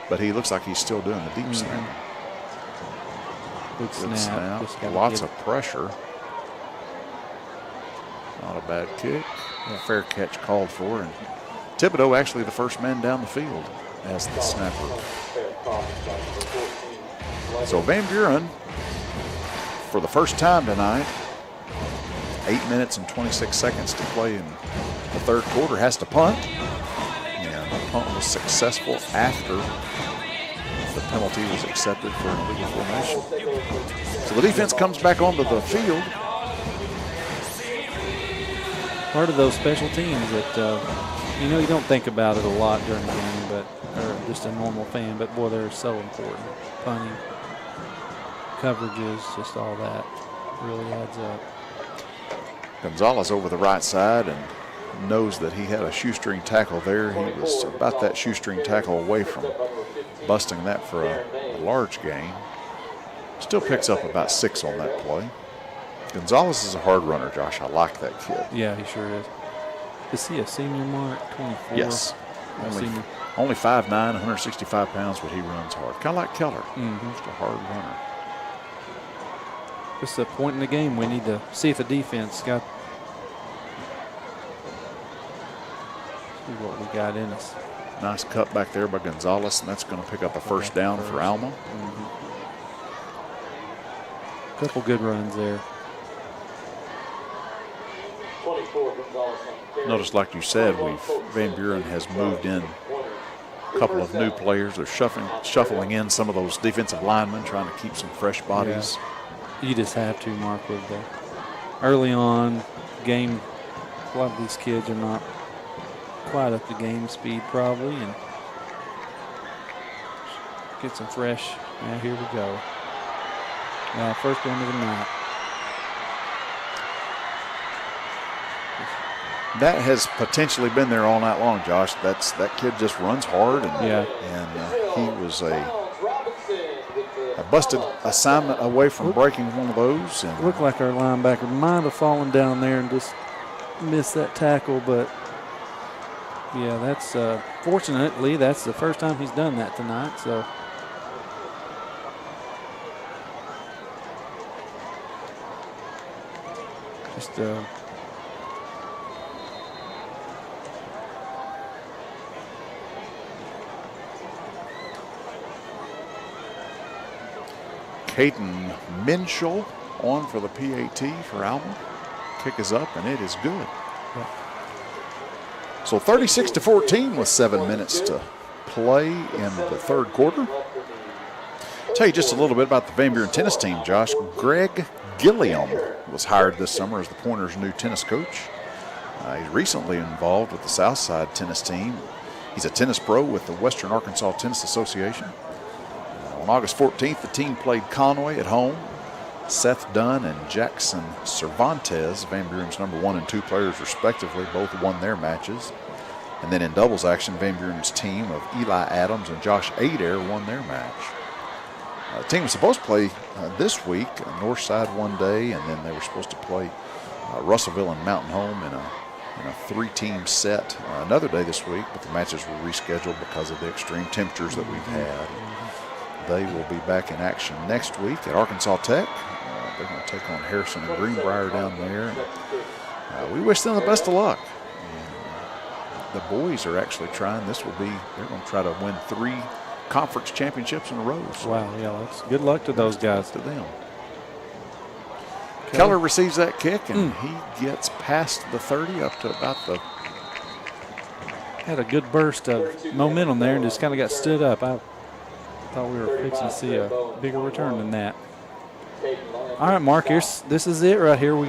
but he looks like he's still doing the deep snap. Good Good snap. Just snap. gotta Lots get of pressure. Not a bad kick. A fair catch called for, and Thibodeau actually the first man down the field as the snapper. So Van Buren, for the first time tonight, 8 minutes and 26 seconds to play in the third quarter, has to punt. And the punt was successful after the penalty was accepted for an illegal formation. So the defense comes back onto the field. part of those special teams that, you don't think about it a lot during the game, or just a normal fan, but boy, they're so important. Punting, coverages, just all that really adds up. Gonzalez over the right side and knows that he had a shoestring tackle there. He was about that shoestring tackle away from busting that for a large gain. Still picks up about 6 on that play. Gonzalez is a hard runner, Josh. I like that kid. Yeah, he sure is. Is he a senior, Mark? 24? Yes. Senior. Only 5'9", 165 pounds, but he runs hard. Kind of like Keller. Just a hard runner. Just a point in the game we need to see if the defense got see what we got in us. Nice cut back there by Gonzalez, and that's going to pick up a first down for Alma. Couple good runs there. 24, Gonzalez on the carry. Notice, like you said, Van Buren has moved in a couple of new players. They're shuffling in some of those defensive linemen, trying to keep some fresh bodies. You just have to, Mark, with the early on game. A lot of these kids are not quite up to game speed probably, and get some fresh. Now here we go. First one of the night. That has potentially been there all night long, Josh. That kid just runs hard, and he was a busted assignment away from breaking one of those. And Looked like our linebacker might have fallen down there and just missed that tackle, but yeah, that's fortunately that's the first time he's done that tonight. So just Caden Minshall on for the PAT for Alma. Kick is up, and it is good. So 36-14 with 7 minutes to play in the third quarter. Tell you just a little bit about the Van Buren tennis team, Josh. Greg Gilliam was hired this summer as the Pointers' new tennis coach. He's recently involved with the Southside tennis team. He's a tennis pro with the Western Arkansas Tennis Association. On August 14th, the team played Conway at home. Seth Dunn and Jackson Cervantes, Van Buren's number 1 and 2 players respectively, both won their matches. And then in doubles action, Van Buren's team of Eli Adams and Josh Adair won their match. The team was supposed to play this week, Northside one day, and then they were supposed to play Russellville and Mountain Home in a 3-team set another day this week, but the matches were rescheduled because of the extreme temperatures that we've had. They will be back in action next week at Arkansas Tech. They're going to take on Harrison and Greenbrier down there. We wish them the best of luck. And the boys are actually trying. They're going to try to win 3 conference championships in a row. So wow, yeah, that's good luck to those guys. to them. Keller receives that kick, and he gets past the 30 up to about the. Had a good burst of momentum there and just kind of got stood up. I thought we were fixing to see a bigger return than that. All right, Mark, this is it right here. We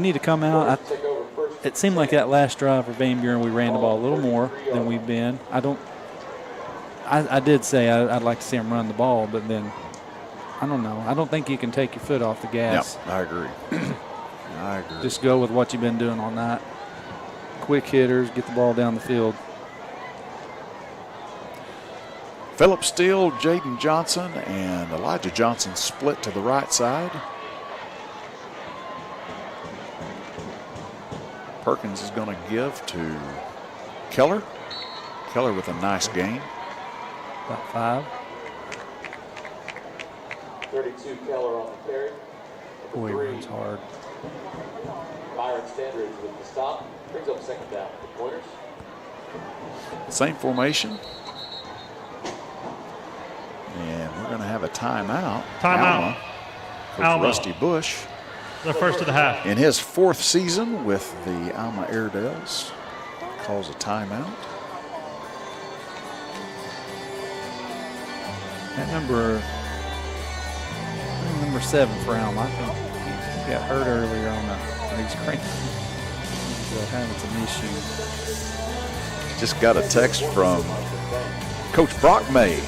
need to come out. It seemed like that last drive for Van Buren, we ran the ball a little more than we've been. I did say I'd like to see him run the ball, but then I don't know. I don't think you can take your foot off the gas. Yep, I agree. I agree. Just go with what you've been doing all night. Quick hitters, get the ball down the field. Phillip Steele, Jaden Johnson, and Elijah Johnson split to the right side. Perkins is going to give to Keller. Keller with a nice gain. About 5. 32 Keller on the carry. Boy, he runs hard. Byron Standridge with the stop. Brings up second down. The Pointers. Same formation. And we're going to have a timeout. Timeout. Coach Alma. Rusty Bush, The first of the half. in his 4th season with the Alma Airedales, calls a timeout. That number 7 for Alma. I think he got hurt earlier on these cranes. So having some issues. Just got a text from Coach Brock May.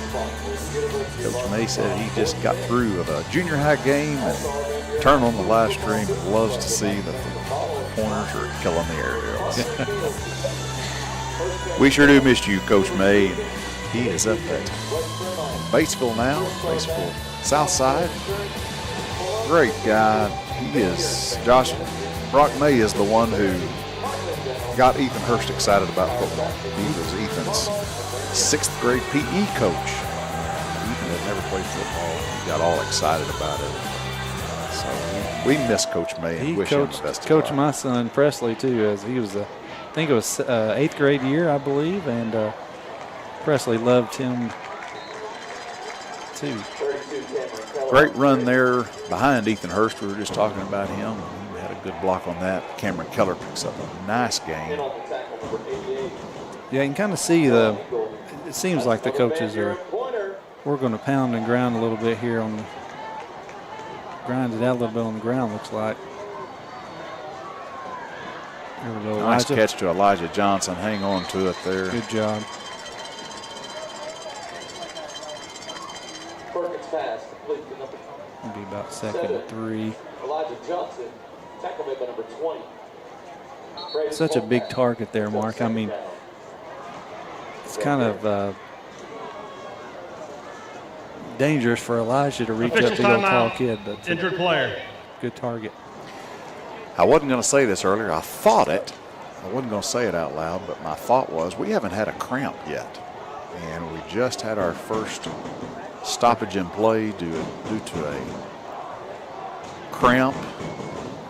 Coach May said he just got through with a junior high game and turned on the live stream. Loves to see that the Pointers are killing the Airedales. We sure do miss you, Coach May. He is up at Batesville now, Batesville South Side. Great guy. He is, Josh, Brock May is the one who got Ethan Hurst excited about football. He was Ethan's 6th grade PE coach. Ethan had never played football. He got all excited about it. So we miss Coach May and He wish him the best of coached luck. my son Presley too, as he was I think it was 8th grade year, I believe, and Presley loved him too. Great run there behind Ethan Hurst. We were just talking about him. He had a good block on that. Cameron Keller picks up a nice gain. Yeah, you can kind of see it seems like the coaches we're going to pound and ground a little bit here grind it out a little bit on the ground, looks like. There we go, Nice Elijah. catch to Elijah Johnson. Hang on to it there. Good job. Perkins pass complete to number It'll be about 2nd and 3. Elijah Johnson. Tackle made by number 20. Such a big target there, Mark. I mean, it's kind of dangerous for Elijah to reach up Official to go tall timeout. kid, but it's a Injured player. good target. I wasn't going to say this earlier. I thought it. I wasn't going to say it out loud, but my thought was we haven't had a cramp yet. And we just had our first stoppage in play due to a cramp.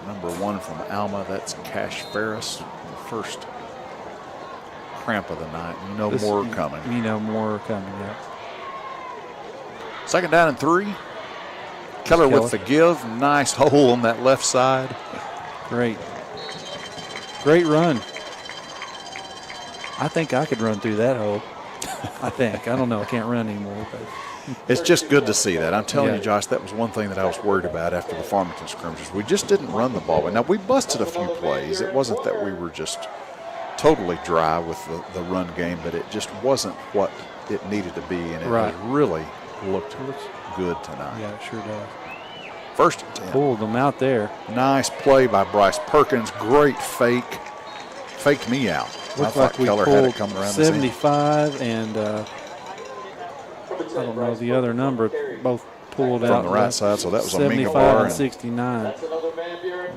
Number 1 from Alma, that's Cash Ferris. The first cramp of the night. You know more coming. You know more coming, yeah. 2nd down and 3. Keller with the give. Nice hole on that left side. Great run. I think I could run through that hole. I think. I don't know. I can't run anymore. But It's just good to see that. I'm telling Yeah. you, Josh, that was one thing that I was worried about after the Farmington scrimmages. We just didn't run the ball. Now, we busted a few plays. It wasn't that we were just totally dry with the run game, but it just wasn't what it needed to be, and it Right. has really looked good tonight. yeah, it sure does. 1st and 10. Pulled them out there. Nice play by Bryce Perkins. Great fake. Faked me out. I Looked thought like we Keller had it pulled coming around his end. 75 and I don't know the other number. Both pulled From out. the right side, so that was a 75 Mingabar and and 69.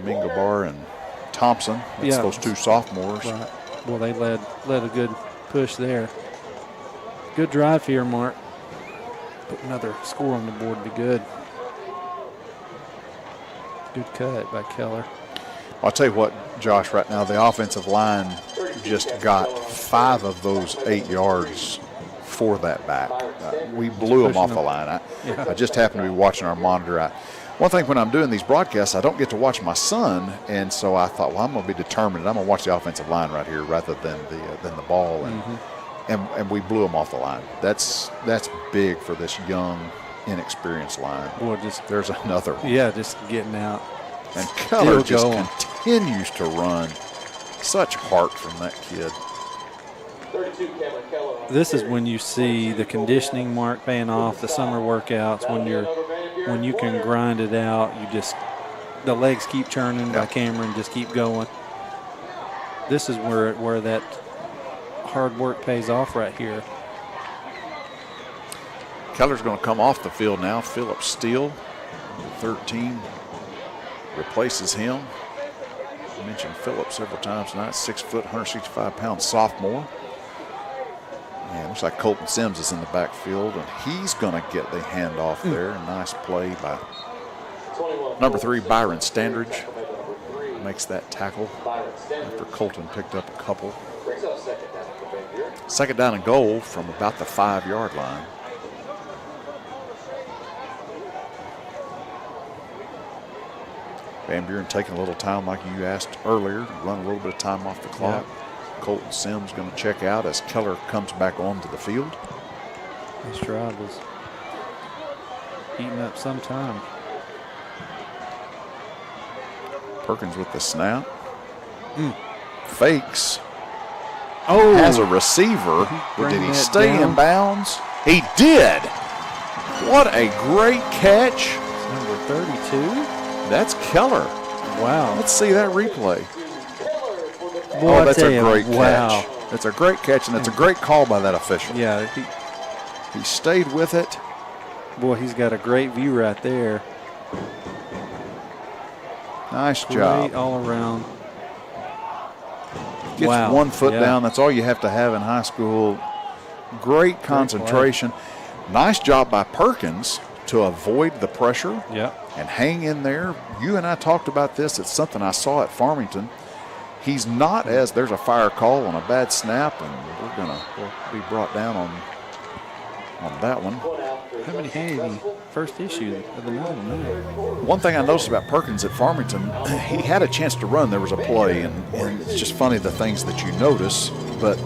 Mingabar and Thompson. That's Yeah. those 2 sophomores. Right. Well, they led a good push there. Good drive here, Mark. put another score on the board would be good. Good cut by Keller. I'll tell you what, Josh, right now, the offensive line just got 5 of those 8 yards for that back. We blew them off the line. I just happened to be watching our monitor. One thing when I'm doing these broadcasts, I don't get to watch my son, and so I thought, well, I'm going to be determined. I'm going to watch the offensive line right here rather than the ball, and we blew them off the line. That's big for this young, inexperienced line. Boy, there's another one. Yeah, just getting out. And Keller just continues to run. Such heart from that kid. 32, Cameron Keller. This is when you see the conditioning mark paying off, the summer workouts, when you can grind it out. The legs keep churning by Cameron, just keep going. This is where that hard work pays off right here. Keller's going to come off the field now. Philip Steele, 13, replaces him. I mentioned Philip several times tonight. 6 foot, 165-pound sophomore. And looks like Colton Sims is in the backfield, and he's going to get the handoff there. Nice play by number 3, Byron Standridge. Makes that tackle after Colton picked up a couple. Second down and goal from about the 5-yard line. Van Buren taking a little time like you asked earlier, run a little bit of time off the clock. Yeah. Colton Sims going to check out as Keller comes back onto the field. This drive was eating up some time. Perkins with the snap. Fakes. Oh, has a receiver. Did he stay in bounds? He did. What a great catch. Number 32. That's Keller. Wow. Let's see that replay. Boy, that's a great catch. Wow. That's a great catch, and it's a great call by that official. Yeah. He stayed with it. Boy, he's got a great view right there. Nice job. Great all around. Gets 1 foot down. That's all you have to have in high school. Great concentration. Nice job by Perkins to avoid the pressure and hang in there. You and I talked about this. It's something I saw at Farmington. He's not there's a fire call on a bad snap, and we're going to be brought down on that one. How many had he first issue of the night? One thing I noticed about Perkins at Farmington, he had a chance to run. There was a play, and it's just funny the things that you notice. But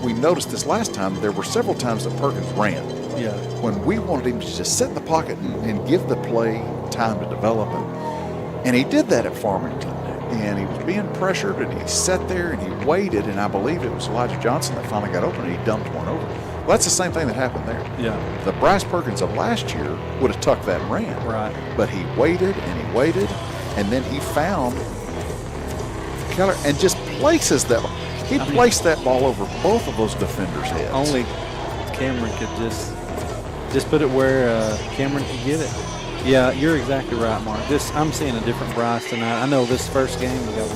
we noticed this last time, there were several times that Perkins ran. Yeah. When we wanted him to just sit in the pocket and give the play time to develop. And he did that at Farmington. And he was being pressured, and he sat there, and he waited, and I believe it was Elijah Johnson that finally got open, and he dumped one over. Well, that's the same thing that happened there. Yeah. The Bryce Perkins of last year would have tucked that and ran. Right. But he waited, and then he found Keller and just places that. He placed that ball over both of those defenders' heads. Only Cameron could just put it where Cameron could get it. Yeah, you're exactly right, Mark. I'm seeing a different Bryce tonight. I know this first game we got a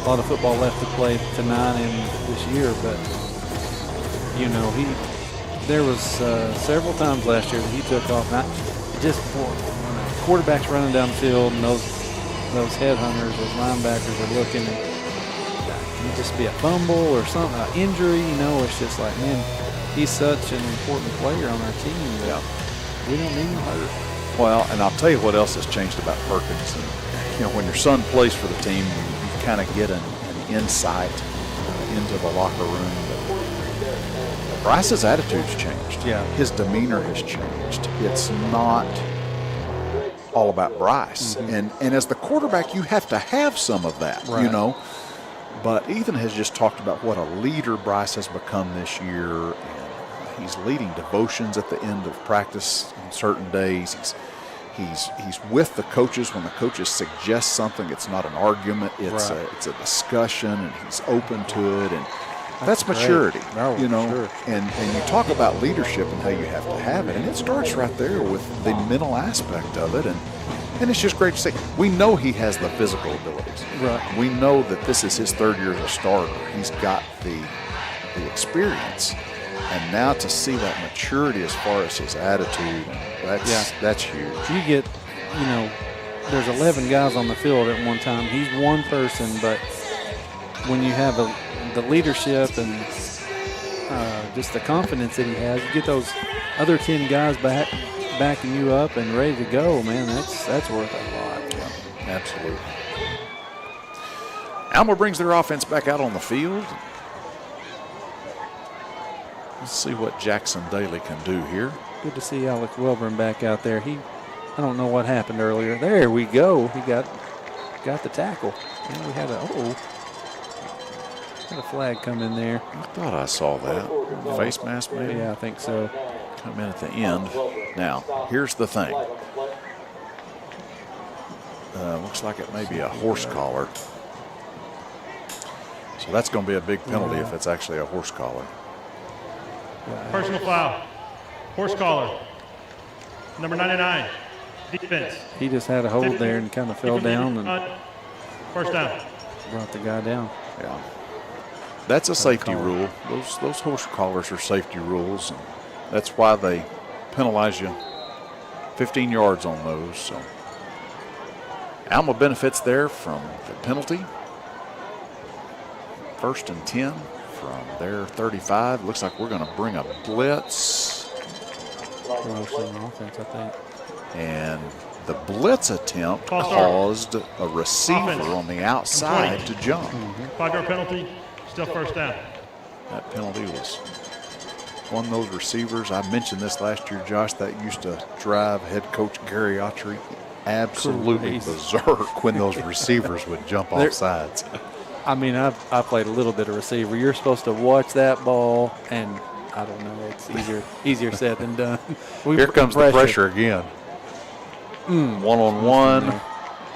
lot of football left to play tonight and this year, but there was several times last year that he took off. And when quarterback's running down the field and those headhunters, those linebackers are looking, and it just be a fumble or something, an injury. It's just like, man, he's such an important player on our team that we don't need him hurt. Well, and I'll tell you what else has changed about Perkins. And, when your son plays for the team, you kind of get an insight into the locker room. But Bryce's attitude's changed. Yeah. His demeanor has changed. It's not all about Bryce. And as the quarterback, you have to have some of that, right. But Ethan has just talked about what a leader Bryce has become this year. And he's leading devotions at the end of practice on certain days. He's with the coaches when the coaches suggest something. It's not an argument. It's a discussion, and he's open to it. And that's maturity, Sure. And you talk about leadership and how you have to have it, and it starts right there with the mental aspect of it. And it's just great to see. We know he has the physical abilities. Right. We know that this is his 3rd year as a starter. He's got the experience. And now to see that maturity as far as his attitude, that's huge. You get, there's 11 guys on the field at one time. He's one person, but when you have the leadership and just the confidence that he has, you get those other 10 guys backing you up and ready to go, man, that's worth a lot. Yeah, absolutely. Alma brings their offense back out on the field. Let's see what Jackson Daly can do here. Good to see Alex Welburn back out there. I don't know what happened earlier. There we go. He got the tackle. And we had a flag come in there. I thought I saw that. Face mask maybe? Yeah, I think so. Come in at the end. Now, here's the thing. Looks like it may be a horse collar. So that's going to be a big penalty if it's actually a horse collar. Personal foul. Horse collar. Number 99. Defense. He just had a hold there and kind of fell down and first down. Brought the guy down. Yeah. That's a safety rule. Those horse collars are safety rules. And that's why they penalize you 15 yards on those. So Alma benefits there from the penalty. 1st and 10 from their 35. Looks like we're going to bring a blitz. Offense, I think. And the blitz attempt caused a receiver on the outside to jump. 5-yard penalty, still first down. That penalty was one of those receivers. I mentioned this last year, Josh, that used to drive head coach Gary Autry absolutely berserk when those receivers would jump off sides. I mean, I played a little bit of receiver. You're supposed to watch that ball, and I don't know, it's easier said than done. Here comes the pressure again. One-on-one.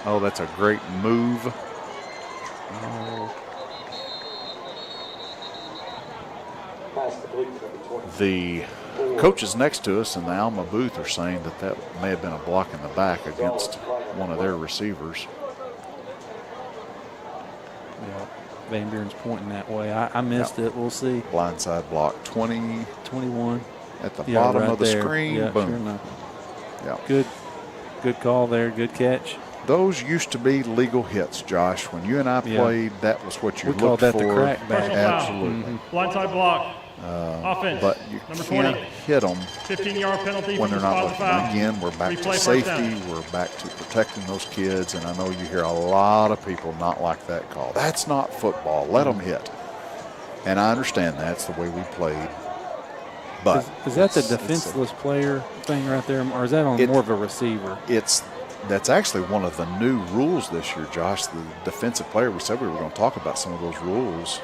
Oh, that's a great move. The coaches next to us in the Alma booth are saying that may have been a block in the back against one of their receivers. Yeah, Van Buren's pointing that way. I missed it. We'll see. Blindside block 20. 21. At the bottom right of the there. screen. Yeah, Boom. sure enough. Yeah. Good call there. Good catch. Those used to be legal hits, Josh. When you and I played, that was what you we looked called that for. The crack back. Absolutely. Blindside block. Offense. But you number can't 20. hit them 15-yard penalty when they're not looking. foul. Again, we're back Replay to first safety. down. We're back to protecting those kids. And I know you hear a lot of people not like that call. That's not football. Let them hit. And I understand that's the way we played. But is that the defenseless player thing right there, or is that on more of a receiver? That's actually one of the new rules this year, Josh. The defensive player. We said we were going to talk about some of those rules.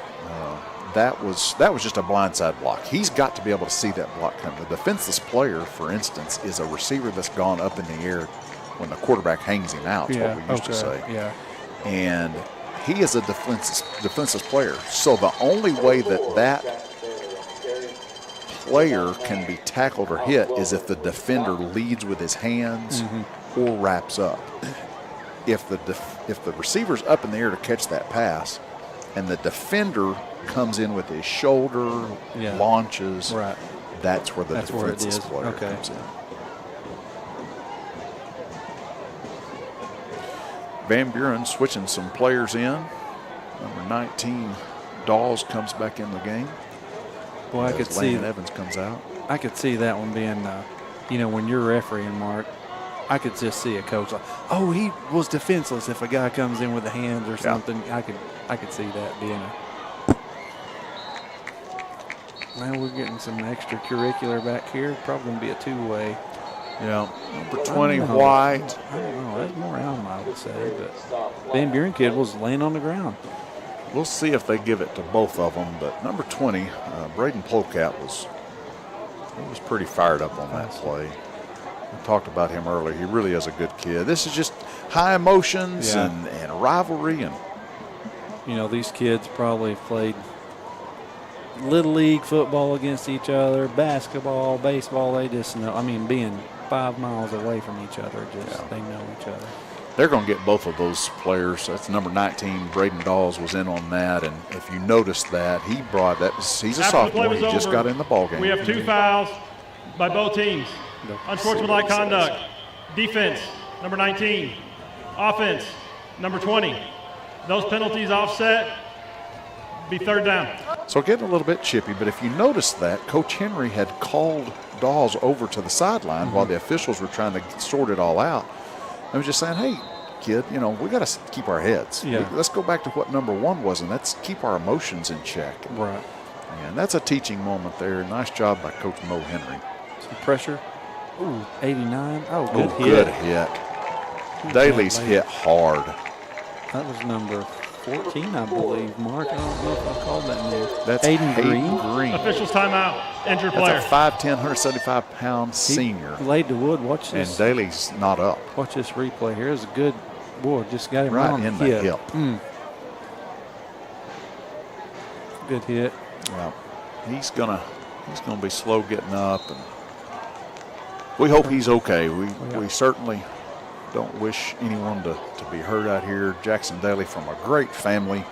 That was just a blindside block. He's got to be able to see that block come. The defenseless player, for instance, is a receiver that's gone up in the air when the quarterback hangs him out. Is what we used to say. Yeah. And he is a defenseless player. So the only way that player can be tackled or hit is if the defender leads with his hands or wraps up. If the receiver's up in the air to catch that pass and the defender comes in with his shoulder, launches, that's where the defenseless player comes in. Van Buren switching some players in. Number 19, Dawes comes back in the game. Boy, I could see Evans comes out. I could see that one being, when you're refereeing, Mark, I could just see a coach like, oh, he was defenseless. If a guy comes in with the hands or something, I could see that being a. Now we're getting some extracurricular back here. Probably going to be a two-way. Yeah, number 20, White. I don't know. That's more Alma, I would say. But Van Buren kid was laying on the ground. We'll see if they give it to both of them. But number 20, Braden Plocat was pretty fired up on that play. We talked about him earlier. He really is a good kid. This is just high emotions and rivalry. And these kids probably played Little League football against each other, basketball, baseball. They just know. I mean, being 5 miles away from each other, they know each other. they're going to get both of those players. That's number 19, Braden Dawes, was in on that. And if you noticed that, he's a After the play sophomore. was He just over, got in the ballgame. We have 2 fouls by both teams. Unsportsmanlike conduct. Defense, number 19. Offense, number 20. Those penalties offset, be third down. So getting a little bit chippy, but if you notice that, Coach Henry had called Dawes over to the sideline while the officials were trying to sort it all out. I was just saying, hey, kid, we got to keep our heads. Yeah. Let's go back to what number 1 was, and let's keep our emotions in check. Right. And that's a teaching moment there. Nice job by Coach Mo Henry. Some pressure. Ooh, 89. Oh, good hit. Good hit. Daly's hit hard. That was number 14, I believe. Mark, I don't know if I called that name. That's Hayden Green. Officials timeout. Injured player. That's a 5'10", 175-pound senior. Laid the wood. Watch this. And Daly's not up. Watch this replay. Here's a good boy. Just got him Right on in the the hip. hip. Good hit. Yeah. He's gonna be slow getting up, and we hope he's okay. We certainly don't wish anyone to be hurt out here. Jackson Daly from a great family.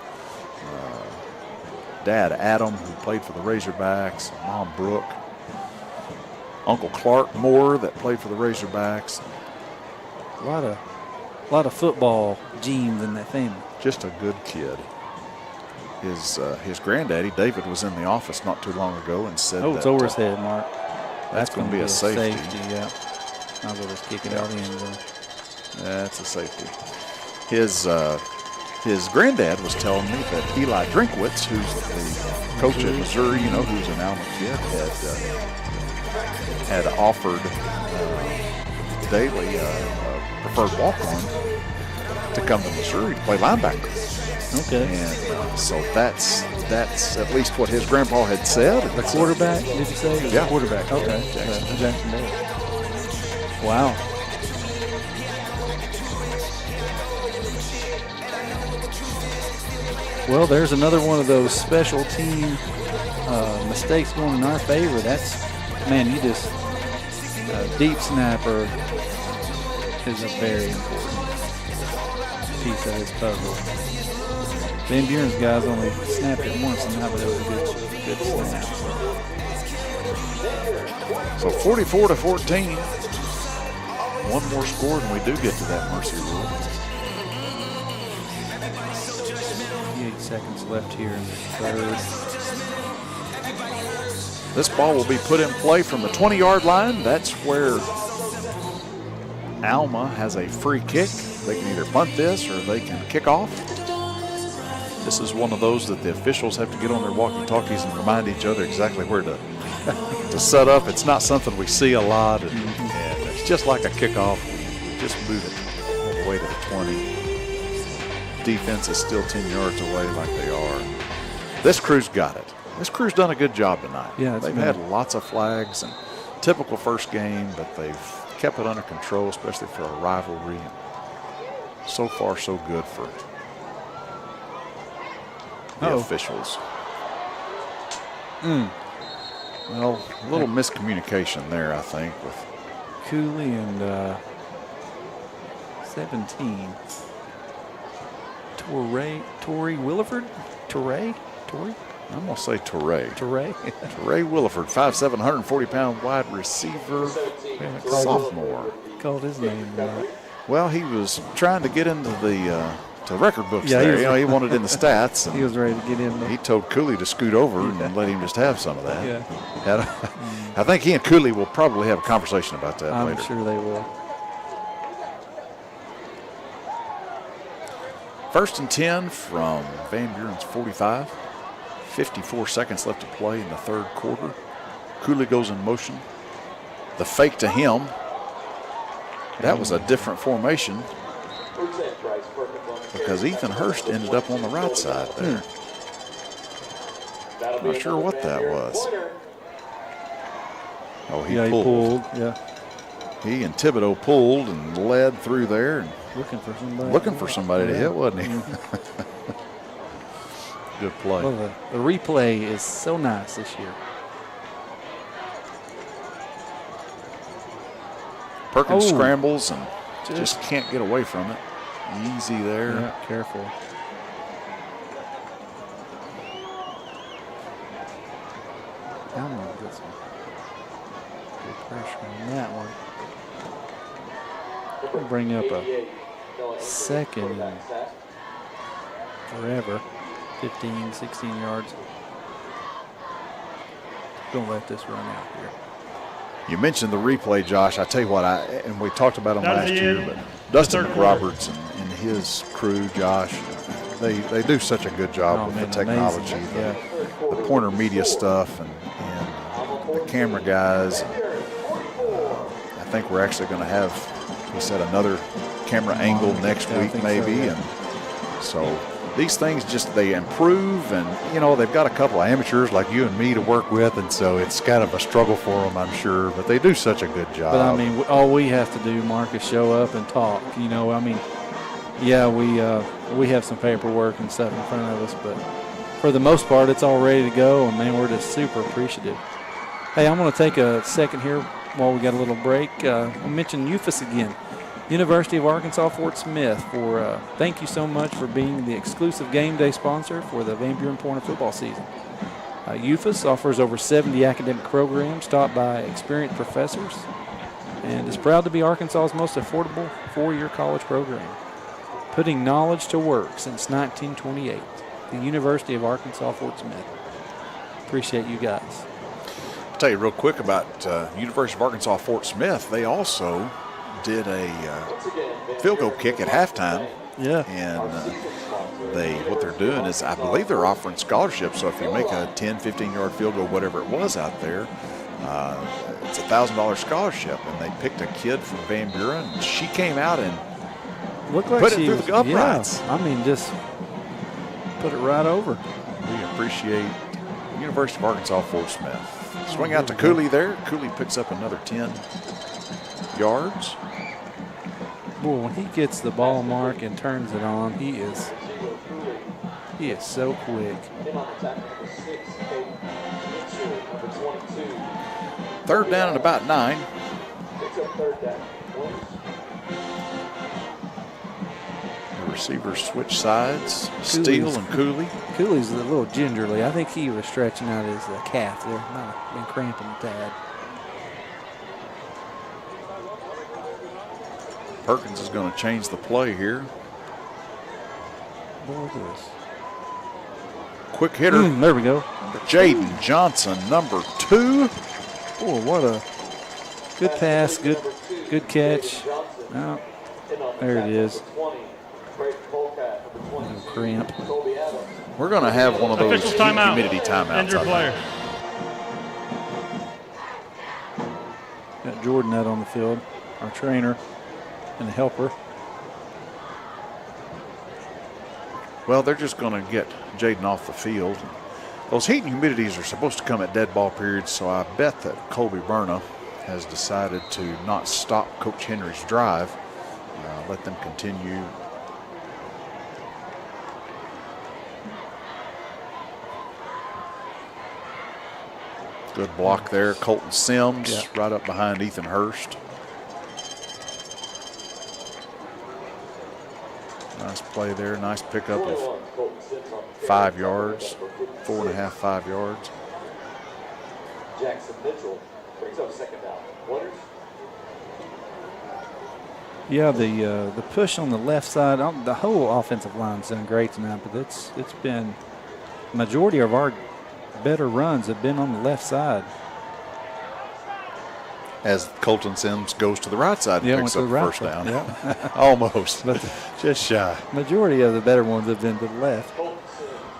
Dad Adam, who played for the Razorbacks, Mom Brooke, Uncle Clark Moore that played for the Razorbacks. A lot of football genes in that family. Just a good kid. His granddaddy David was in the office not too long ago and said, "Oh, it's over his head, Mark." That's going to be a safety. Yeah. I'll go just kick it out in. That's a safety. His granddad was telling me that Eli Drinkwitz, who's the coach at Missouri, who's an Alma kid, had offered Daly a preferred walk-on to come to Missouri to play linebacker. Okay. And so that's at least what his grandpa had said. The quarterback, did you say? Yeah. Quarterback. Okay. Jackson Daly. Wow. Well, there's another one of those special team mistakes going in our favor. You just deep snapper is a very important piece of his puzzle. Van Buren's guys only snapped it once, and that was a good snap. So 44-14. One more score, and we do get to that mercy rule. 58 seconds left here in the third. This ball will be put in play from the 20-yard line. That's where Alma has a free kick. They can either punt this or they can kick off. This is one of those that the officials have to get on their walkie-talkies and remind each other exactly where to set up. It's not something we see a lot, and it's just like a kickoff. We just move it all the way to the 20. Defense is still 10 yards away like they are. This crew's got it. This crew's done a good job tonight. Yeah, they've had lots of flags and typical first game, but they've kept it under control, especially for a rivalry. And so far, so good for the officials. Well, a little miscommunication there, I think, with Cooley and 17. Torrey Williford? Torrey? I'm going to say Torrey. Torrey Williford, 5'7", 140-pound wide receiver, sophomore. Called his name. Well, he was trying to get into the record books Yeah, there. He wanted in the stats. And he was ready to get in there. he told Cooley to scoot over and let him just have some of that. Yeah. I think he and Cooley will probably have a conversation about that I'm later. sure they will. 1st and 10 from Van Buren's 45. 54 seconds left to play in the third quarter. Cooley goes in motion. The fake to him. That was a different formation because Ethan Hurst ended up on the right side there. Not sure what that was. Oh, he pulled. Yeah. He and Thibodeau pulled and led through there. And looking for somebody to hit, wasn't he? Good play. Well, the replay is so nice this year. Perkins scrambles and just can't get away from it. Easy there. Yeah, careful. Alma gets some good pressure on that one. We'll bring up a second and forever. 15, 16 yards. Don't let this run out here. You mentioned the replay, Josh. I tell you what, and we talked about him That was last the year, end. but Dustin Third quarter. McRoberts and his crew, Josh, they do such a good job Oh, with man, the technology, amazing. the Yeah. Pointer Media stuff, and the camera guys. I think we're actually going to have, he said, another camera angle next Yeah, I week think so, maybe, yeah. and so these things just, they improve, and they've got a couple of amateurs like you and me to work with, and so it's kind of a struggle for them, I'm sure, but they do such a good job. But I mean, all we have to do, Mark, is show up and talk. Yeah, we have some paperwork and stuff in front of us, but for the most part, it's all ready to go, and man, we're just super appreciative. Hey, I'm going to take a second here while we got a little break. I'll mention UFAS again. University of Arkansas Fort Smith, for thank you so much for being the exclusive game day sponsor for the Van Buren Pointer football season. UFAS offers over 70 academic programs taught by experienced professors and is proud to be Arkansas's most affordable four-year college program, putting knowledge to work since 1928. The University of Arkansas Fort Smith. Appreciate you guys. I'll tell you real quick about University of Arkansas Fort Smith. They also did a field goal kick at halftime. Yeah. And what they're doing is, I believe they're offering scholarships. So if you make a 10, 15-yard field goal, whatever it was out there, it's a $1,000 scholarship. And they picked a kid from Van Buren. And she came out and Looked like put it she through was, the uprights. Yeah, I mean, just put it right over. We appreciate University of Arkansas Fort Smith. Swing out to Cooley there. Cooley picks up another 10 yards. Boy, when he gets the ball, Mark, and turns it on, he is so quick. Third down and about 9. The receivers switch sides. Steele and Cooley. Cooley's a little gingerly. I think he was stretching out his calf there. Might have been cramping a tad. Perkins is going to change the play here. Boy, this. Quick hitter. There we go. Jaden Johnson, number 2. Boy, what a good pass, good catch. Oh, there it is. No cramp. We're going to have one of those Official timeout. humidity timeouts. Injured I player. Got Jordan out on the field, our trainer and a helper. Well, they're just going to get Jaden off the field. Those heat and humidities are supposed to come at dead ball periods, so I bet that Colby Berna has decided to not stop Coach Henry's drive. Let them continue. Good block there. Colton Sims right up behind Ethan Hurst. Nice play there. Nice pickup of 5 yards, 4.5, 5 yards. Jackson Mitchell brings up second down. Waters. Yeah, the push on the left side, the whole offensive line's done great tonight, but it's been majority of our better runs have been on the left side. As Colton Sims goes to the right side and picks up the first down. Yeah. Almost. But just shy. Majority of the better ones have been to the left.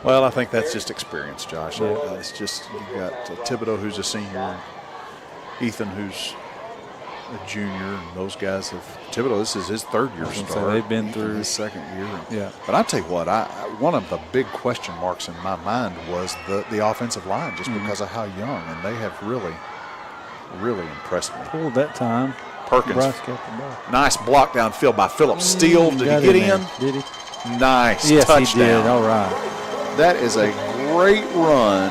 Well, I think that's just experience, Josh. Yeah. It's just, you got Thibodeau, who's a senior, and Ethan, who's a junior, and those guys have. Thibodeau, this is his third year start. So they've been Ethan, through his second year. Yeah. But I tell you what, one of the big question marks in my mind was the offensive line, just because of how young, and they have really impressed me. Pulled that time. Perkins. Bryce kept the ball. Nice block downfield by Phillips. Steele, did Got he get there. in? Did he? Nice Yes, touchdown. he did. All right. That is a great run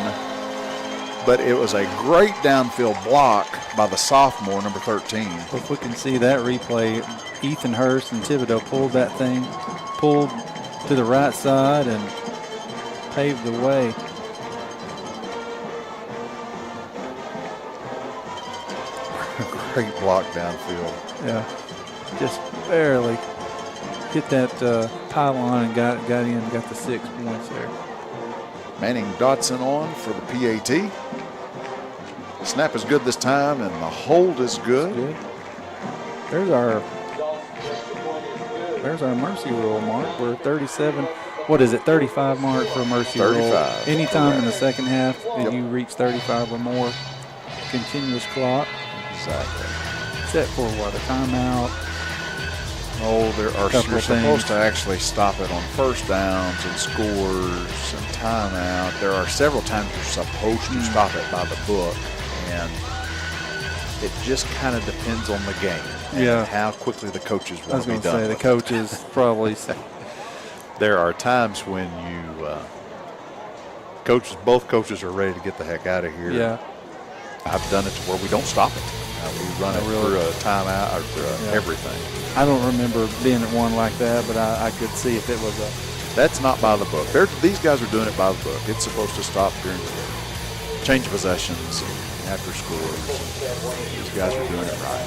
but it was a great downfield block by the sophomore, number 13. If we can see that replay, Ethan Hurst and Thibodeau pulled to the right side and paved the way. Great block downfield. Yeah, just barely hit that pylon and got in, got the 6 points there. Manning Dotson on for the PAT. Snap is good this time, and the hold is good. There's our mercy rule mark. We're 37. What is it? 35 mark for a mercy rule. 35. Anytime in the second half that you reach 35 or more, continuous clock. Exactly. Except for what, a timeout. Oh, you're Couple supposed things. to actually stop it on first downs and scores and timeout. There are several times you're supposed to stop it by the book, and it just kind of depends on the game and how quickly the coaches I want was to be going to done. say the with coaches probably. There are times when both coaches are ready to get the heck out of here. Yeah. I've done it to where we don't stop it. We run it through a timeout or through everything. I don't remember being at one like that, but I could see if it was a. That's not by the book. These guys are doing it by the book. It's supposed to stop during the change of possessions and after scores. These guys are doing it right.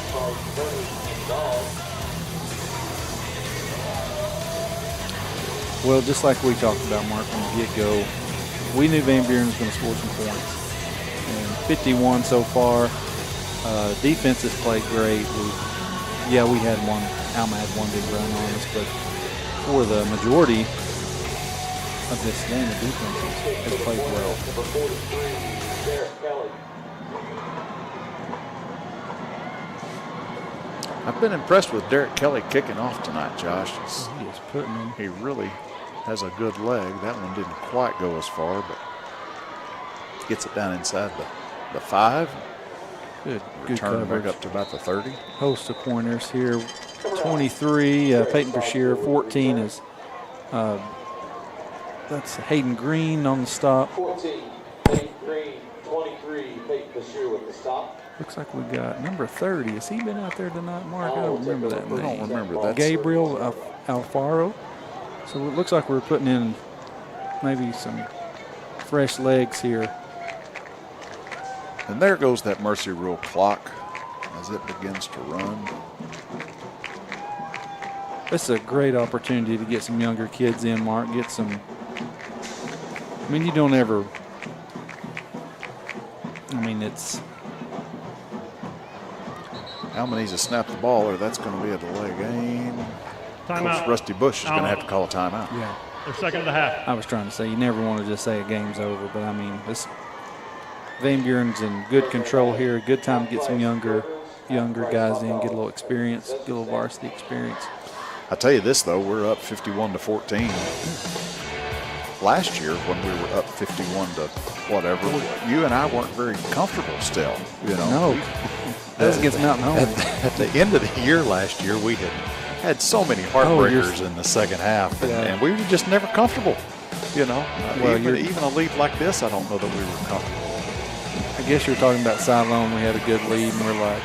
Well, just like we talked about, Mark, from the get-go, we knew Van Buren was going to score some points. And 51 so far. Defense has played great. We had one. Alma had one big run on us, but for the majority of this game, the defense has played well. I've been impressed with Derek Kelly kicking off tonight, Josh. He is putting him. He really has a good leg. That one didn't quite go as far, but gets it down inside the 5. Good Return coverage. back up to about the 30. Host of pointers here. 23, Peyton Brashear. 14 is that's Hayden Green on the stop. 14, Hayden Green. 23, Peyton Bashir with the stop. Looks like we got number 30. Has he been out there tonight, Mark? I don't remember that name. I don't remember that. Gabriel Alfaro. So it looks like we're putting in maybe some fresh legs here. And there goes that mercy rule clock as it begins to run. This is a great opportunity to get some younger kids in, Mark. Get some. I mean, you don't ever. I mean, it's. Alma needs to snap the ball, or that's going to be a delay game. Timeout. Coach Rusty Bush is going to Alma. have to call a timeout. Yeah. They're second of the half. I was trying to say you never want to just say a game's over, but I mean this. Van Buren's in good control here. Good time to get some younger guys in, get a little experience, get a little varsity experience. I tell you this though, we're up 51-14. Last year when we were up 51 to whatever, you and I weren't very comfortable still. You know. No, that was against Mountain Home. At the end of the year last year, we had so many heartbreakers in the second half, and we were just never comfortable. You know, even a lead like this, I don't know that we were comfortable. I guess you're talking about Siloam. We had a good lead, and we're like,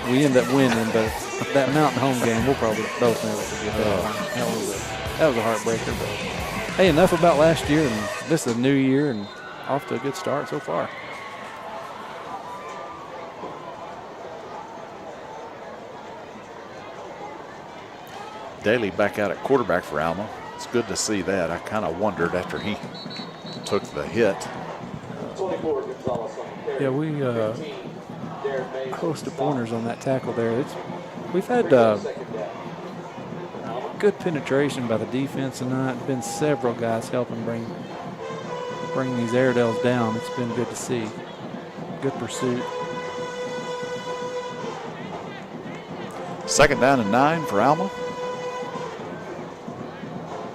we end up winning, but that Mountain Home game, we'll probably both never forget that one. That was a heartbreaker. But hey, enough about last year, and this is a new year, and off to a good start so far. Daly back out at quarterback for Alma. It's good to see that. I kind of wondered after he took the hit. 24, Gonzalez on the carry. Yeah, we 15, Darren Mays host of stop. pointers on that tackle there. We've had Second down. good penetration by the defense tonight. Been several guys helping bring these Airedales down. It's been good to see. Good pursuit. Second down and 9 for Alma.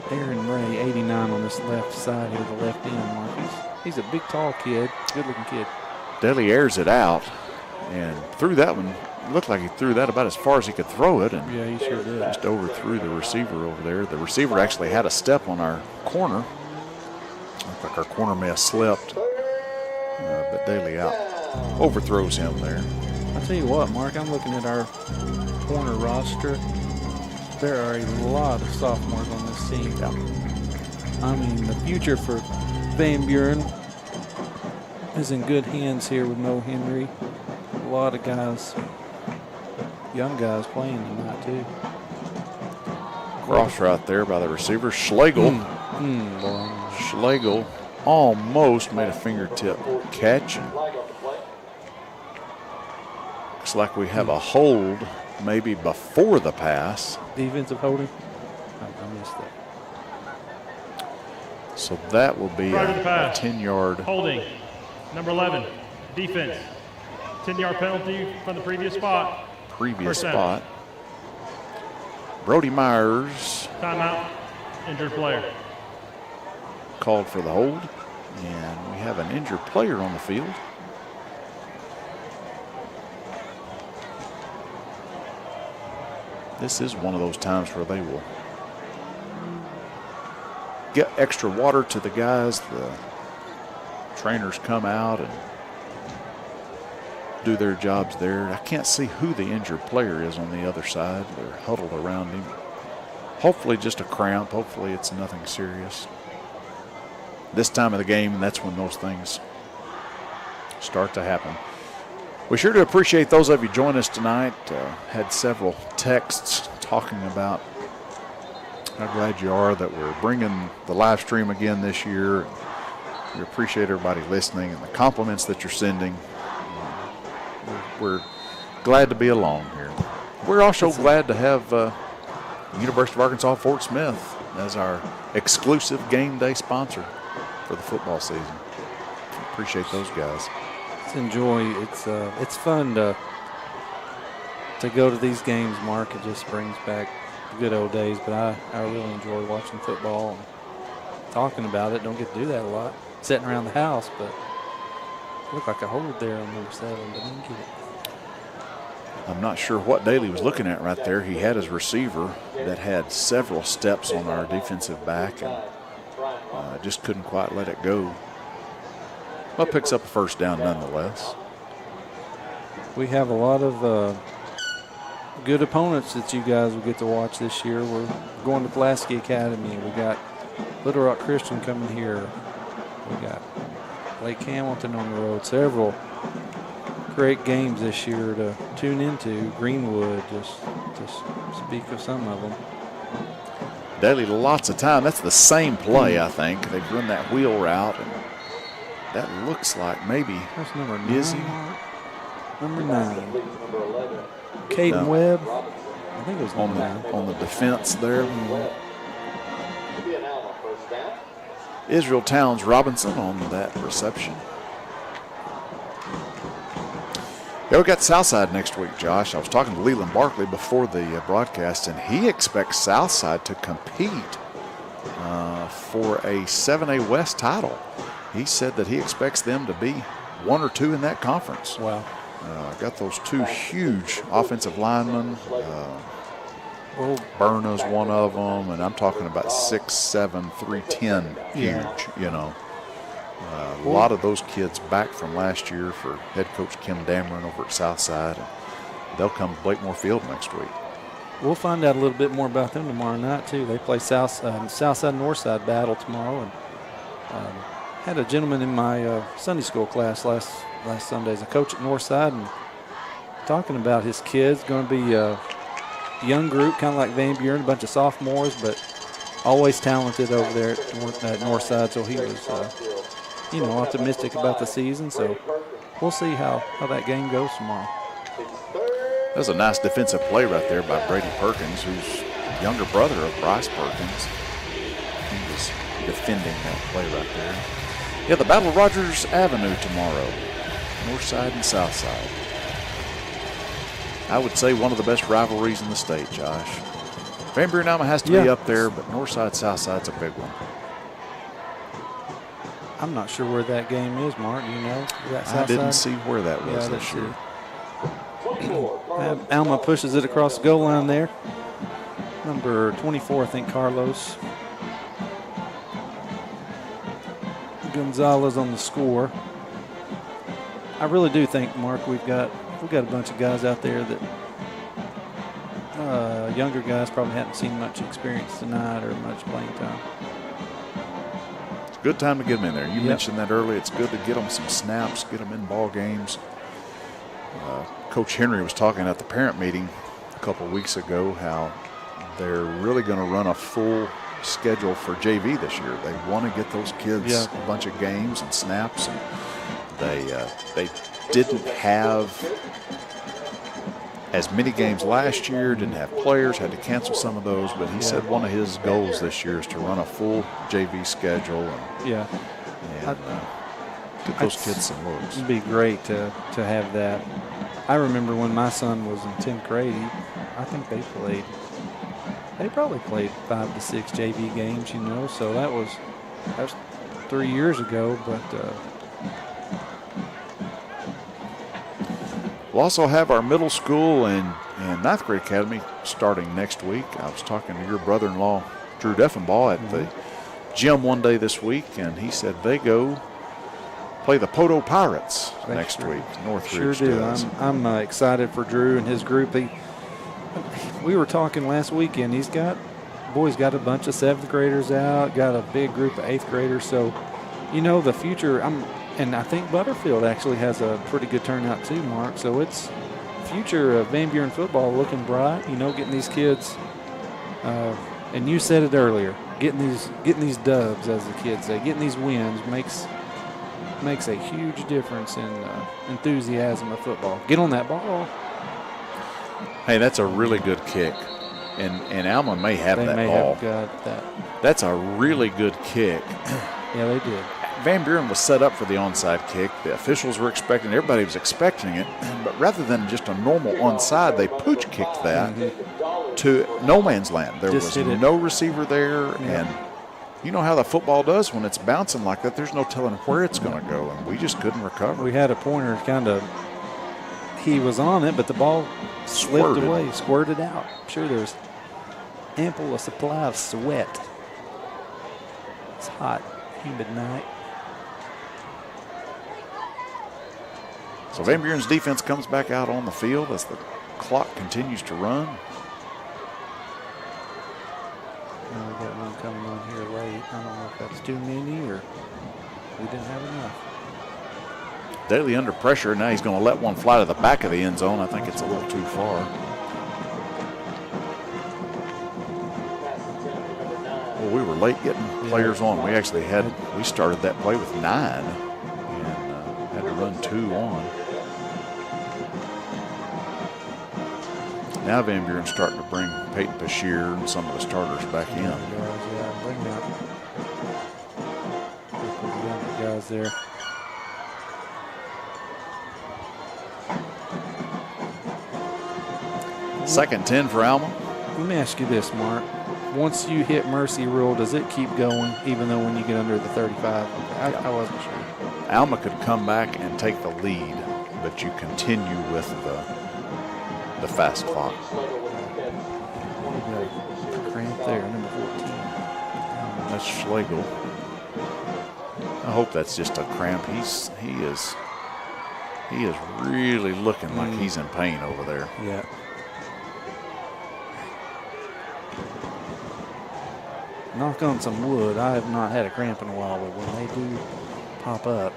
Aaron Ray, 89 on this left side here, the left end, Mark. He's a big, tall kid, good-looking kid. Daly airs it out and threw that one. Looked like he threw that about as far as he could throw it, and Yeah, he sure did. just overthrew the receiver over there. The receiver actually had a step on our corner. Looked like our corner may have slipped. but Daly out overthrows him there. I'll tell you what, Mark, I'm looking at our corner roster. There are a lot of sophomores on this team. Yeah. I mean, the future for Van Buren is in good hands here with Mo Henry. A lot of guys, young guys playing tonight, too. Cross right there by the receiver. Schlegel. Schlegel almost made a fingertip catch. Looks like we have a hold maybe before the pass. Defensive holding. I missed that. So that will be Prior to the a pass. 10-yard Holding. Number 11, defense. 10-yard penalty from the previous spot. previous First down. spot. Brody Myers Timeout. Injured player. called for the hold, and we have an injured player on the field. This is one of those times where they will get extra water to the guys. The trainers come out and do their jobs there. I can't see who the injured player is on the other side. They're huddled around him. Hopefully just a cramp. Hopefully it's nothing serious. This time of the game, that's when those things start to happen. We sure do appreciate those of you joining us tonight. Had several texts talking about how glad you are that we're bringing the live stream again this year. We appreciate everybody listening and the compliments that you're sending. We're glad to be along here. We're also glad to have University of Arkansas Fort Smith as our exclusive game day sponsor for the football season. Appreciate those guys. Enjoy. It's fun to go to these games, Mark. It just brings back the good old days. But I really enjoy watching football and talking about it. Don't get to do that a lot. Sitting around the house, but looked like a hold there on number 7, but didn't get it. I'm not sure what Daly was looking at right there. He had his receiver that had several steps on our defensive back and just couldn't quite let it go. But picks up a first down nonetheless. We have a lot of good opponents that you guys will get to watch this year. We're going to Pulaski Academy. We got Little Rock Christian coming here. We got Lake Hamilton on the road. Several great games this year to tune into. Greenwood, just speak of some of them. Daly, lots of time. That's the same play, I think. They've run that wheel route, and that looks like maybe That's number 9. Izzy. Number 9. Caden Webb. I think it was on number 9. the defense there. Israel Towns Robinson on that reception. Yeah, we got Southside next week, Josh. I was talking to Leland Barkley before the broadcast, and he expects Southside to compete for a 7A West title. He said that he expects them to be 1 or 2 in that conference. Wow. Got those 2 huge offensive linemen. Berna's one of them, and I'm talking about 6'7", 310, huge, you know. A lot of those kids back from last year for head coach Kim Dameron over at Southside. And they'll come to Blakemore Field next week. We'll find out a little bit more about them tomorrow night, too. They play Southside-Northside battle tomorrow. And had a gentleman in my Sunday school class last Sunday as a coach at Northside, and talking about his kids. Going to be a young group, kind of like Van Buren, a bunch of sophomores, but always talented over there at Northside. So he was, optimistic about the season. So we'll see how that game goes tomorrow. That was a nice defensive play right there by Brady Perkins, who's younger brother of Bryce Perkins. He was defending that play right there. Yeah, the Battle of Rogers Avenue tomorrow, Northside and Southside. I would say one of the best rivalries in the state, Josh. Van Buren Alma has to be up there, but Northside, Southside's a big one. I'm not sure where that game is, Mark. You know? I didn't see where that was this year. Alma pushes it across the goal line there. Number 24, I think, Carlos Gonzalez on the score. I really do think, Mark, we've got a bunch of guys out there that younger guys probably haven't seen much experience tonight or much playing time. It's a good time to get them in there. You mentioned that earlier. It's good to get them some snaps, get them in ball games. Coach Henry was talking at the parent meeting a couple of weeks ago how they're really going to run a full schedule for JV this year. They want to get those kids a bunch of games and snaps, and they didn't have as many games last year, didn't have players, had to cancel some of those, but he said one of his goals this year is to run a full JV schedule and get those kids some looks. It'd be great to have that. I remember when my son was in 10th grade, I think they probably played 5 to 6 JV games, you know, so that was 3 years ago, but we'll also have our middle school and 9th grade academy starting next week. I was talking to your brother-in-law, Drew Deffenbaugh, at the gym one day this week, and he said they go play the Poto Pirates next week. Northridge does. I'm excited for Drew and his group. We were talking last weekend. Boy's got a bunch of 7th graders out, got a big group of 8th graders. So, you know, the future, and I think Butterfield actually has a pretty good turnout too, Mark. So it's future of Van Buren football looking bright, you know, getting these kids, and you said it earlier, getting these dubs, as the kids say, getting these wins makes a huge difference in enthusiasm of football. Get on that ball. Hey, that's a really good kick, and Alma may have that ball. Got that. That's a really good kick. Yeah, they did. Van Buren was set up for the onside kick. The officials were expecting, everybody was expecting it, but rather than just a normal onside, they pooch kicked that to no man's land. There was no receiver there, and you know how the football does when it's bouncing like that. There's no telling where it's going to go, and we just couldn't recover. We had a pointer he was on it, but the ball slipped away, squirted out. I'm sure there's ample supply of sweat. It's hot, humid night. So Van Buren's defense comes back out on the field as the clock continues to run. Now we got one coming on here late. I don't know if that's too many or we didn't have enough. Daly under pressure. Now he's going to let one fly to the back of the end zone. I think it's a little too far. Well, we were late getting players on. We actually we started that play with 9 and had to run 2 on. Now Van Buren's starting to bring Peyton Bashir and some of the starters back in. Bring up the guys there. Second 10 for Alma. Let me ask you this, Mark. Once you hit mercy rule, does it keep going even though when you get under the 35? I wasn't sure. Alma could come back and take the lead, but you continue with the fast clock. Cramp there, number 14. That's Schlegel. I hope that's just a cramp. He is really looking like he's in pain over there. Yeah. Knock on some wood. I have not had a cramp in a while, but when they do pop up.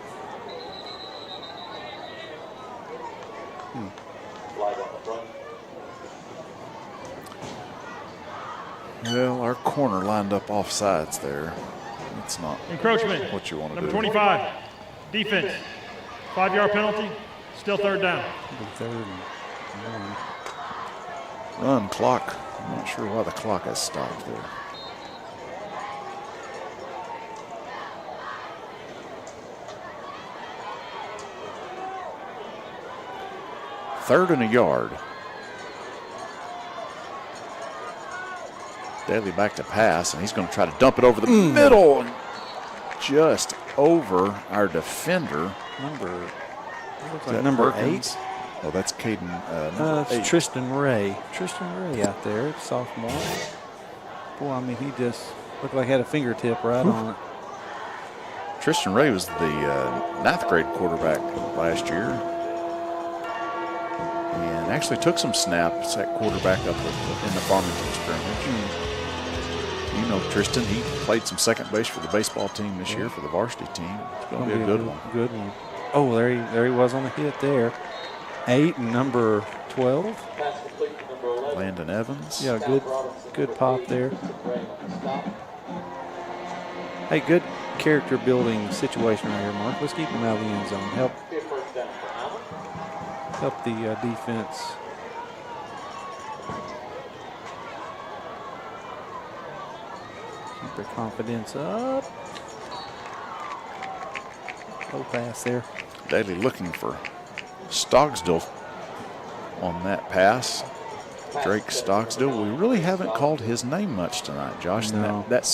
Well, our corner lined up off sides there. It's not encroachment. What you want to do. Number 25, defense. 5-yard penalty, still third down. Third and 1. Run clock. I'm not sure why the clock has stopped there. Third and a yard. Daly back to pass, and he's going to try to dump it over the middle and just over our defender. Number 8. Oh, that's Caden. It's Tristan Ray. Tristan Ray out there, sophomore. Boy, I mean, he just looked like he had a fingertip right on it. Tristan Ray was the ninth grade quarterback last year. And actually took some snaps at quarterback up in the Farmington scrimmage. You know Tristan, he played some second base for the baseball team this year for the varsity team. It's going to be a good one. Good one. Oh, there he was on the hit there. 8 and number 12. Pass complete to number 11. Landon Evans. Yeah, good pop there. Hey, good character building situation right here, Mark. Let's keep him out of the end zone. Help the defense. Keep their confidence up. Low pass there. Daly looking for Stogsdill on that pass. Drake Stogsdill. We really haven't called his name much tonight, Josh. No. That